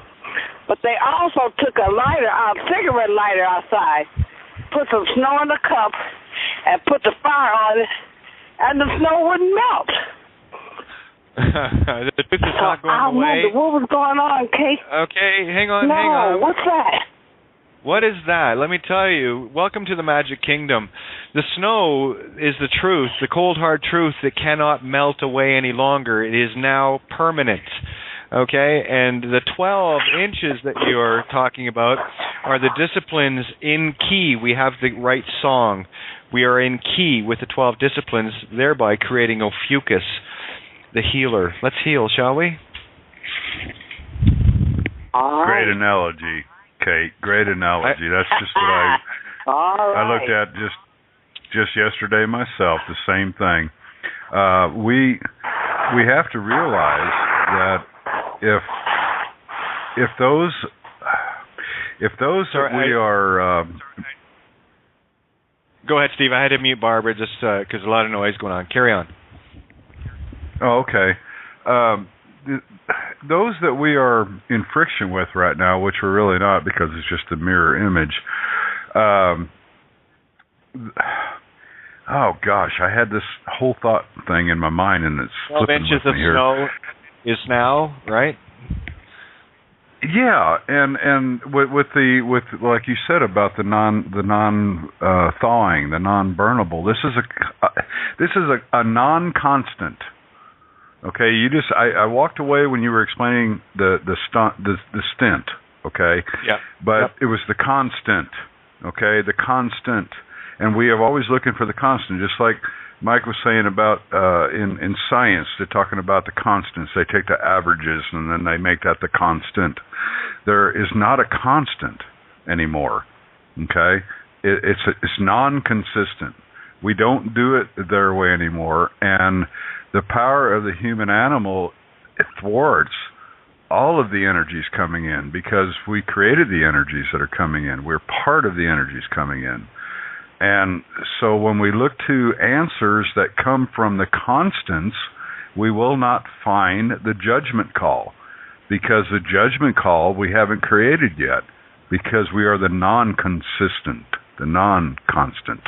But they also took a cigarette lighter outside, put some snow in a cup, and put the fire on it, and the snow wouldn't melt. The truth is not going away. I wonder what was going on, Kate. Okay, hang on. What's that? What is that? Let me tell you. Welcome to the Magic Kingdom. The snow is the truth, the cold, hard truth that cannot melt away any longer. It is now permanent. Okay? And the 12 inches that you're talking about are the disciplines in key. We have the right song. We are in key with the 12 disciplines, thereby creating Ophiuchus, the healer. Let's heal, shall we? Great analogy. Kate, great analogy. That's just what I looked at just yesterday myself. The same thing. We have to realize that if those we are. Go ahead, Steve. I had to mute Barbara just because a lot of noise going on. Carry on. Oh, okay. Those that we are in friction with right now, which we're really not because it's just a mirror image. Oh gosh, I had this whole thought thing in my mind, and it's 12 inches of snow is now, right? Yeah, and with like you said about the non thawing, the non-burnable. This is a non-constant. Okay, I walked away when you were explaining the stint, okay? Yeah. But it was the constant, okay? The constant. And we are always looking for the constant, just like Mike was saying about in science, they're talking about the constants. They take the averages and then they make that the constant. There is not a constant anymore, okay? It's non-consistent. We don't do it their way anymore, and the power of the human animal, it thwarts all of the energies coming in because we created the energies that are coming in. We're part of the energies coming in. And so when we look to answers that come from the constants, we will not find the judgment call because the judgment call we haven't created yet, because we are the non-consistent, the non-constant.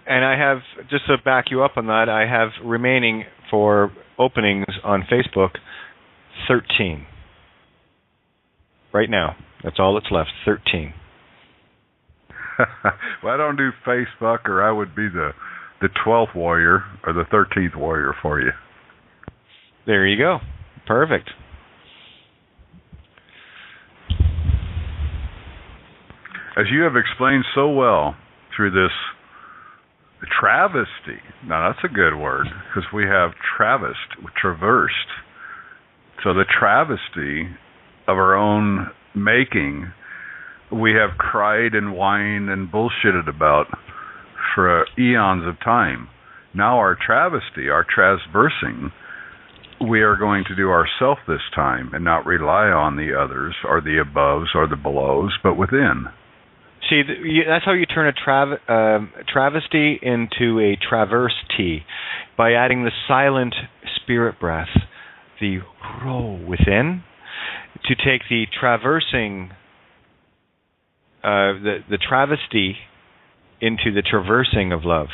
And I have, just to back you up on that, I have remaining for openings on Facebook 13. Right now. That's all that's left, 13. Well, I don't do Facebook, or I would be the 12th warrior or the 13th warrior for you. There you go. Perfect. As you have explained so well through this travesty, now that's a good word, because we have traversed. So the travesty of our own making, we have cried and whined and bullshitted about for eons of time. Now our travesty, our traversing, we are going to do ourself this time and not rely on the others or the aboves or the belows, but within. See, that's how you turn a travesty into a traversety, by adding the silent spirit breath, the ro within, to take the traversing, the travesty into the traversing of love.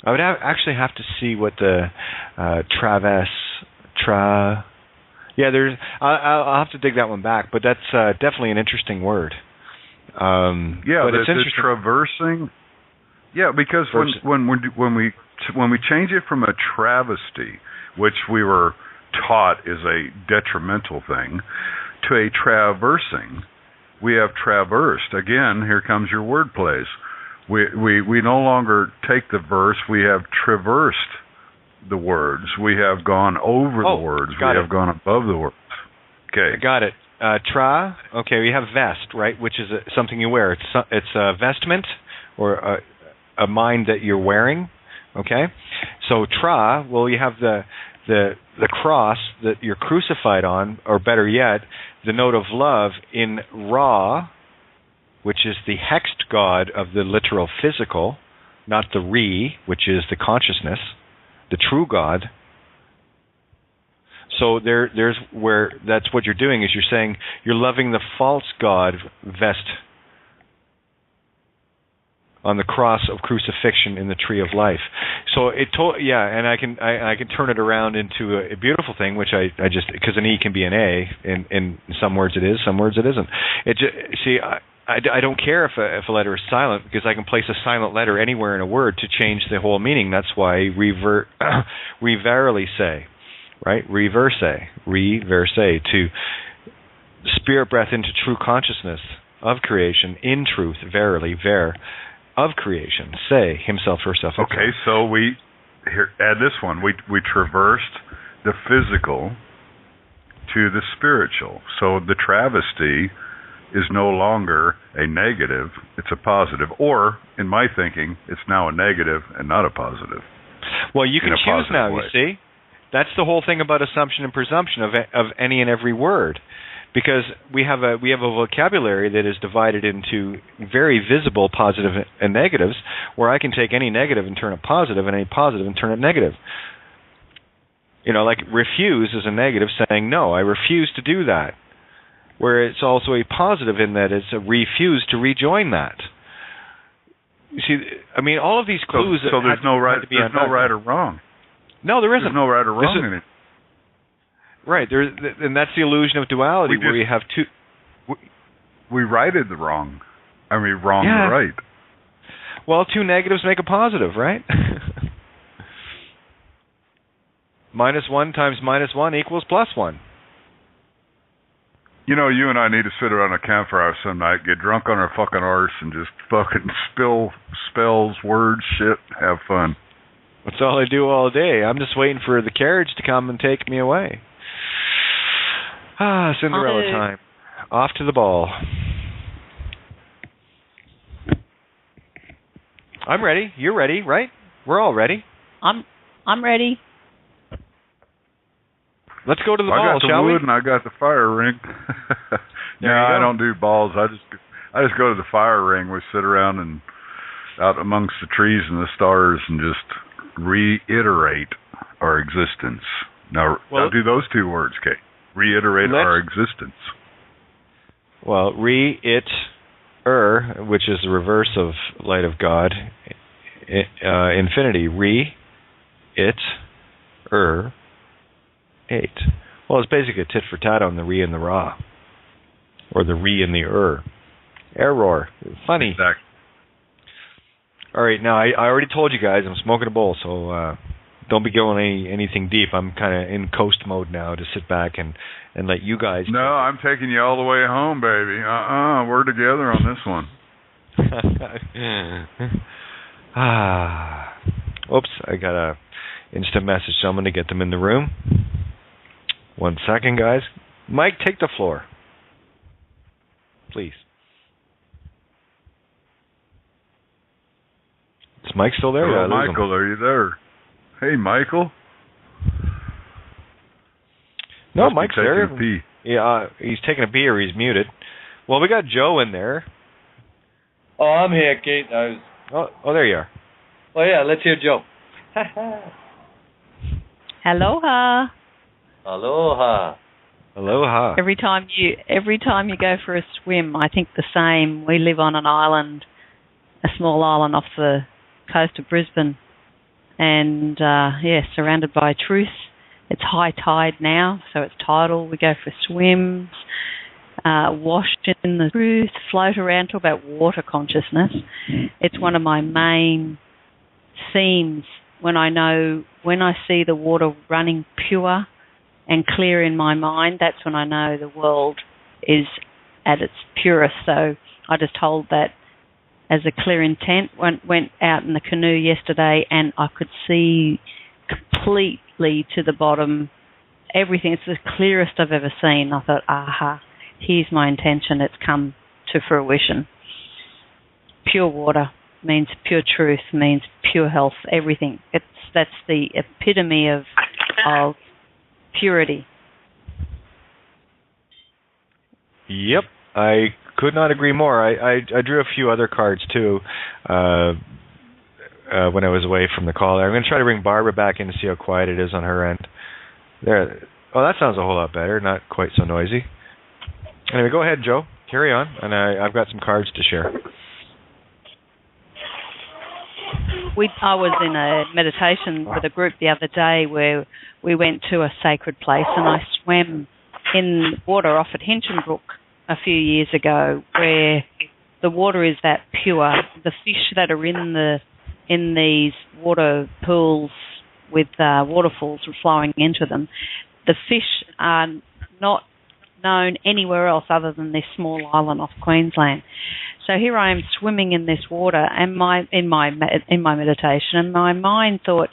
I would actually have to see what the there's. I'll have to dig that one back, but that's definitely an interesting word. But it's the traversing. Yeah, because when we change it from a travesty, which we were taught is a detrimental thing, to a traversing, we have traversed. Again, here comes your word plays. We no longer take the verse, we have traversed the words. We have gone over the words. We have gone above the words. Okay. Got it. Okay, we have vest, right, which is something you wear. It's a vestment or a mind that you're wearing, okay? So well, you have the cross that you're crucified on, or better yet, the note of love in Ra, which is the hexed god of the literal physical, not the Re, which is the consciousness, the true God. So there's where that's what you're doing, is you're saying you're loving the false God vest on the cross of crucifixion in the tree of life. So and I can turn it around into a beautiful thing, which I just, because an E can be an A, in some words it is, some words it isn't. I don't care if a letter is silent, because I can place a silent letter anywhere in a word to change the whole meaning. That's why reverily say. Right? Reverse, to spirit breath into true consciousness of creation, in truth, verily, of creation, say, himself, herself. Okay, so add this one. We traversed the physical to the spiritual. So the travesty is no longer a negative, it's a positive. Or, in my thinking, it's now a negative and not a positive. Well, you can choose now, you see? That's the whole thing about assumption and presumption of any and every word, because we have a vocabulary that is divided into very visible positive and negatives, where I can take any negative and turn it positive, and any positive and turn it negative. Like refuse is a negative, saying no, I refuse to do that. Where it's also a positive in that it's a refuse to rejoin that. You see, all of these clues. So there's no right or wrong. No, there isn't. There's no right or wrong in it. Right, and that's the illusion of duality, where you have two. We righted the wrong. Wrong and right. Well, two negatives make a positive, right? -1 times -1 equals +1. You and I need to sit around a campfire some night, get drunk on our fucking arse, and just fucking spill spells, words, shit, have fun. That's all I do all day. I'm just waiting for the carriage to come and take me away. Cinderella time. Off to the ball. I'm ready. You're ready, right? We're all ready. I'm ready. Let's go to the ball, shall we? I got the wood and I got the fire ring. No, I don't do balls. I just go to the fire ring. We sit around and out amongst the trees and the stars and just reiterate our existence. Now do those two words, Kate. reiterate our existence. Well, which is the reverse of light of God, infinity. Ate. Well, it's basically a tit for tat on the re and the ra, or the re and the Error. Funny. Exactly. All right, now I already told you guys I'm smoking a bowl, so don't be going anything deep. I'm kind of in coast mode now to sit back and let you guys. No, I'm taking you all the way home, baby. We're together on this one. Oops, I got a instant message. So I'm going to get them in the room. 1 second, guys. Mike, take the floor, please. Is Mike still there? Hello, Michael, are you there? Hey, Michael. No, Mike's there. A pee. Yeah, he's taking a pee or he's muted. Well, we got Joe in there. Oh, I'm here, Kate. Oh, there you are. Oh yeah, let's hear Joe. Aloha. Aloha. Aloha. Every time you go for a swim, I think the same. We live on an island, a small island off the coast of Brisbane, and surrounded by truth. It's high tide now, so it's tidal. We go for swims, wash in the truth, float around, talk about water consciousness. It's one of my main themes when I see the water running pure and clear in my mind. That's when I know the world is at its purest. So I just hold that as a clear intent. Went out in the canoe yesterday and I could see completely to the bottom everything. It's the clearest I've ever seen. I thought, aha, here's my intention. It's come to fruition. Pure water means pure truth, means pure health, everything. That's the epitome of purity. Yep, I could not agree more. I drew a few other cards too when I was away from the call. I'm going to try to bring Barbara back in to see how quiet it is on her end. There. Oh, that sounds a whole lot better. Not quite so noisy. Anyway, go ahead, Joe. Carry on, and I've got some cards to share. I was in a meditation with a group the other day where we went to a sacred place, and I swam in water off at Hinchinbrook a few years ago, where the water is that pure. The fish that are in these water pools with waterfalls flowing into them, the fish are not known anywhere else other than this small island off Queensland. So here I am swimming in this water, and in my meditation, and my mind thought,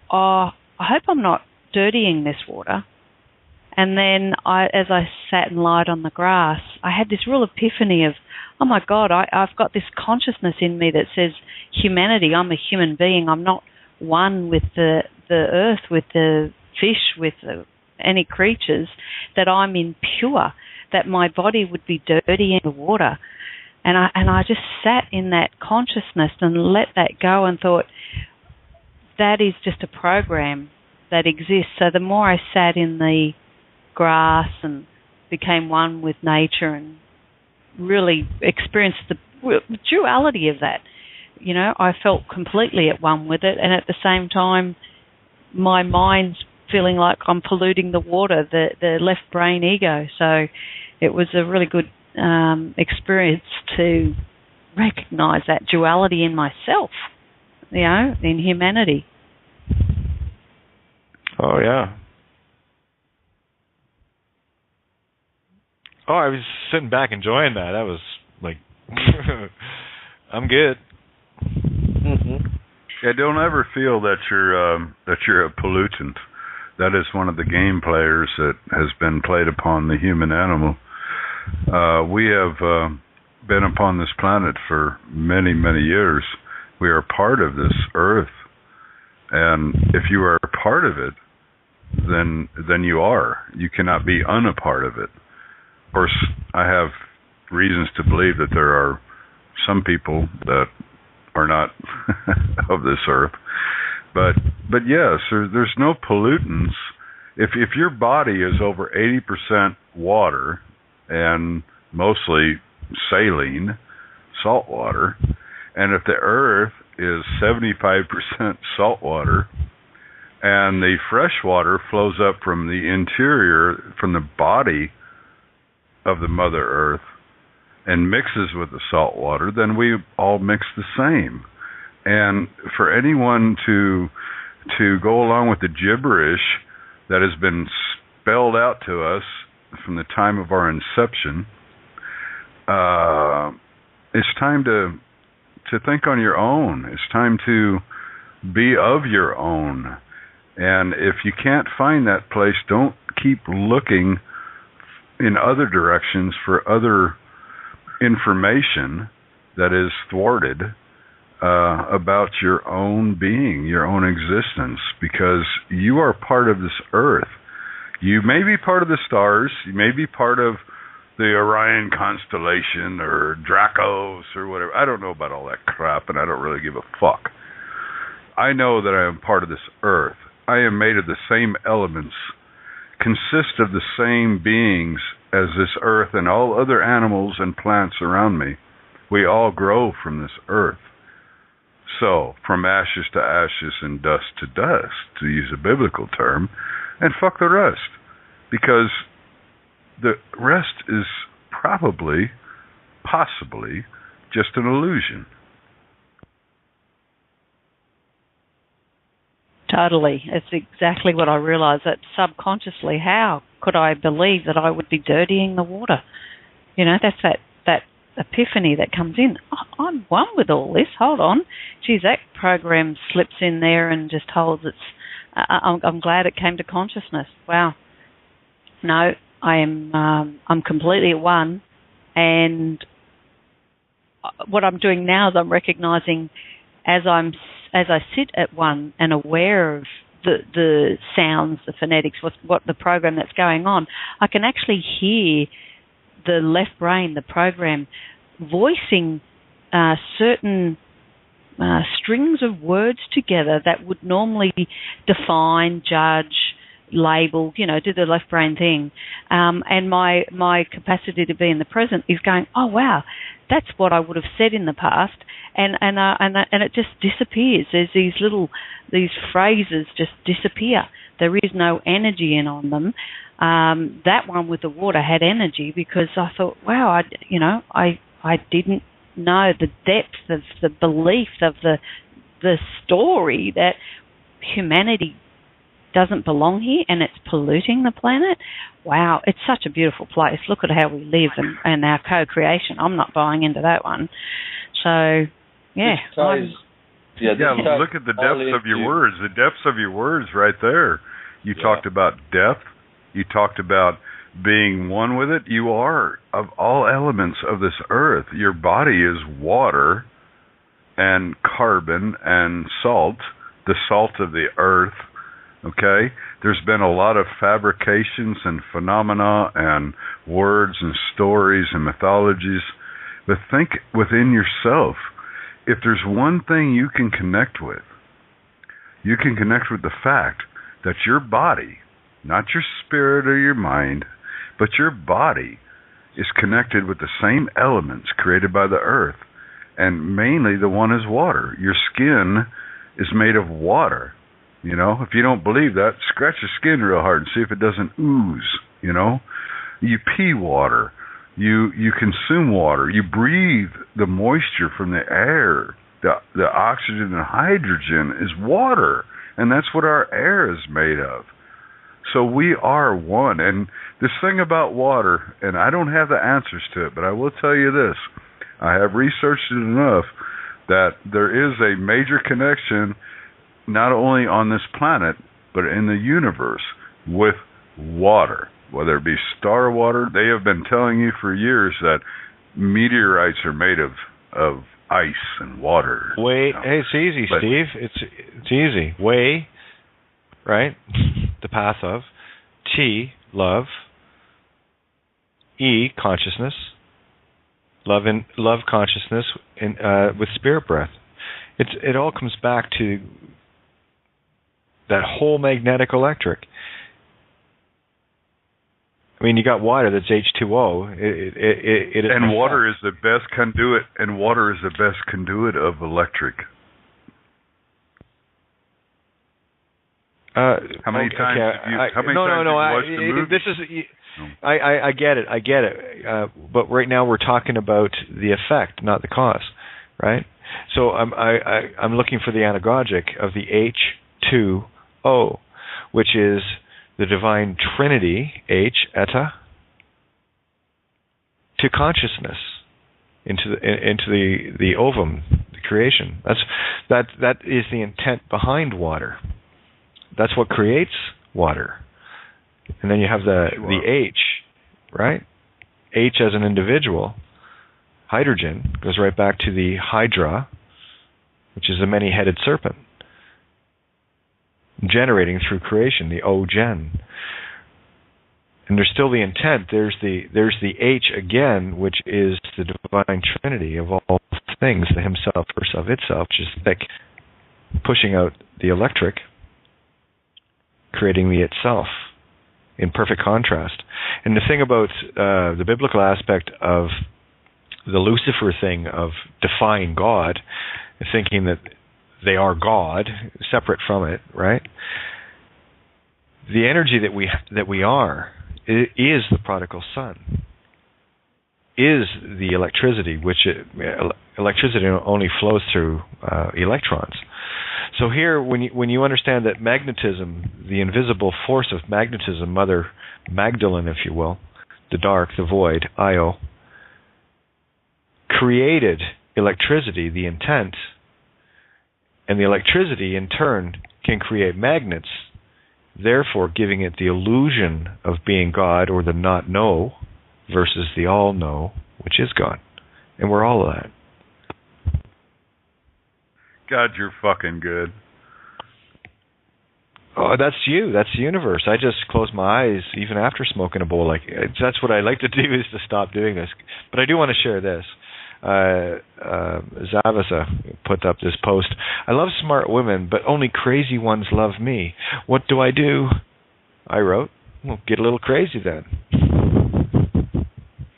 "Oh, I hope I'm not dirtying this water." And then as I sat and lied on the grass, I had this real epiphany of, oh my God, I've got this consciousness in me that says humanity. I'm a human being. I'm not one with the earth, with the fish, with any creatures. That I'm impure. That my body would be dirty in the water. And I just sat in that consciousness and let that go and thought, that is just a program that exists. So the more I sat in the grass and became one with nature and really experienced the duality of that, I felt completely at one with it. And at the same time, my mind's feeling like I'm polluting the water, the left brain ego. So it was a really good experience to recognize that duality in myself, in humanity. Oh, yeah. Oh, I was sitting back enjoying that. That was like, I'm good. Mm-hmm. Yeah, don't ever feel that you're a pollutant. That is one of the game players that has been played upon the human animal. We have been upon this planet for many, many years. We are part of this earth. And if you are a part of it, then you are. You cannot be unapart of it. Of course, I have reasons to believe that there are some people that are not of this earth. But yes, there's no pollutants if your body is over 80% water and mostly saline, salt water, and if the earth is 75% salt water, and the fresh water flows up from the interior, from the body of the Mother Earth, and mixes with the salt water, then we all mix the same. And for anyone to go along with the gibberish that has been spelled out to us from the time of our inception, it's time to think on your own. It's time to be of your own. And if you can't find that place, don't keep looking in other directions for other information that is thwarted about your own being, your own existence, because you are part of this earth. You may be part of the stars, you may be part of the Orion constellation or Dracos or whatever. I don't know about all that crap, and I don't really give a fuck. I know that I am part of this earth. I am made of the same elements, consist of the same beings as this earth and all other animals and plants around me. We all grow from this earth. So, from ashes to ashes and dust to dust, to use a biblical term, and fuck the rest. Because the rest is probably, possibly, just an illusion. Totally. It's exactly what I realised, that subconsciously, how could I believe that I would be dirtying the water? You know, that's that epiphany that comes in. Oh, I'm one with all this. Hold on. Geez, that program slips in there and just holds its... I'm glad it came to consciousness. Wow. No, I'm completely at one, and what I'm doing now is I'm recognising as I sit at one and aware of the sounds, the phonetics, what the program that's going on, I can actually hear the left brain, the program, voicing certain strings of words together that would normally define, judge, label, you know, do the left brain thing. And my capacity to be in the present is going, oh, wow, that's what I would have said in the past. And it just disappears. There's these phrases just disappear. There is no energy in on them. That one with the water had energy because I thought, wow, I didn't know the depth of the belief of the story that humanity doesn't belong here and it's polluting the planet. Wow, it's such a beautiful place. Look at how we live and our co-creation. I'm not buying into that one. So, yeah. Look at the depths of your words. The depths of your words right there. You talked about depth. You talked about being one with it. You are of all elements of this earth. Your body is water and carbon and salt, the salt of the earth. Okay? There's been a lot of fabrications and phenomena and words and stories and mythologies. But think within yourself. If there's one thing you can connect with the fact that your body, not your spirit or your mind, but your body is connected with the same elements created by the earth. And mainly the one is water. Your skin is made of water. You know, if you don't believe that, scratch your skin real hard and see if it doesn't ooze, you know. You pee water. You consume water. You breathe the moisture from the air. The oxygen and hydrogen is water. And that's what our air is made of. So we are one. And this thing about water, and I don't have the answers to it, but I will tell you this. I have researched it enough that there is a major connection not only on this planet, but in the universe with water, whether it be star water. They have been telling you for years that meteorites are made of ice and water. Hey, it's easy, Steve. It's easy. Way, right? The path of. T, love. E, consciousness. Love consciousness with spirit breath. It all comes back to that whole magnetic electric. I mean, you got water that's H2O. And water is the best conduit. And water is the best conduit of electric. How many times have you watched the movie? This is. I get it. But right now we're talking about the effect, not the cause, right? So I'm looking for the anagogic of the H2O, which is the divine Trinity, H, eta, to consciousness, into the ovum, the creation. That is the intent behind water. That's what creates water. And then you have the H, right? H as an individual. Hydrogen goes right back to the Hydra, which is a many-headed serpent, generating through creation, the O-gen. And there's still the intent. There's the H again, which is the divine Trinity of all things, the himself, first of itself, which is thick, pushing out the electric, creating the itself in perfect contrast. And the thing about the biblical aspect of the Lucifer thing of defying God, thinking that they are God, separate from it, right? The energy that we are is the prodigal son, is the electricity, which electricity only flows through electrons. So here, when you understand that magnetism, the invisible force of magnetism, Mother Magdalene, if you will, the dark, the void, Io, created electricity, the intent, and the electricity in turn can create magnets, therefore giving it the illusion of being God, or the not know versus the all know, which is God. And we're all of that. God, you're fucking good. Oh, that's you. That's the universe. I just close my eyes even after smoking a bowl. That's what I like to do, is to stop doing this. But I do want to share this. Zavasa put up this post. I love smart women, but only crazy ones love me. What do? I wrote, well, get a little crazy then.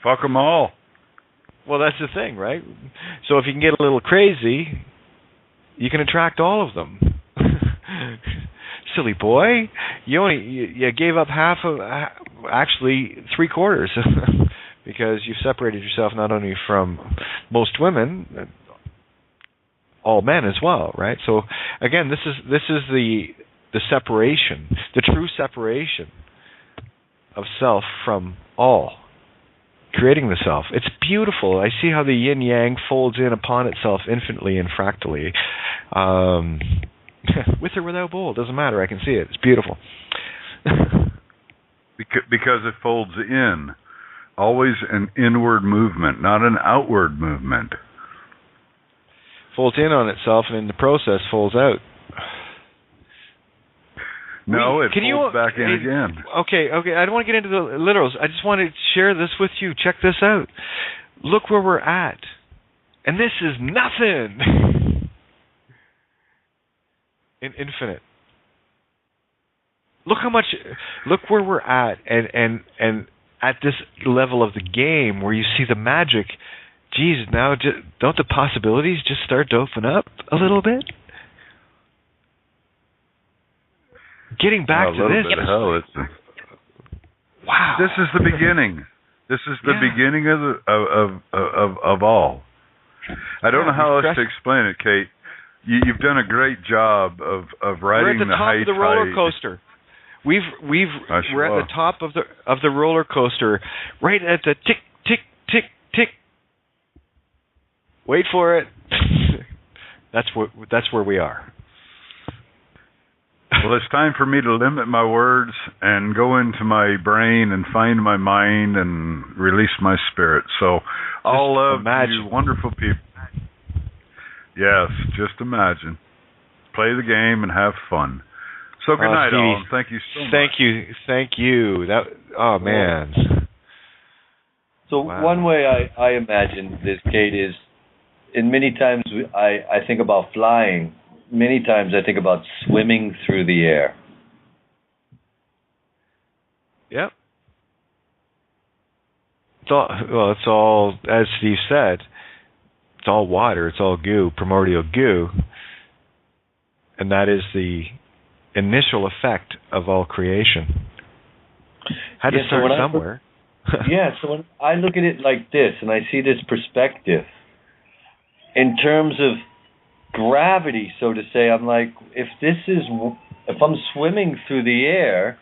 Fuck them all. Well, that's the thing, right? So if you can get a little crazy, you can attract all of them. Silly boy, you gave up half of, actually 3/4, because you've separated yourself not only from most women, all men as well, right? So again, this is the separation, the true separation of self from all, creating the self. It's beautiful. I see how the yin yang folds in upon itself infinitely and fractally. With or without bowl, doesn't matter. I can see it. It's beautiful. Because it folds in. Always an inward movement, not an outward movement. Folds in on itself, and in the process folds out. No, it folds back in again. Okay. I don't want to get into the literals. I just want to share this with you. Check this out. Look where we're at. And this is nothing. In infinite. Look where we're at, and at this level of the game where you see the magic. Geez, now don't the possibilities just start to open up a little bit? Getting back to this. Wow. This is the beginning. This is the beginning of all. I don't know how else to explain it, Kate. You've done a great job of riding the high tide. We're at the top of the roller coaster. We're at the top of the roller coaster, right at the tick tick tick tick. Wait for it. That's where we are. Well, it's time for me to limit my words and go into my brain and find my mind and release my spirit. So, all of you wonderful people. Yes, just imagine. Play the game and have fun. So good night, all. And thank you so much. Thank you. Man. So one way I imagine this, Kate, is, in many times I think about flying. Many times I think about swimming through the air. Yep. It's all, as Steve said, it's all water, it's all goo, primordial goo, and that is the initial effect of all creation. Had to start somewhere. So when I look at it like this, and I see this perspective, in terms of gravity, so to say, I'm like, if I'm swimming through the air,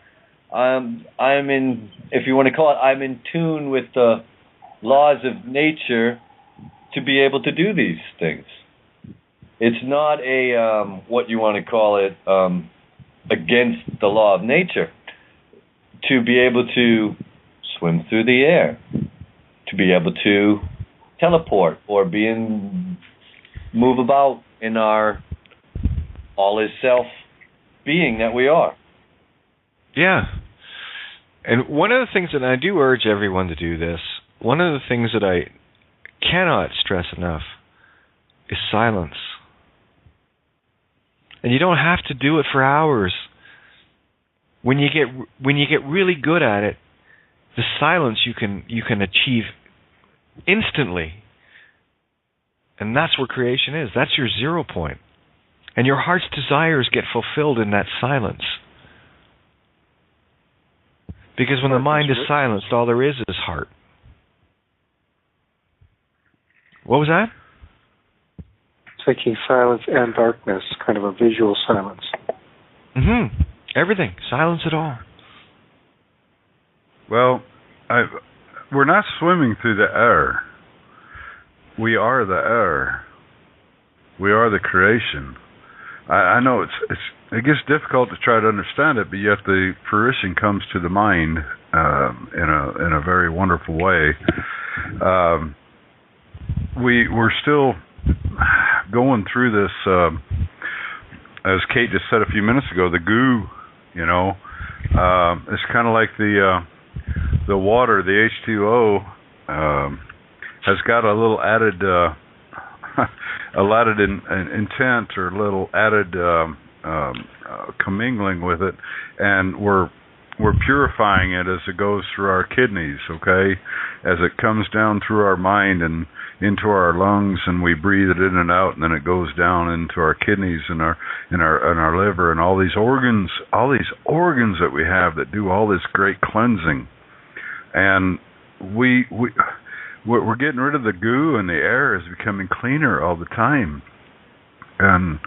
I'm in, if you want to call it, I'm in tune with the laws of nature to be able to do these things. It's not a, what you want to call it, against the law of nature. To be able to swim through the air, to be able to teleport or move about in our all is self being that we are. Yeah. And one of the things that I do urge everyone to do this, one of the things that I cannot stress enough is silence. And you don't have to do it for hours. When you get really good at it, the silence you can achieve instantly. And that's where creation is. That's your 0 point. And your heart's desires get fulfilled in that silence. Because when the mind is silenced, all there is heart. What was that? Taking silence and darkness, kind of a visual silence. Mm-hmm. Everything. Silence it all. Well, we're not swimming through the air. We are the air. We are the creation. I know it gets difficult to try to understand it, but yet the fruition comes to the mind in a very wonderful way. We're still going through this, as Kate just said a few minutes ago, the goo. You know, it's kind of like the water, the H2O, has got a little added intent or a little added commingling with it, and we're purifying it as it goes through our kidneys. Okay, as it comes down through our mind and into our lungs, and we breathe it in and out, and then it goes down into our kidneys and our liver and all these organs that we have that do all this great cleansing. And we're getting rid of the goo, and the air is becoming cleaner all the time. And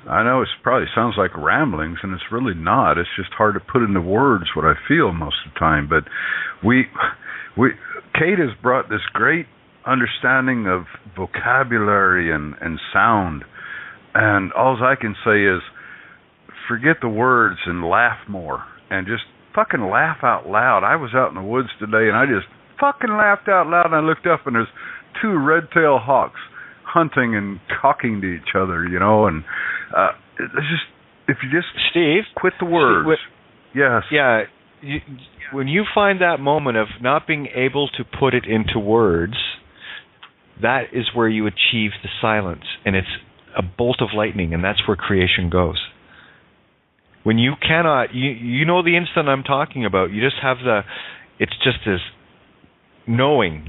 I know it probably sounds like ramblings, and it's really not. It's just hard to put into words what I feel most of the time. But Kate has brought this great understanding of vocabulary and sound, and all I can say is forget the words and laugh more, and just fucking laugh out loud. I was out in the woods today, and I just fucking laughed out loud, and I looked up, and there's 2 red-tailed hawks hunting and talking to each other, you know, and it's just, if you just Steve, quit the words. Yes. Yeah. When you find that moment of not being able to put it into words, that is where you achieve the silence, and it's a bolt of lightning, and that's where creation goes. When you cannot, you know the instant I'm talking about, you just have it's just this knowing.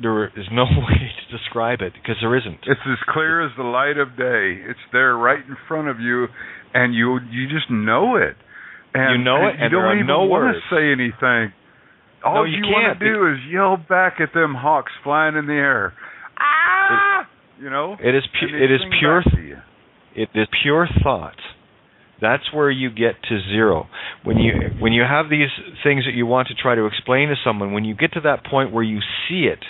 There is no way to describe it, because there isn't. It's as clear as the light of day. It's there right in front of you, and you just know it. And you know it, and you don't even want to say anything. All you want to do is yell back at them hawks flying in the air. Ah! You know? It is pure. It is pure thought. That's where you get to 0. When you have these things that you want to try to explain to someone, when you get to that point where you see it,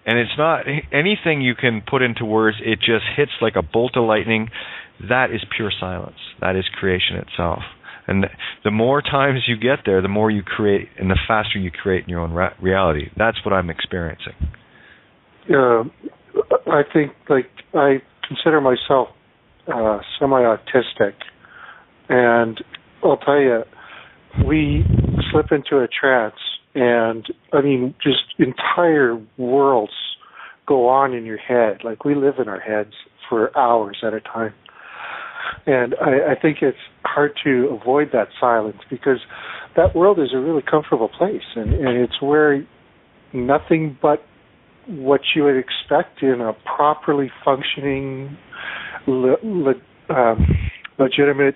and it's not anything you can put into words, it just hits like a bolt of lightning, that is pure silence. That is creation itself. And the more times you get there, the more you create, and the faster you create in your own reality. That's what I'm experiencing. I think, I consider myself semi-autistic, and I'll tell you, we slip into a trance, and just entire worlds go on in your head. Like, we live in our heads for hours at a time. And I think it's hard to avoid that silence, because that world is a really comfortable place, and it's where nothing but what you would expect in a properly functioning, legitimate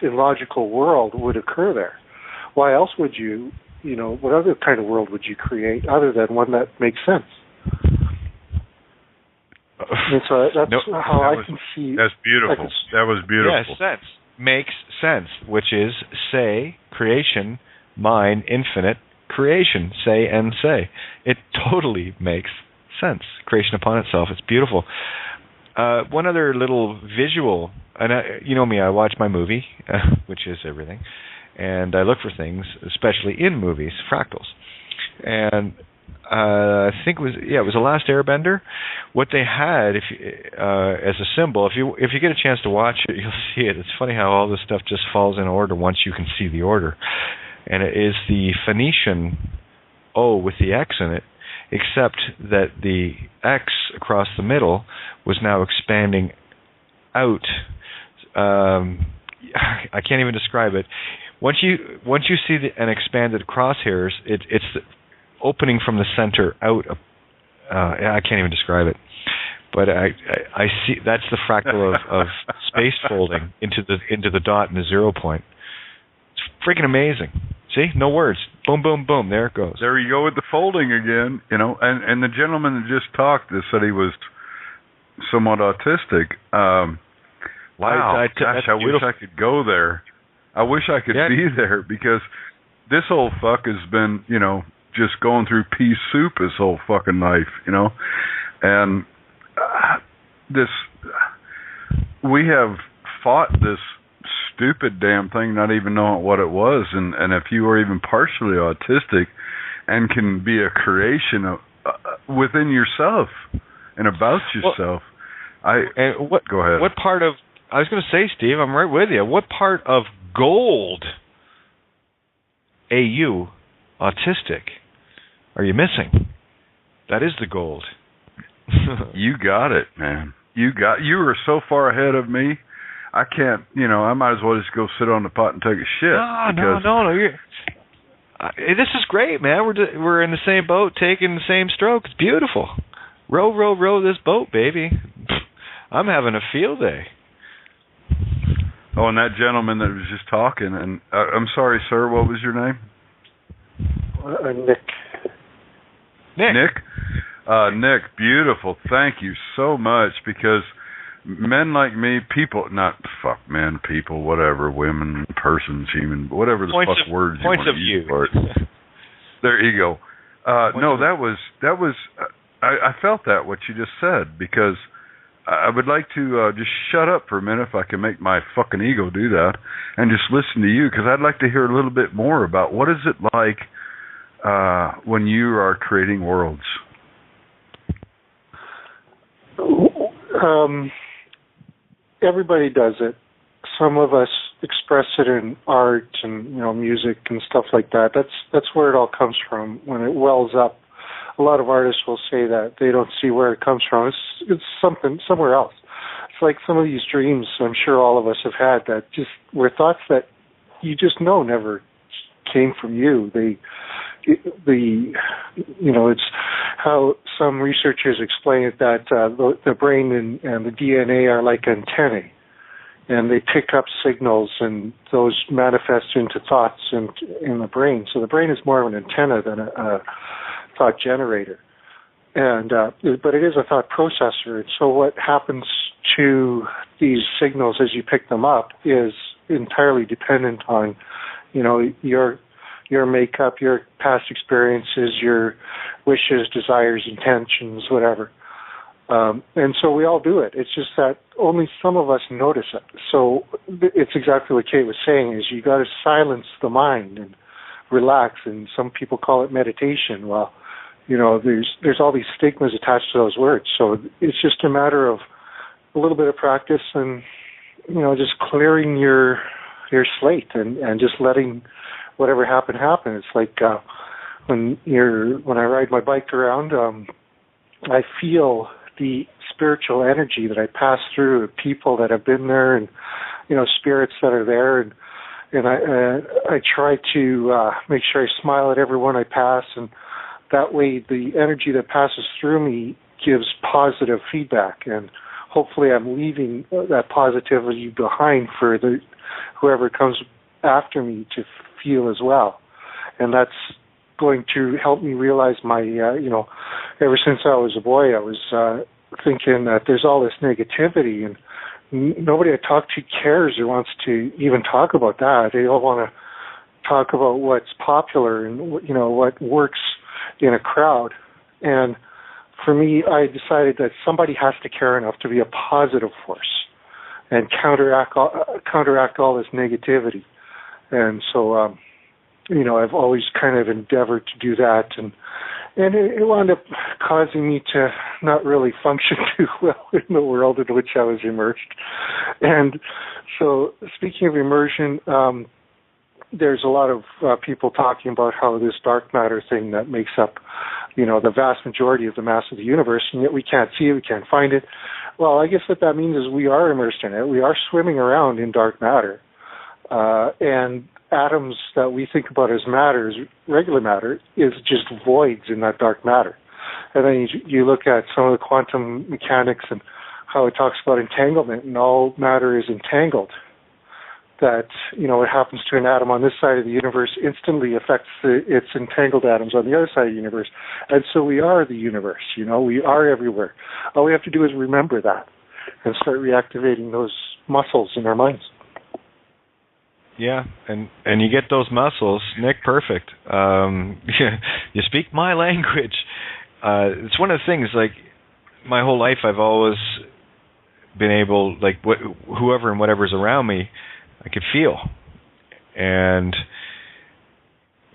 and logical world would occur there. Why else would you, what other kind of world would you create other than one that makes sense? And so that's how I can see. That's beautiful. That was beautiful. Yes, sense. Makes sense, which is say, creation, mind, infinite, creation, say and say. It totally makes sense. Creation upon itself. It's beautiful. One other little visual, and you know me, I watch my movie, which is everything, and I look for things, especially in movies, fractals. And I think it was The Last Airbender. What they had, as a symbol, if you get a chance to watch it, you'll see it. It's funny how all this stuff just falls in order once you can see the order. And it is the Phoenician O with the X in it, except that the X across the middle was now expanding out. I can't even describe it. Once you see an expanded crosshairs, it's the opening from the center out. I can't even describe it. But I see that's the fractal of space folding into the dot and the 0 point. It's freaking amazing. See, no words. Boom, boom, boom. There it goes. There you go with the folding again. And the gentleman that just talked said he was somewhat autistic. Wow, gosh, I wish I could go there. I wish I could be there, because this old fuck has been, just going through pea soup his whole fucking life, and we have fought this stupid damn thing, not even knowing what it was, and if you are even partially autistic and can be a creation of, within yourself and about yourself. Go ahead. What part of, I was going to say, Steve, I'm right with you, what part of gold, AU, autistic, are you missing? That is the gold. You got it, man. You are so far ahead of me. I can't, I might as well just go sit on the pot and take a shit. No. This is great, man. We're in the same boat, taking the same stroke. It's beautiful. Row, row, row this boat, baby. I'm having a field day. Oh, and that gentleman that was just talking, and I'm sorry, sir, what was your name? Nick. Nick, beautiful. Thank you so much, because men like me, people, whatever, women, persons, human, whatever the fuck words you want to use for it. There you go. That was. I felt that what you just said, because I would like to just shut up for a minute, if I can make my fucking ego do that, and just listen to you, because I'd like to hear a little bit more about what is it like when you are creating worlds. Everybody does it. Some of us express it in art and music and stuff like that. That's where it all comes from. When it wells up, a lot of artists will say that they don't see where it comes from. It's something somewhere else. It's like some of these dreams I'm sure all of us have had that just were thoughts that you just know never came from you. It's how some researchers explain it, that the brain and the DNA are like antennae, and they pick up signals, and those manifest into thoughts in the brain. So the brain is more of an antenna than a thought generator, but it is a thought processor. And so what happens to these signals as you pick them up is entirely dependent on, your makeup, your past experiences, your wishes, desires, intentions, whatever. And so we all do it. It's just that only some of us notice it. So it's exactly what Kate was saying, is you got to silence the mind and relax, and some people call it meditation. Well, there's all these stigmas attached to those words. So it's just a matter of a little bit of practice and, just clearing your slate and just letting whatever happen. It's like when I ride my bike around, I feel the spiritual energy that I pass through, people that have been there, and spirits that are there, and and I try to make sure I smile at everyone I pass, and that way the energy that passes through me gives positive feedback, and hopefully I'm leaving that positivity behind for whoever comes after me to feel as well. And that's going to help me realize my, ever since I was a boy, I was thinking that there's all this negativity, and nobody I talk to cares or wants to even talk about that. They all want to talk about what's popular and, what works in a crowd. And for me, I decided that somebody has to care enough to be a positive force and counteract all this negativity. And so, I've always kind of endeavored to do that, and it wound up causing me to not really function too well in the world in which I was immersed. And so, speaking of immersion, there's a lot of people talking about how this dark matter thing that makes up, the vast majority of the mass of the universe, and yet we can't see it, we can't find it. Well, I guess what that means is we are immersed in it. We are swimming around in dark matter. And atoms that we think about as matter, as regular matter, is just voids in that dark matter. And then you look at some of the quantum mechanics and how it talks about entanglement, and all matter is entangled. That, what happens to an atom on this side of the universe instantly affects its entangled atoms on the other side of the universe. And so we are the universe, we are everywhere. All we have to do is remember that and start reactivating those muscles in our minds. Yeah, and you get those muscles, Nick, perfect. You speak my language. It's one of the things, like, my whole life I've always been able, whoever and whatever's around me, I could feel. And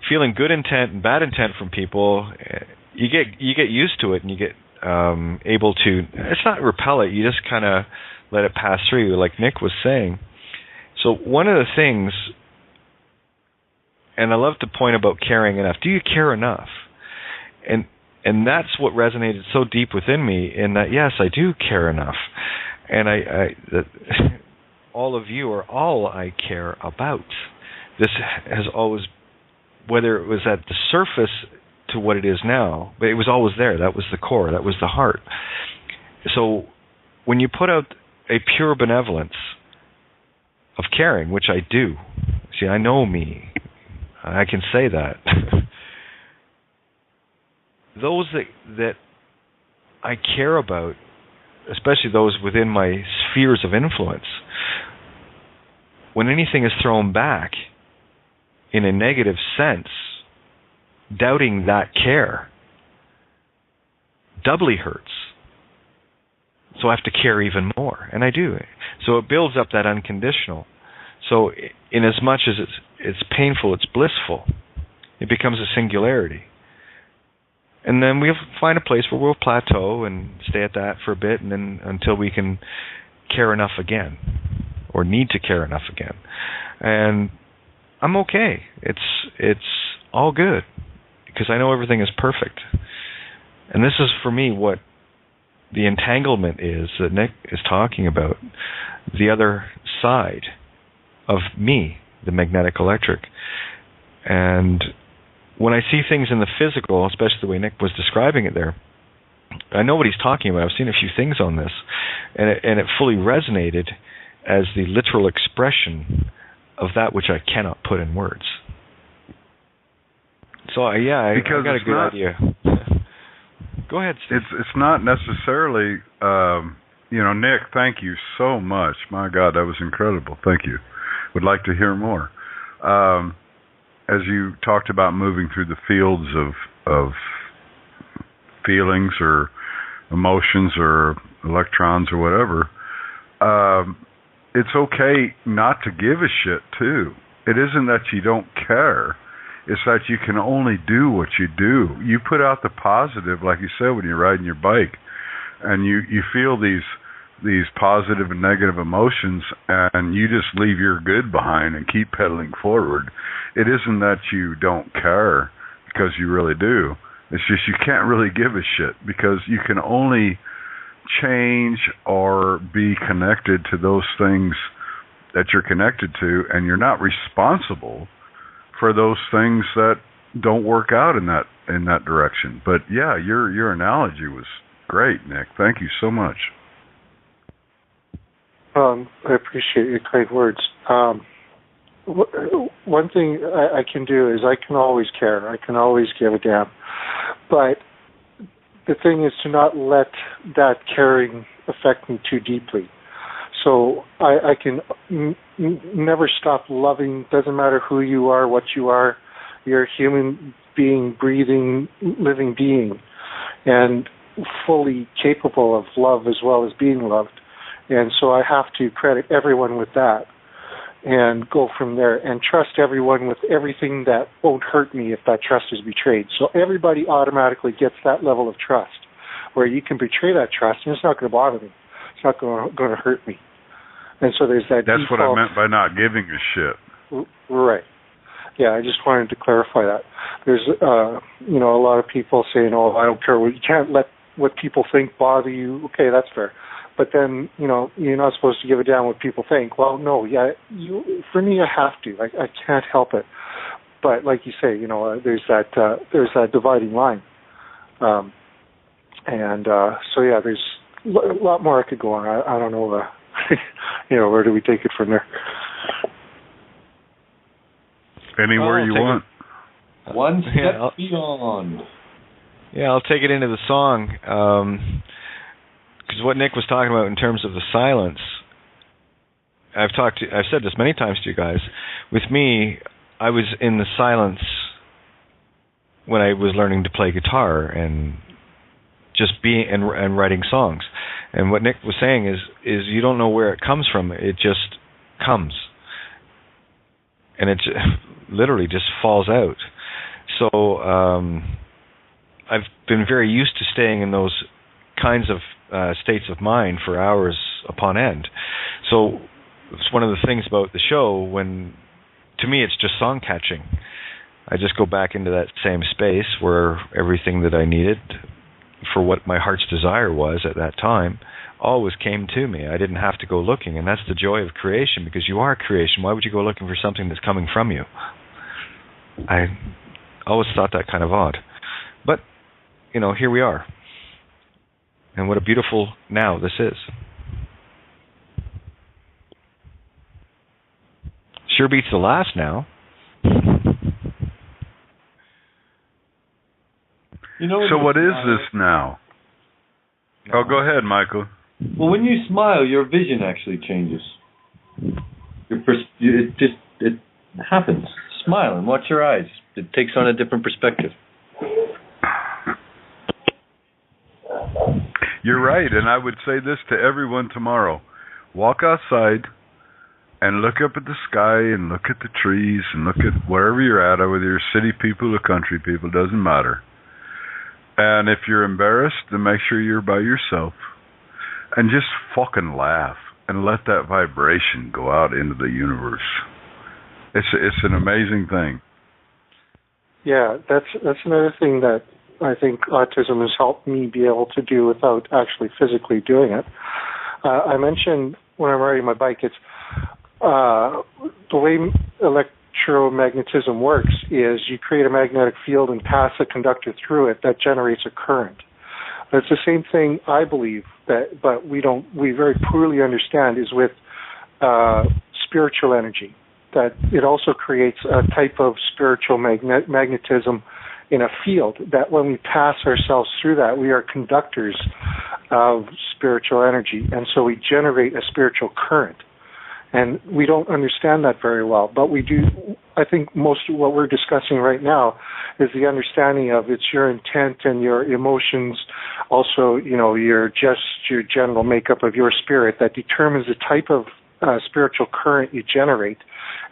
feeling good intent and bad intent from people, you get used to it, and you get able to, it's not repel it, you just kind of let it pass through, like Nick was saying. So one of the things, and I love to point about caring enough. Do you care enough? And that's what resonated so deep within me, in that, yes, I do care enough. And all of you are all I care about. This has always, whether it was at the surface to what it is now, but it was always there. That was the core. That was the heart. So when you put out a pure benevolence of caring, which I do. See, I know me. I can say that. Those that I care about, especially those within my spheres of influence, when anything is thrown back in a negative sense, doubting that care doubly hurts. So I have to care even more, and I do. So it builds up that unconditional. So in as much as it's painful, it's blissful. It becomes a singularity. And then we'll find a place where we'll plateau and stay at that for a bit, and then until we can care enough again, or need to care enough again. And I'm okay. It's all good, because I know everything is perfect. And this is, for me, what the entanglement is that Nick is talking about, the other side of me, the magnetic electric. And when I see things in the physical, especially the way Nick was describing it there, I know what he's talking about. I've seen a few things on this, and it fully resonated as the literal expression of that which I cannot put in words. So I got a good idea. Go ahead, Steve. It's not necessarily, Nick, thank you so much. My God, that was incredible. Thank you. Would like to hear more. As you talked about moving through the fields of feelings or emotions or electrons or whatever, it's okay not to give a shit, too. It isn't that you don't care. It's that you can only do what you do. You put out the positive, like you said, when you're riding your bike, and you feel these positive and negative emotions, and you just leave your good behind and keep pedaling forward. It isn't that you don't care, because you really do. It's just you can't really give a shit, because you can only change or be connected to those things that you're connected to, and you're not responsible for those things that don't work out in that direction. But yeah, your analogy was great, Nick. Thank you so much. I appreciate your kind words. One thing I can do is I can always care. I can always give a damn. But the thing is to not let that caring affect me too deeply. So I can never stop loving. Doesn't matter who you are, what you are. You're a human being, breathing, living being, and fully capable of love as well as being loved. And so I have to credit everyone with that and go from there and trust everyone with everything that won't hurt me if that trust is betrayed. So everybody automatically gets that level of trust where you can betray that trust and it's not going to bother me. It's not going to hurt me. And so there's that That's default, what I meant by not giving a shit. Right. Yeah, I just wanted to clarify that. There's, a lot of people saying, "Oh, I don't care. You can't let what people think bother you." Okay, that's fair. But then, you're not supposed to give a damn what people think. Well, no, yeah, for me, I have to. I can't help it. But like you say, there's that dividing line. So yeah, there's a lot more I could go on. I don't know. Where do we take it from there? Anywhere you want. One step beyond. Yeah, I'll take it into the song. Because what Nick was talking about in terms of the silence, I've said this many times to you guys. With me, I was in the silence when I was learning to play guitar and just being and writing songs. And what Nick was saying is you don't know where it comes from. It just comes. And it literally just falls out. So I've been very used to staying in those kinds of states of mind for hours upon end. So it's one of the things about the show when, to me, it's just song catching. I just go back into that same space where everything that I needed for what my heart's desire was at that time always came to me. I didn't have to go looking, and that's the joy of creation, because you are creation. Why would you go looking for something that's coming from you? I always thought that kind of odd. But, here we are. And what a beautiful now this is. Sure beats the last now. So what is this now? Oh, go ahead, Michael. Well, when you smile, your vision actually changes. It happens. Smile and watch your eyes. It takes on a different perspective. You're right, and I would say this to everyone tomorrow. Walk outside and look up at the sky and look at the trees and look at wherever you're at, whether you're city people or country people, doesn't matter. And if you're embarrassed, then make sure you're by yourself. And just fucking laugh and let that vibration go out into the universe. It's an amazing thing. Yeah, that's another thing that I think autism has helped me be able to do without actually physically doing it. I mentioned when I'm riding my bike, it's the way electromagnetism works is you create a magnetic field and pass a conductor through it that generates a current. It's the same thing, I believe, but we very poorly understand is with spiritual energy, that it also creates a type of spiritual magnetism in a field, that when we pass ourselves through that, we are conductors of spiritual energy, and so we generate a spiritual current. And we don't understand that very well, but we do. I think most of what we're discussing right now is the understanding of it's your intent and your emotions, also, your general makeup of your spirit that determines the type of spiritual current you generate,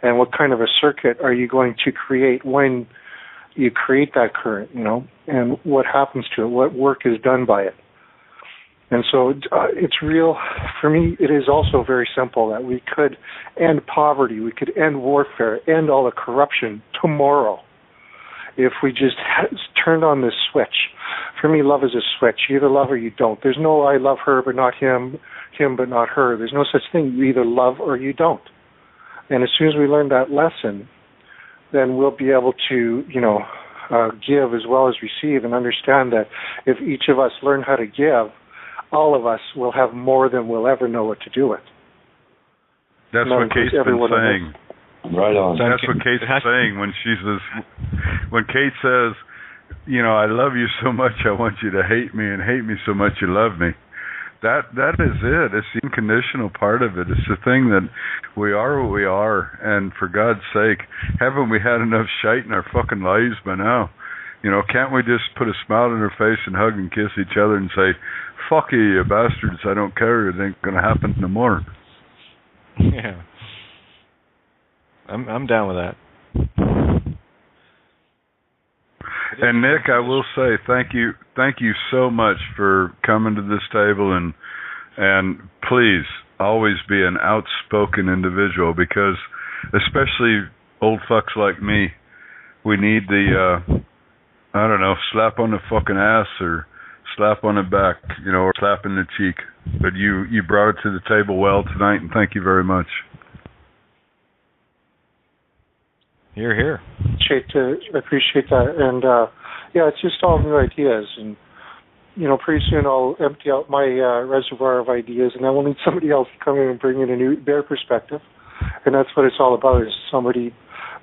and what kind of a circuit are you going to create when you create that current, and what happens to it, what work is done by it. And so it's real, for me, it is also very simple that we could end poverty, we could end warfare, end all the corruption tomorrow if we just turned on this switch. For me, love is a switch. You either love or you don't. There's no I love her but not him but not her. There's no such thing. You either love or you don't. And as soon as we learn that lesson, then we'll be able to, give as well as receive, and understand that if each of us learn how to give, all of us will have more than we'll ever know what to do with. That's what Kate's been saying. Right on. That's what Kate's saying when Kate says, I love you so much, I want you to hate me, and hate me so much you love me. That is it. It's the unconditional part of it. It's the thing that we are what we are, and for God's sake, haven't we had enough shite in our fucking lives by now? Can't we just put a smile on our face and hug and kiss each other and say, fuck you bastards, I don't care, it ain't going to happen no more. Yeah. I'm down with that. And Nick, I will say thank you so much for coming to this table, and please always be an outspoken individual, because especially old fucks like me, we need the slap on the fucking ass or slap on the back, or slap in the cheek. But you brought it to the table well tonight, and thank you very much. Hear, hear. I appreciate that. And, it's just all new ideas. And, pretty soon I'll empty out my reservoir of ideas, and then we'll need somebody else to come in and bring in their perspective. And that's what it's all about, is somebody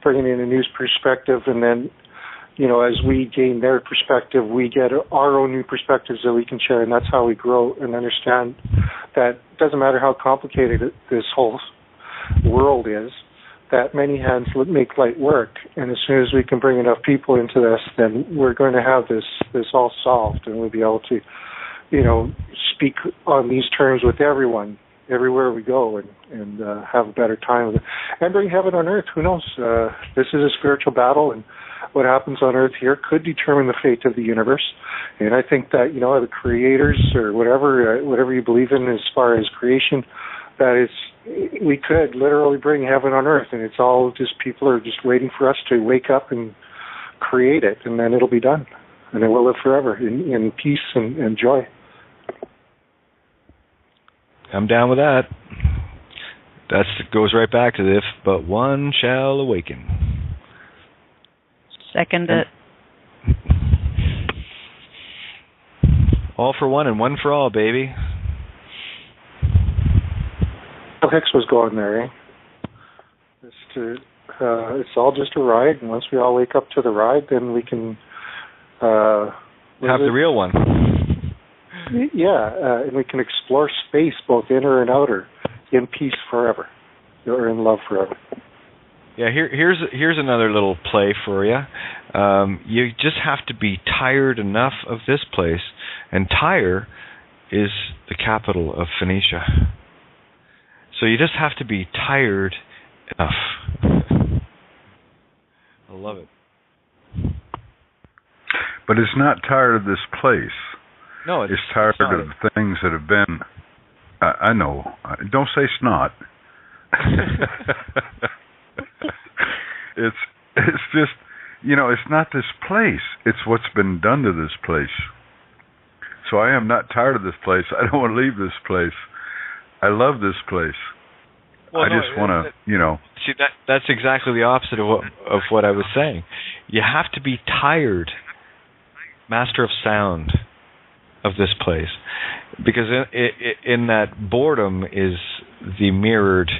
bringing in a new perspective. And then, as we gain their perspective, we get our own new perspectives that we can share. And that's how we grow and understand that it doesn't matter how complicated this whole world is, that many hands make light work, and as soon as we can bring enough people into this, then we're going to have this all solved, and we'll be able to, speak on these terms with everyone, everywhere we go, and have a better time with it, and bring heaven on earth. Who knows? This is a spiritual battle, and what happens on earth here could determine the fate of the universe. And I think that, the creators, or whatever you believe in as far as creation, that we could literally bring heaven on earth, and it's all just people are just waiting for us to wake up and create it, and then it'll be done, and then we'll live forever in peace and joy. I'm down with that. That goes right back to the if but one shall awaken. Second it. All for one and one for all, baby. Hicks was going there, eh? It's all just a ride, and once we all wake up to the ride, then we can have the real one. Yeah, and we can explore space, both inner and outer, in peace forever, or in love forever. Yeah, here's another little play for you. You just have to be tired enough of this place, and Tyre is the capital of Phoenicia. So you just have to be tired enough. I love it. But it's not tired of this place. No, it's tired of things that have been. I know. Don't say snot. It's just, it's not this place. It's what's been done to this place. So I am not tired of this place. I don't want to leave this place. I love this place. Well, I just want to, See, that's exactly the opposite of what I was saying. You have to be tired, master of sound, of this place. Because in that boredom is the mirrored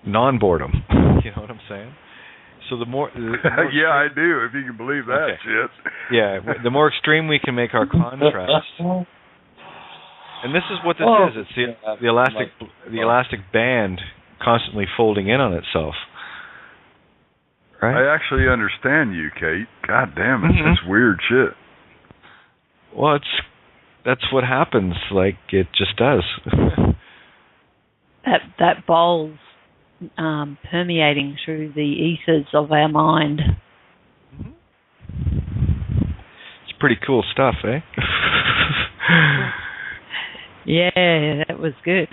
non-boredom. You know what I'm saying? So the more yeah, I do, if you can believe that shit. Yeah, the more extreme we can make our contrast. And this is what this is. It's the elastic band constantly folding in on itself. Right? I actually understand you, Kate. God damn it, it's weird shit. Well, that's what happens. Like, it just does. that bowl's permeating through the ethers of our mind. It's pretty cool stuff, eh? Yeah, that was good.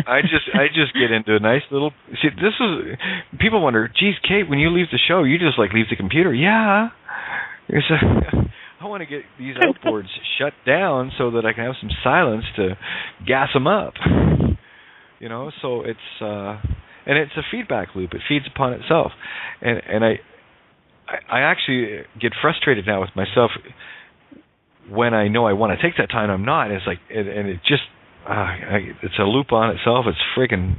I just get into a nice little. See, this is. People wonder, geez, Kate, when you leave the show, you just like leave the computer. Yeah. I want to get these outboards shut down so that I can have some silence to gas them up. So it's And it's a feedback loop. It feeds upon itself. And I actually get frustrated now with myself when I know I want to take that time and I'm not. It's like, and it just, it's a loop on itself. It's friggin',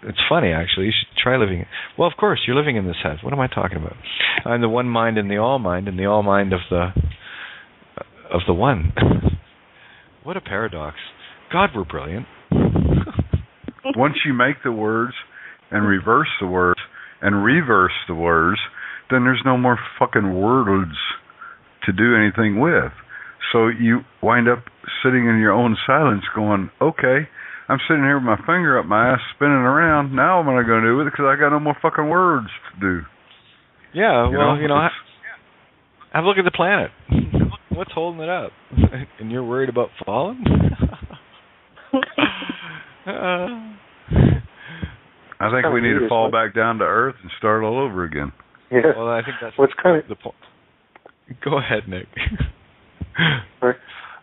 it's funny, actually. You should try living. Well, of course, you're living in this head. What am I talking about? I'm the one mind in the all mind, and the all mind of the one. What a paradox. God, we're brilliant. Once you make the words and reverse the words and reverse the words, then there's no more fucking words to do anything with. So you wind up sitting in your own silence going, okay, I'm sitting here with my finger up my ass spinning around. Now what am I going to do with it? Because I got no more fucking words to do. Yeah, have a look at the planet. What's holding it up? And you're worried about falling? I think we need to fall back down to Earth and start all over again. Yeah. Well, I think that's what's kind of the point. Go ahead, Nick.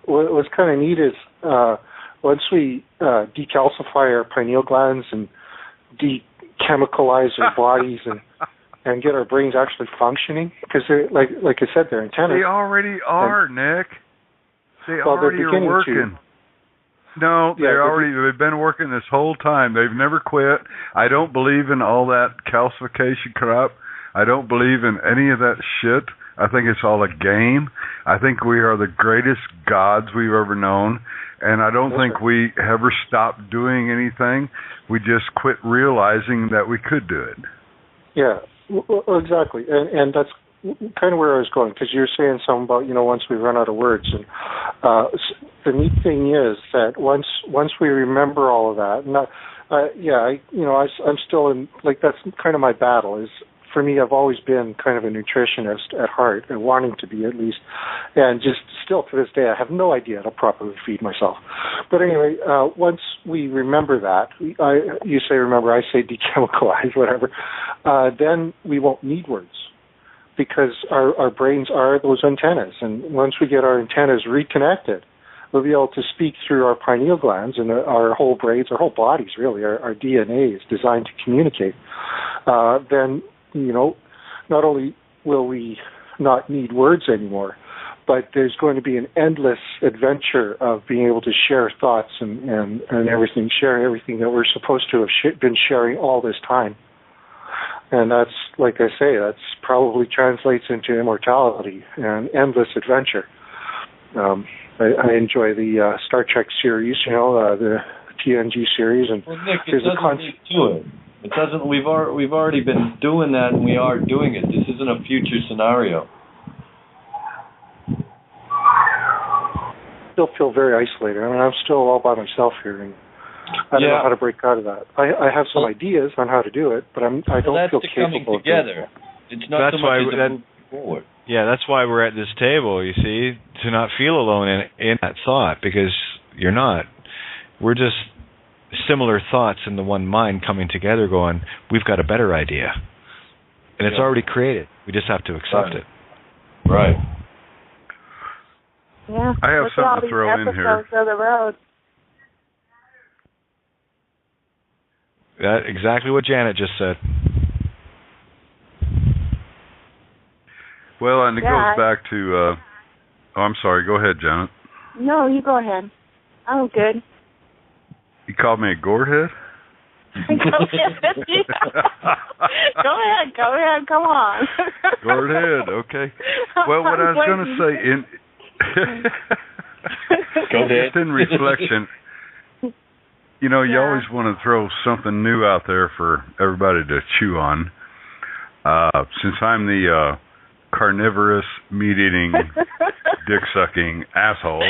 What's kind of neat is once we decalcify our pineal glands and dechemicalize our bodies and get our brains actually functioning, because like I said, they're antennas. They already are, Nick. They already are working. No, they've been working this whole time. They've never quit. I don't believe in all that calcification crap. I don't believe in any of that shit. I think it's all a game. I think we are the greatest gods we've ever known, and I don't think we ever stopped doing anything. We just quit realizing that we could do it. Yeah, well, exactly, and that's kind of where I was going, because you're saying something about, once we run out of words, and the neat thing is that once we remember all of that, and I'm still in, like, that's kind of my battle. Is for me, I've always been kind of a nutritionist at heart, and wanting to be at least, and just still to this day, I have no idea how to properly feed myself. But anyway, once we remember that, you say remember, I say dechemicalize, whatever, then we won't need words, because our brains are those antennas, and once we get our antennas reconnected, we'll be able to speak through our pineal glands, and our whole brains, our whole bodies, really, our DNA is designed to communicate. Then, not only will we not need words anymore, but there's going to be an endless adventure of being able to share thoughts and everything, share everything that we're supposed to have been sharing all this time. And that's, like I say, that's probably translates into immortality and endless adventure. I enjoy the Star Trek series, the TNG series, and well, Nick, it doesn't lead to it. It doesn't. We've already been doing that, and we are doing it. This isn't a future scenario. I still feel very isolated. I mean, I'm still all by myself here, and I don't know how to break out of that. I have some ideas on how to do it, but I don't feel capable of doing it. It's not so much as moving forward. Yeah, that's why we're at this table, you see, to not feel alone in that thought, because you're not. We're just similar thoughts in the one mind coming together going, we've got a better idea. And it's already created. We just have to accept it. Right. Yeah. I have something to throw in here. Of the road. That's exactly what Janet just said. Well, and it goes back to, I'm sorry, go ahead, Janet. No, you go ahead. I'm good. You called me a gourd head? Go ahead, come on. Gourd head, okay. Well, what I was going to say, go ahead. Just in reflection, you always want to throw something new out there for everybody to chew on. Since I'm the carnivorous, meat-eating, dick-sucking asshole.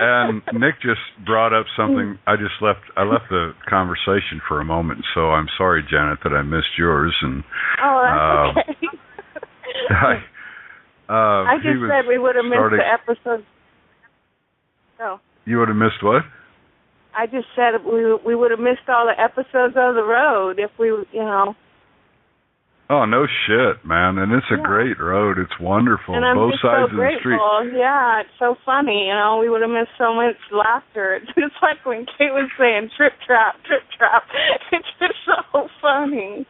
And Nick just brought up something. I left the conversation for a moment, so I'm sorry, Janet, that I missed yours. And that's okay. I just said we would have missed the episode. Oh. You would have missed what? I just said we would have missed all the episodes of the road if we, Oh, no shit, man. And it's a great road. It's wonderful. And I'm both just sides so of the street. grateful. Yeah, it's so funny. You know, we would have missed so much laughter. It's just like when Kate was saying, trip trap, trip trap. It's just so funny.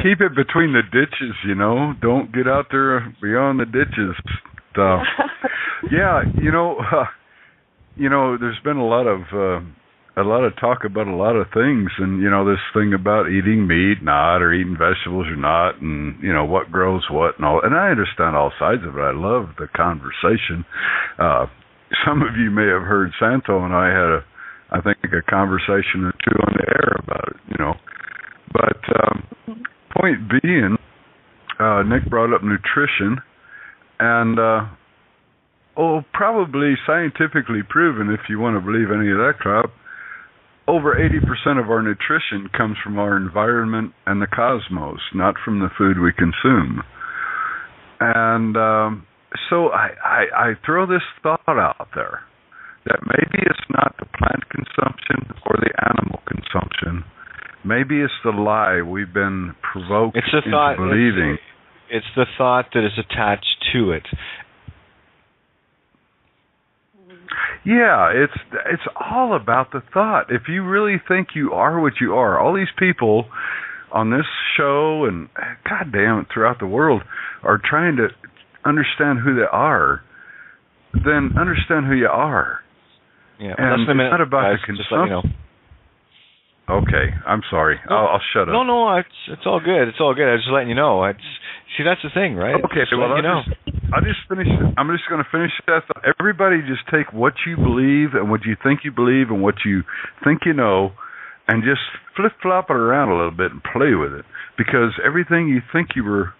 Keep it between the ditches, you know. Don't get out there beyond the ditches. Stuff. Yeah, you know, there's been a lot of talk about a lot of things, and you know, this thing about eating meat not, or eating vegetables or not, and you know, what grows what and all. And I understand all sides of it. I love the conversation. Some of you may have heard Santo and I had I think a conversation or two on the air about it, you know. But point being, Nick brought up nutrition, and probably scientifically proven, if you want to believe any of that crap, over 80% of our nutrition comes from our environment and the cosmos, not from the food we consume. And so I throw this thought out there, that maybe it's not the plant consumption or the animal consumption. Maybe it's the lie we've been provoked into believing. It's the thought that is attached to it. Yeah, it's all about the thought. If you really think you are what you are, all these people on this show and goddamn it throughout the world are trying to understand who they are, then understand who you are. Yeah, and it's not about guys, the consumption. just let you know. Okay, I'm sorry. I'll shut up. No, it's all good. It's all good. I was just letting you know. See, that's the thing, right? Okay, well, I'm just going to finish that thought. Everybody just take what you believe and what you think you believe and what you think you know, and just flip-flop it around a little bit and play with it. Because everything you think you were...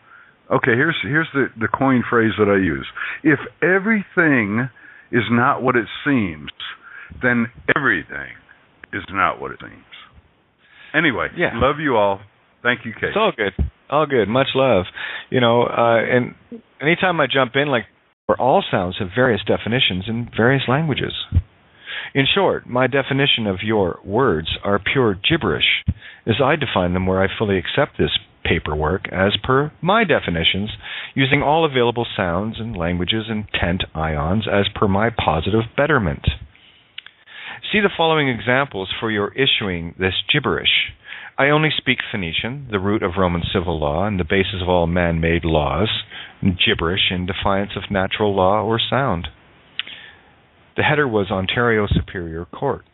Okay, here's the coin phrase that I use. If everything is not what it seems, then everything is not what it seems. Anyway, love you all. Thank you, Kate. It's all good. All good. Much love. You know, and anytime I jump in, like, all sounds have various definitions in various languages. In short, my definition of your words are pure gibberish, as I define them where I fully accept this paperwork as per my definitions, using all available sounds and languages and tent ions as per my positive betterment. See the following examples for your issuing this gibberish. I only speak Phoenician, the root of Roman civil law and the basis of all man-made laws, gibberish in defiance of natural law or sound. The header was Ontario Superior Court.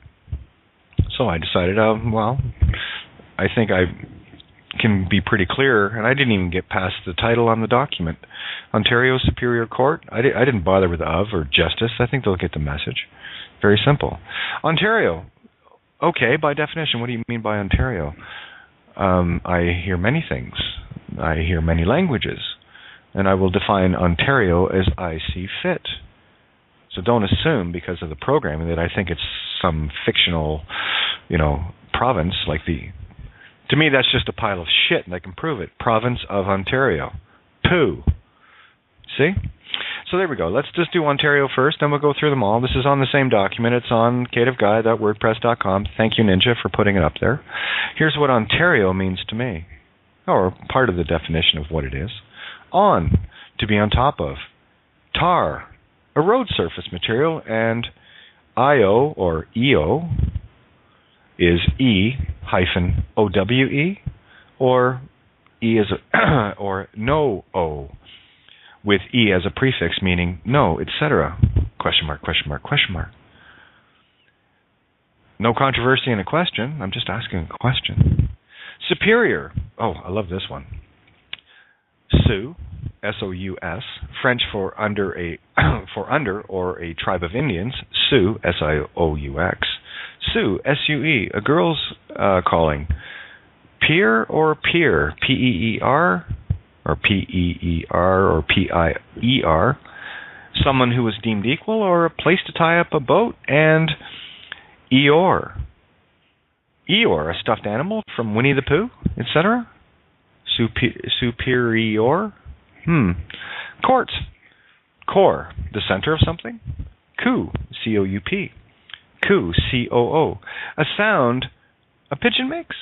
So I decided, I think I can be pretty clear, and I didn't even get past the title on the document. Ontario Superior Court. I didn't bother with of or justice. I think they'll get the message. Very simple. Ontario. Okay, by definition, what do you mean by Ontario? I hear many things. I hear many languages. And I will define Ontario as I see fit. So don't assume, because of the programming, that I think it's some fictional, province like the... To me, that's just a pile of shit, and I can prove it. Province of Ontario. Pooh. See? So there we go. Let's just do Ontario first, then we'll go through them all. This is on the same document. It's on cateofguy.wordpress.com. Thank you, Ninja, for putting it up there. Here's what Ontario means to me, or part of the definition of what it is. On, to be on top of. Tar, a road surface material, and IO, or EO, is E-OWE, or E as or no O, with E as a prefix meaning no, etc. Question mark, question mark, question mark. No controversy in a question. I'm just asking a question. Superior. Oh, I love this one. Sioux, S-O-U-S, French for under or a tribe of Indians. Sioux, S-I-O-U-X. Sioux, S-U-E, a girl's calling. Peer or peer, P-E-E-R, or P-E-E-R, or P-I-E-R. Someone who was deemed equal, or a place to tie up a boat. And Eeyore. Eeyore, a stuffed animal from Winnie the Pooh, etc. Superior. Court. Core, the center of something. Coup, C-O-U-P. Coo, C-O-O. A sound a pigeon makes.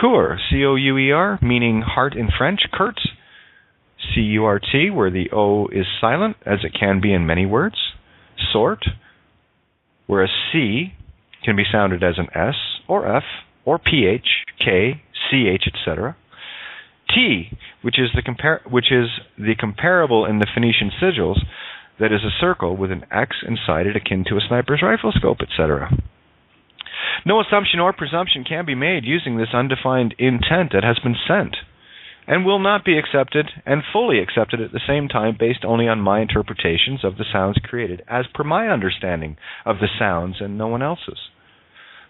Coeur, C-O-U-E-R, meaning heart in French. Curt, C-U-R-T, where the O is silent, as it can be in many words. Sort, where a C can be sounded as an S or F or PH, K, CH, etc. T, which is the comparable in the Phoenician sigils, that is a circle with an X inside it akin to a sniper's rifle scope, etc. No assumption or presumption can be made using this undefined intent that has been sent, and will not be accepted and fully accepted at the same time based only on my interpretations of the sounds created, as per my understanding of the sounds and no one else's.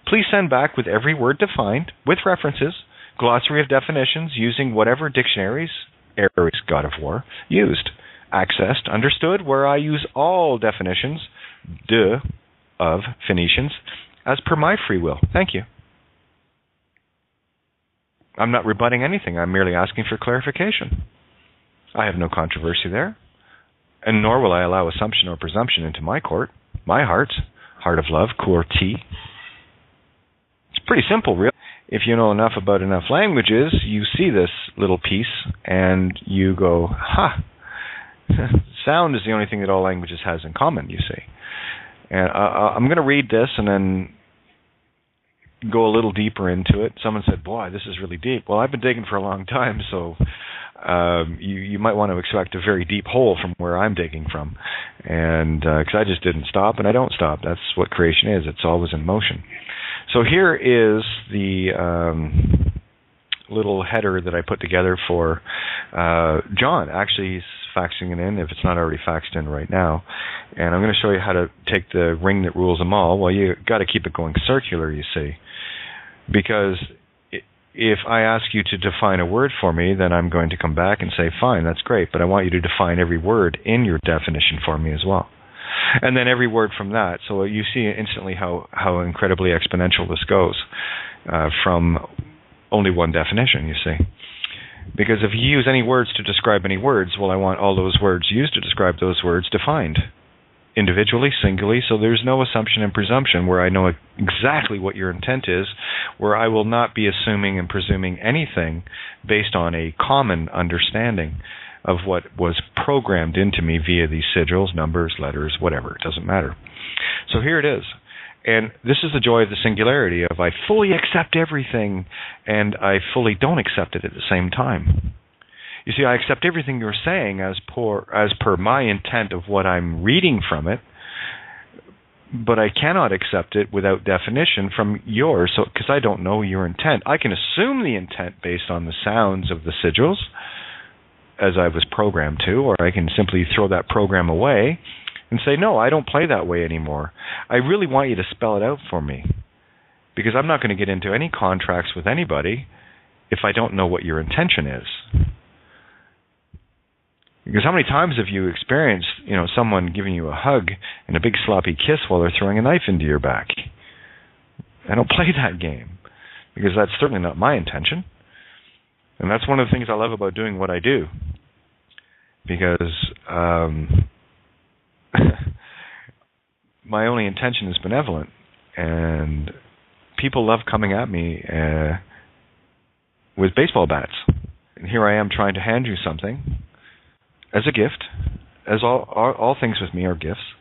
Please send back with every word defined, with references, glossary of definitions using whatever dictionaries, Aries, God of War, used, accessed, understood, where I use all definitions, of Phoenicians, as per my free will. Thank you. I'm not rebutting anything. I'm merely asking for clarification. I have no controversy there, and nor will I allow assumption or presumption into my court, my heart of love, Coeur T. It's pretty simple, really. If you know enough about enough languages, you see this little piece, and you go, ha! Sound is the only thing that all languages has in common, you see. And I'm going to read this and then go a little deeper into it. Someone said, boy, this is really deep. Well, I've been digging for a long time, so you might want to expect a very deep hole from where I'm digging from. And because I just didn't stop, and I don't stop. That's what creation is. It's always in motion. So here is the little header that I put together for John. Actually, he's faxing it in, if it's not already faxed in right now. And I'm going to show you how to take the ring that rules them all. Well, you got to keep it going circular, you see. Because if I ask you to define a word for me, then I'm going to come back and say, fine, that's great, but I want you to define every word in your definition for me as well. And then every word from that. So you see instantly how incredibly exponential this goes from only one definition, you see. Because if you use any words to describe any words, well, I want all those words used to describe those words defined individually, singularly, so there's no assumption and presumption where I know exactly what your intent is, where I will not be assuming and presuming anything based on a common understanding of what was programmed into me via these sigils, numbers, letters, whatever. It doesn't matter. So here it is. And this is the joy of the singularity of I fully accept everything and I fully don't accept it at the same time. You see, I accept everything you're saying as per my intent of what I'm reading from it, but I cannot accept it without definition from yours, because I don't know your intent. I can assume the intent based on the sounds of the sigils, as I was programmed to, or I can simply throw that program away and say, no, I don't play that way anymore. I really want you to spell it out for me, because I'm not going to get into any contracts with anybody if I don't know what your intention is. Because how many times have you experienced, someone giving you a hug and a big sloppy kiss while they're throwing a knife into your back? I don't play that game, because that's certainly not my intention. And that's one of the things I love about doing what I do, because my only intention is benevolent, and people love coming at me with baseball bats. And here I am trying to hand you something as a gift, as all things with me are gifts.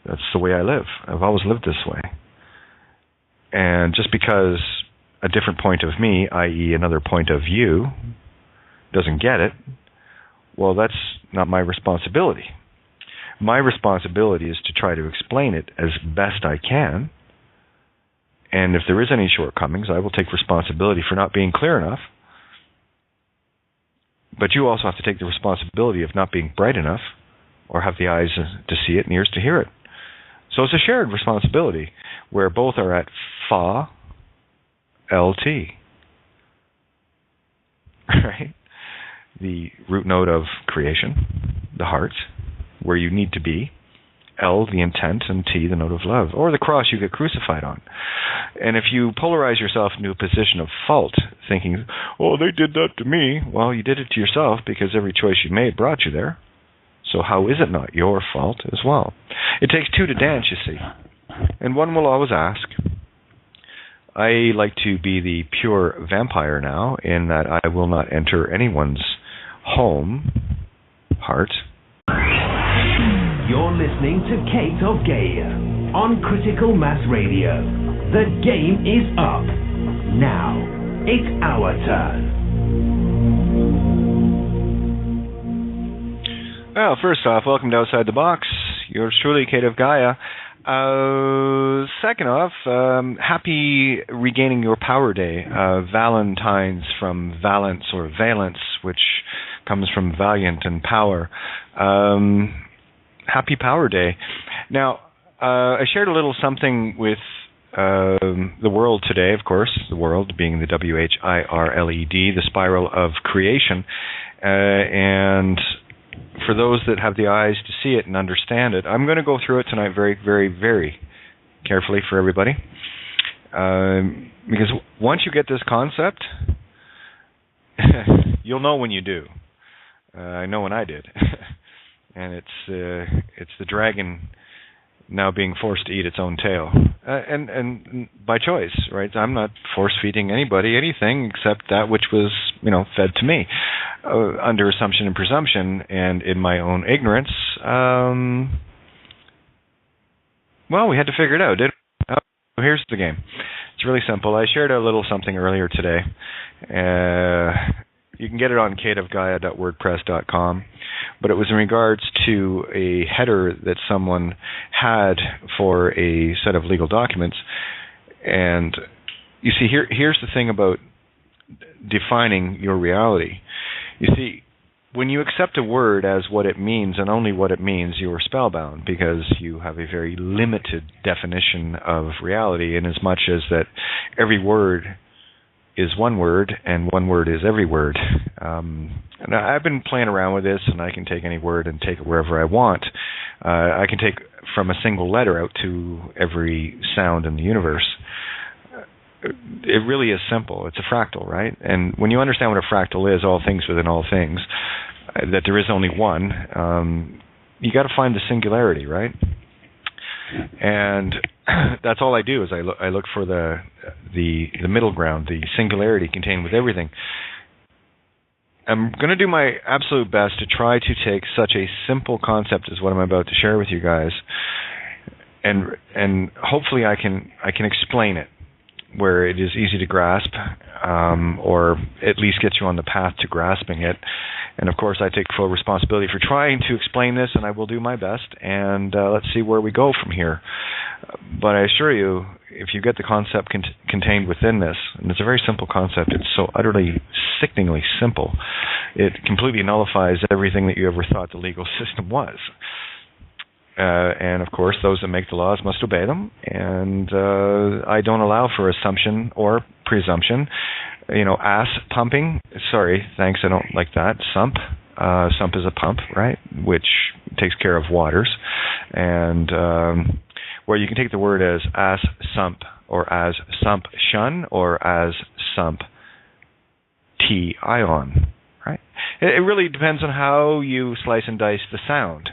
That's the way I live. I've always lived this way. And just because a different point of me, i.e. another point of you, doesn't get it, well, that's not my responsibility. My responsibility is to try to explain it as best I can. And if there is any shortcomings, I will take responsibility for not being clear enough. But you also have to take the responsibility of not being bright enough, or have the eyes to see it and ears to hear it. So it's a shared responsibility where both are at Fa, LT. Right? The root note of creation, the heart, where you need to be. L, the intent, and T, the note of love, or the cross you get crucified on. And if you polarize yourself into a position of fault, thinking, oh, they did that to me, well, you did it to yourself because every choice you made brought you there. So how is it not your fault as well? It takes two to dance, you see. And one will always ask, I like to be the pure vampire now, in that I will not enter anyone's home, heart. You're listening to Kate of Gaia on Critical Mass Radio. The game is up. Now, it's our turn. Well, first off, welcome to Outside the Box. Yours truly, Kate of Gaia. Second off, happy regaining your power day. Valentine's from valence or valence, which comes from valiant and power. Happy Power Day. Now, I shared a little something with the world today, of course, the world being the WHIRLED, the spiral of creation. And for those that have the eyes to see it and understand it, I'm going to go through it tonight very, very, very carefully for everybody. Because once you get this concept, you'll know when you do. I know when I did. And it's the dragon now being forced to eat its own tail, and by choice, right? I'm not force-feeding anybody anything except that which was, fed to me under assumption and presumption, and in my own ignorance. Well, we had to figure it out, didn't we? Here's the game. It's really simple. I shared a little something earlier today. You can get it on kateofgaia.wordpress.com, but it was in regards to a header that someone had for a set of legal documents. And you see, here's the thing about defining your reality. You see, when you accept a word as what it means and only what it means, you are spellbound, because you have a very limited definition of reality, in as much as that every word is one word, and one word is every word. And I've been playing around with this, and I can take any word and take it wherever I want. I can take from a single letter out to every sound in the universe. It really is simple. It's a fractal, right? And when you understand what a fractal is, all things within all things, that there is only one, you got to find the singularity, right? And that's all I do, is I look for the middle ground, the singularity contained with everything. I'm going to do my absolute best to try to take such a simple concept as what I'm about to share with you guys, and hopefully I can explain it where it is easy to grasp, or at least get you on the path to grasping it. And of course, I take full responsibility for trying to explain this, and I will do my best. And let's see where we go from here. But I assure you, if you get the concept contained within this, and it's a very simple concept, it's so utterly, sickeningly simple, it completely nullifies everything that you ever thought the legal system was. And of course, those that make the laws must obey them. And I don't allow for assumption or presumption. Ass pumping. Sorry, thanks. I don't like that. Sump. Sump is a pump, right? Which takes care of waters. And where you can take the word as sump, or as sump shun, or as sump t ion, right? It really depends on how you slice and dice the sound.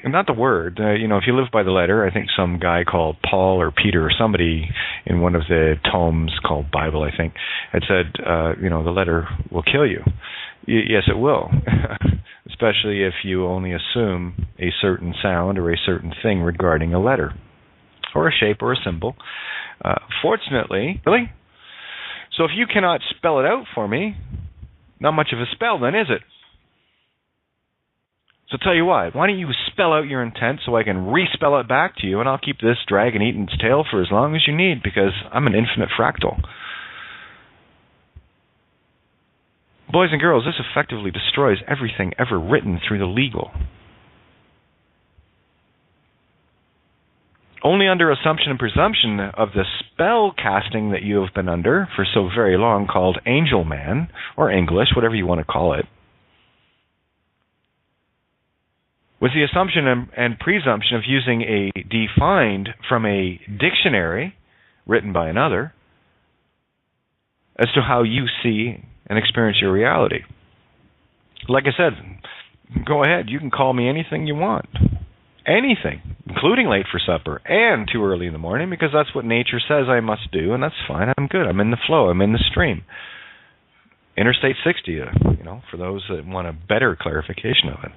And not the word. If you live by the letter, I think some guy called Paul or Peter or somebody in one of the tomes called Bible, I think, had said, the letter will kill you. Yes, it will. Especially if you only assume a certain sound or a certain thing regarding a letter, or a shape or a symbol. Fortunately, really? So if you cannot spell it out for me, not much of a spell then, is it? So tell you what, why don't you spell out your intent so I can respell it back to you, and I'll keep this dragon eating its tail for as long as you need, because I'm an infinite fractal. Boys and girls, this effectively destroys everything ever written through the legal. Only under assumption and presumption of the spell casting that you have been under for so very long, called Angel Man, or English, whatever you want to call it, with the assumption and presumption of using a defined from a dictionary written by another as to how you see and experience your reality. Like I said, go ahead. You can call me anything you want. Anything. including late for supper and too early in the morning, because that's what nature says I must do, and that's fine. I'm good. I'm in the flow. I'm in the stream. Interstate 60, for those that want a better clarification of it.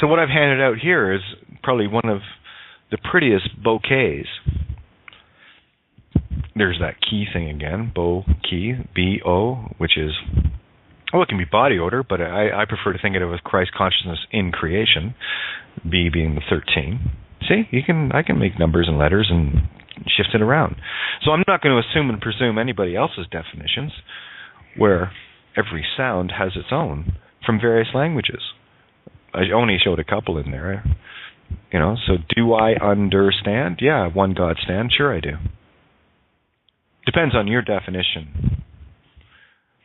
So what I've handed out here is probably one of the prettiest bouquets. There's that key thing again, bouquet, B-O, which is, it can be body odor, but I prefer to think of it as Christ consciousness in creation, B being the 13. See, I can make numbers and letters and shift it around. So I'm not going to assume and presume anybody else's definitions, where every sound has its own from various languages. I only showed a couple in there, so do I understand? Yeah, one God stand, sure I do. Depends on your definition.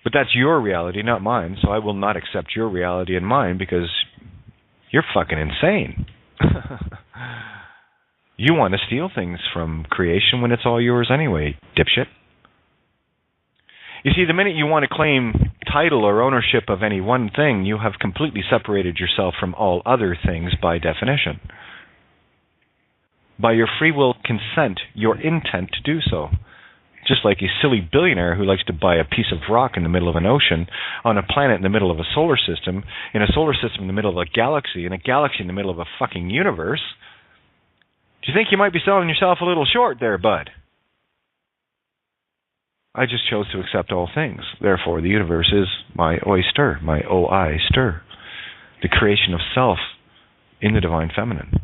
But that's your reality, not mine, so I will not accept your reality and mine because you're fucking insane. You want to steal things from creation when it's all yours anyway, dipshit. You see, the minute you want to claim title or ownership of any one thing, you have completely separated yourself from all other things by definition. By your free will consent, your intent to do so. Just like a silly billionaire who likes to buy a piece of rock in the middle of an ocean, on a planet in the middle of a solar system, in a solar system in the middle of a galaxy, in a galaxy in the middle of a fucking universe. Do you think you might be selling yourself a little short there, bud? I just chose to accept all things. Therefore, the universe is my oyster, my oyster, the creation of self in the divine feminine.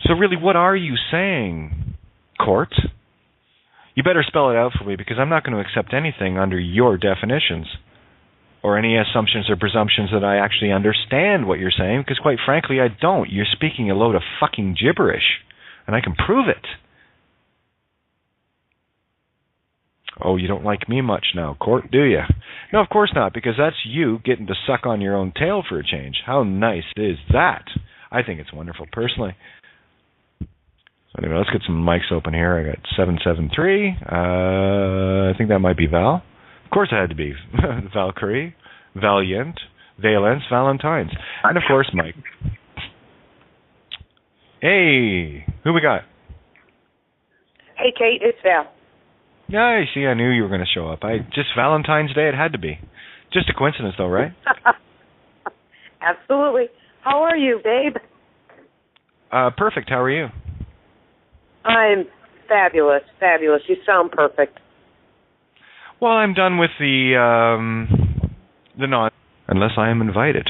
So really, what are you saying, Court? You better spell it out for me, because I'm not going to accept anything under your definitions or any assumptions or presumptions that I actually understand what you're saying, because quite frankly, I don't. You're speaking a load of fucking gibberish, and I can prove it. Oh, you don't like me much now, Court, do you? No, of course not, because that's you getting to suck on your own tail for a change. How nice is that? I think it's wonderful, personally. So anyway, let's get some mics open here. I got 773. I think that might be Val. Of course it had to be. Valkyrie, Valiant, Valence, Valentine's. And of course, Mike. Hey, who we got? Hey, Kate, it's Val. Yeah, I see. I knew you were going to show up. Just Valentine's Day, it had to be. Just a coincidence, though, right? Absolutely. How are you, babe? Perfect. How are you? I'm fabulous, fabulous. You sound perfect. Well, I'm done with the non, unless I am invited.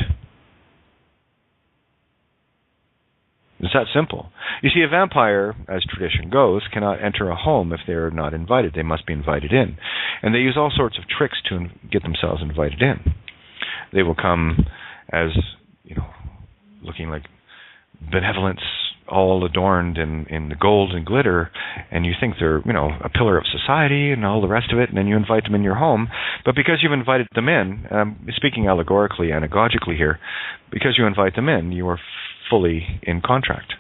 It's that simple. You see, a vampire, as tradition goes, cannot enter a home if they are not invited. They must be invited in. And they use all sorts of tricks to get themselves invited in. They will come as, looking like benevolence, all adorned in the gold and glitter, and you think they're, a pillar of society and all the rest of it, and then you invite them in your home. But because you've invited them in, speaking allegorically, anagogically here, because you invite them in, you are fully in contract.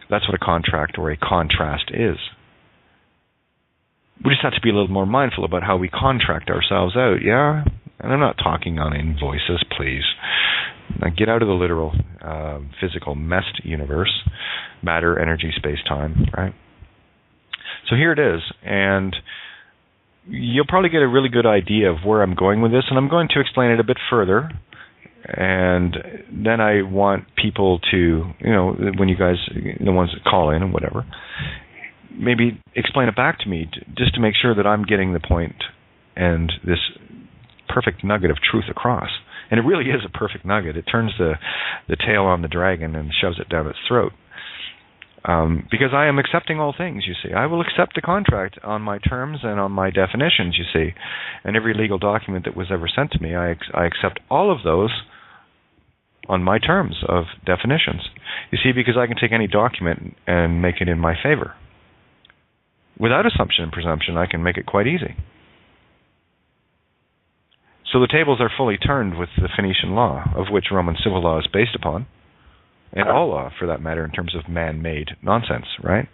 That's what a contract or a contrast is. We just have to be a little more mindful about how we contract ourselves out, yeah? And I'm not talking on invoices, please. Now get out of the literal physical messed universe, matter, energy, space-time, right? So here it is, and you'll probably get a really good idea of where I'm going with this, and I'm going to explain it a bit further. And then I want people to, when you guys, the ones that call in and whatever, maybe explain it back to me just to make sure that I'm getting the point and this perfect nugget of truth across. And it really is a perfect nugget. It turns the tail on the dragon and shoves it down its throat. Because I am accepting all things, you see. I will accept the contract on my terms and on my definitions, you see. And every legal document that was ever sent to me, I accept all of those on my terms of definitions. You see, because I can take any document and make it in my favor. Without assumption and presumption, I can make it quite easy. So the tables are fully turned with the Phoenician law, of which Roman civil law is based upon. And all law, for that matter, in terms of man-made nonsense, right?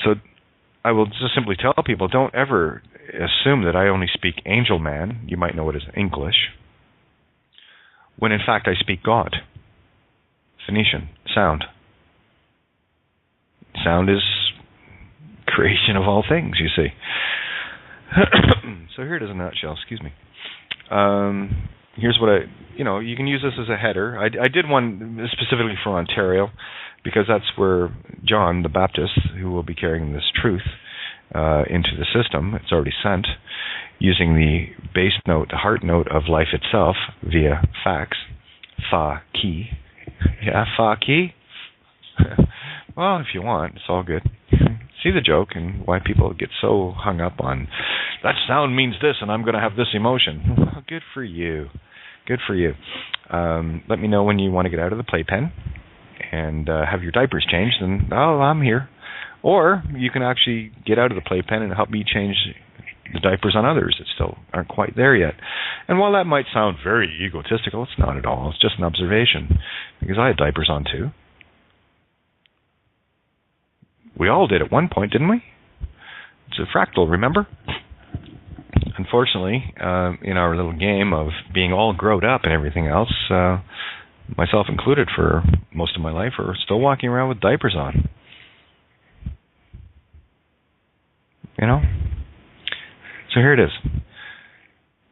So I will just simply tell people, don't ever assume that I only speak angel man, you might know it as English, when in fact I speak God. Phoenician, sound. Sound is creation of all things, you see. So here it is in a nutshell, excuse me. Here's what you can use this as a header. I did one specifically for Ontario because that's where John the Baptist, who will be carrying this truth into the system, it's already sent, using the base note, the heart note of life itself via fax, fa key. Yeah, fa key? Well, if you want, it's all good. See the joke and why people get so hung up on, that sound means this and I'm going to have this emotion. Well, good for you. Good for you. Let me know when you want to get out of the playpen and have your diapers changed, and I'm here. Or you can actually get out of the playpen and help me change the diapers on others that still aren't quite there yet. And while that might sound very egotistical, it's not at all. It's just an observation, because I had diapers on too. We all did at one point, didn't we? It's a fractal, remember? Unfortunately, in our little game of being all grown up and everything else, myself included for most of my life, are still walking around with diapers on. You know? So here it is.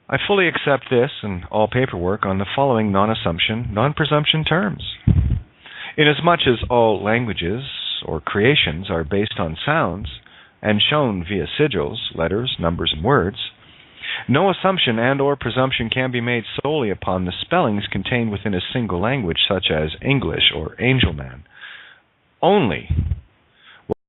I fully accept this and all paperwork on the following non-assumption, non-presumption terms. Inasmuch as all languages or creations are based on sounds and shown via sigils, letters, numbers, and words, no assumption and or presumption can be made solely upon the spellings contained within a single language such as English or Angel Man. Only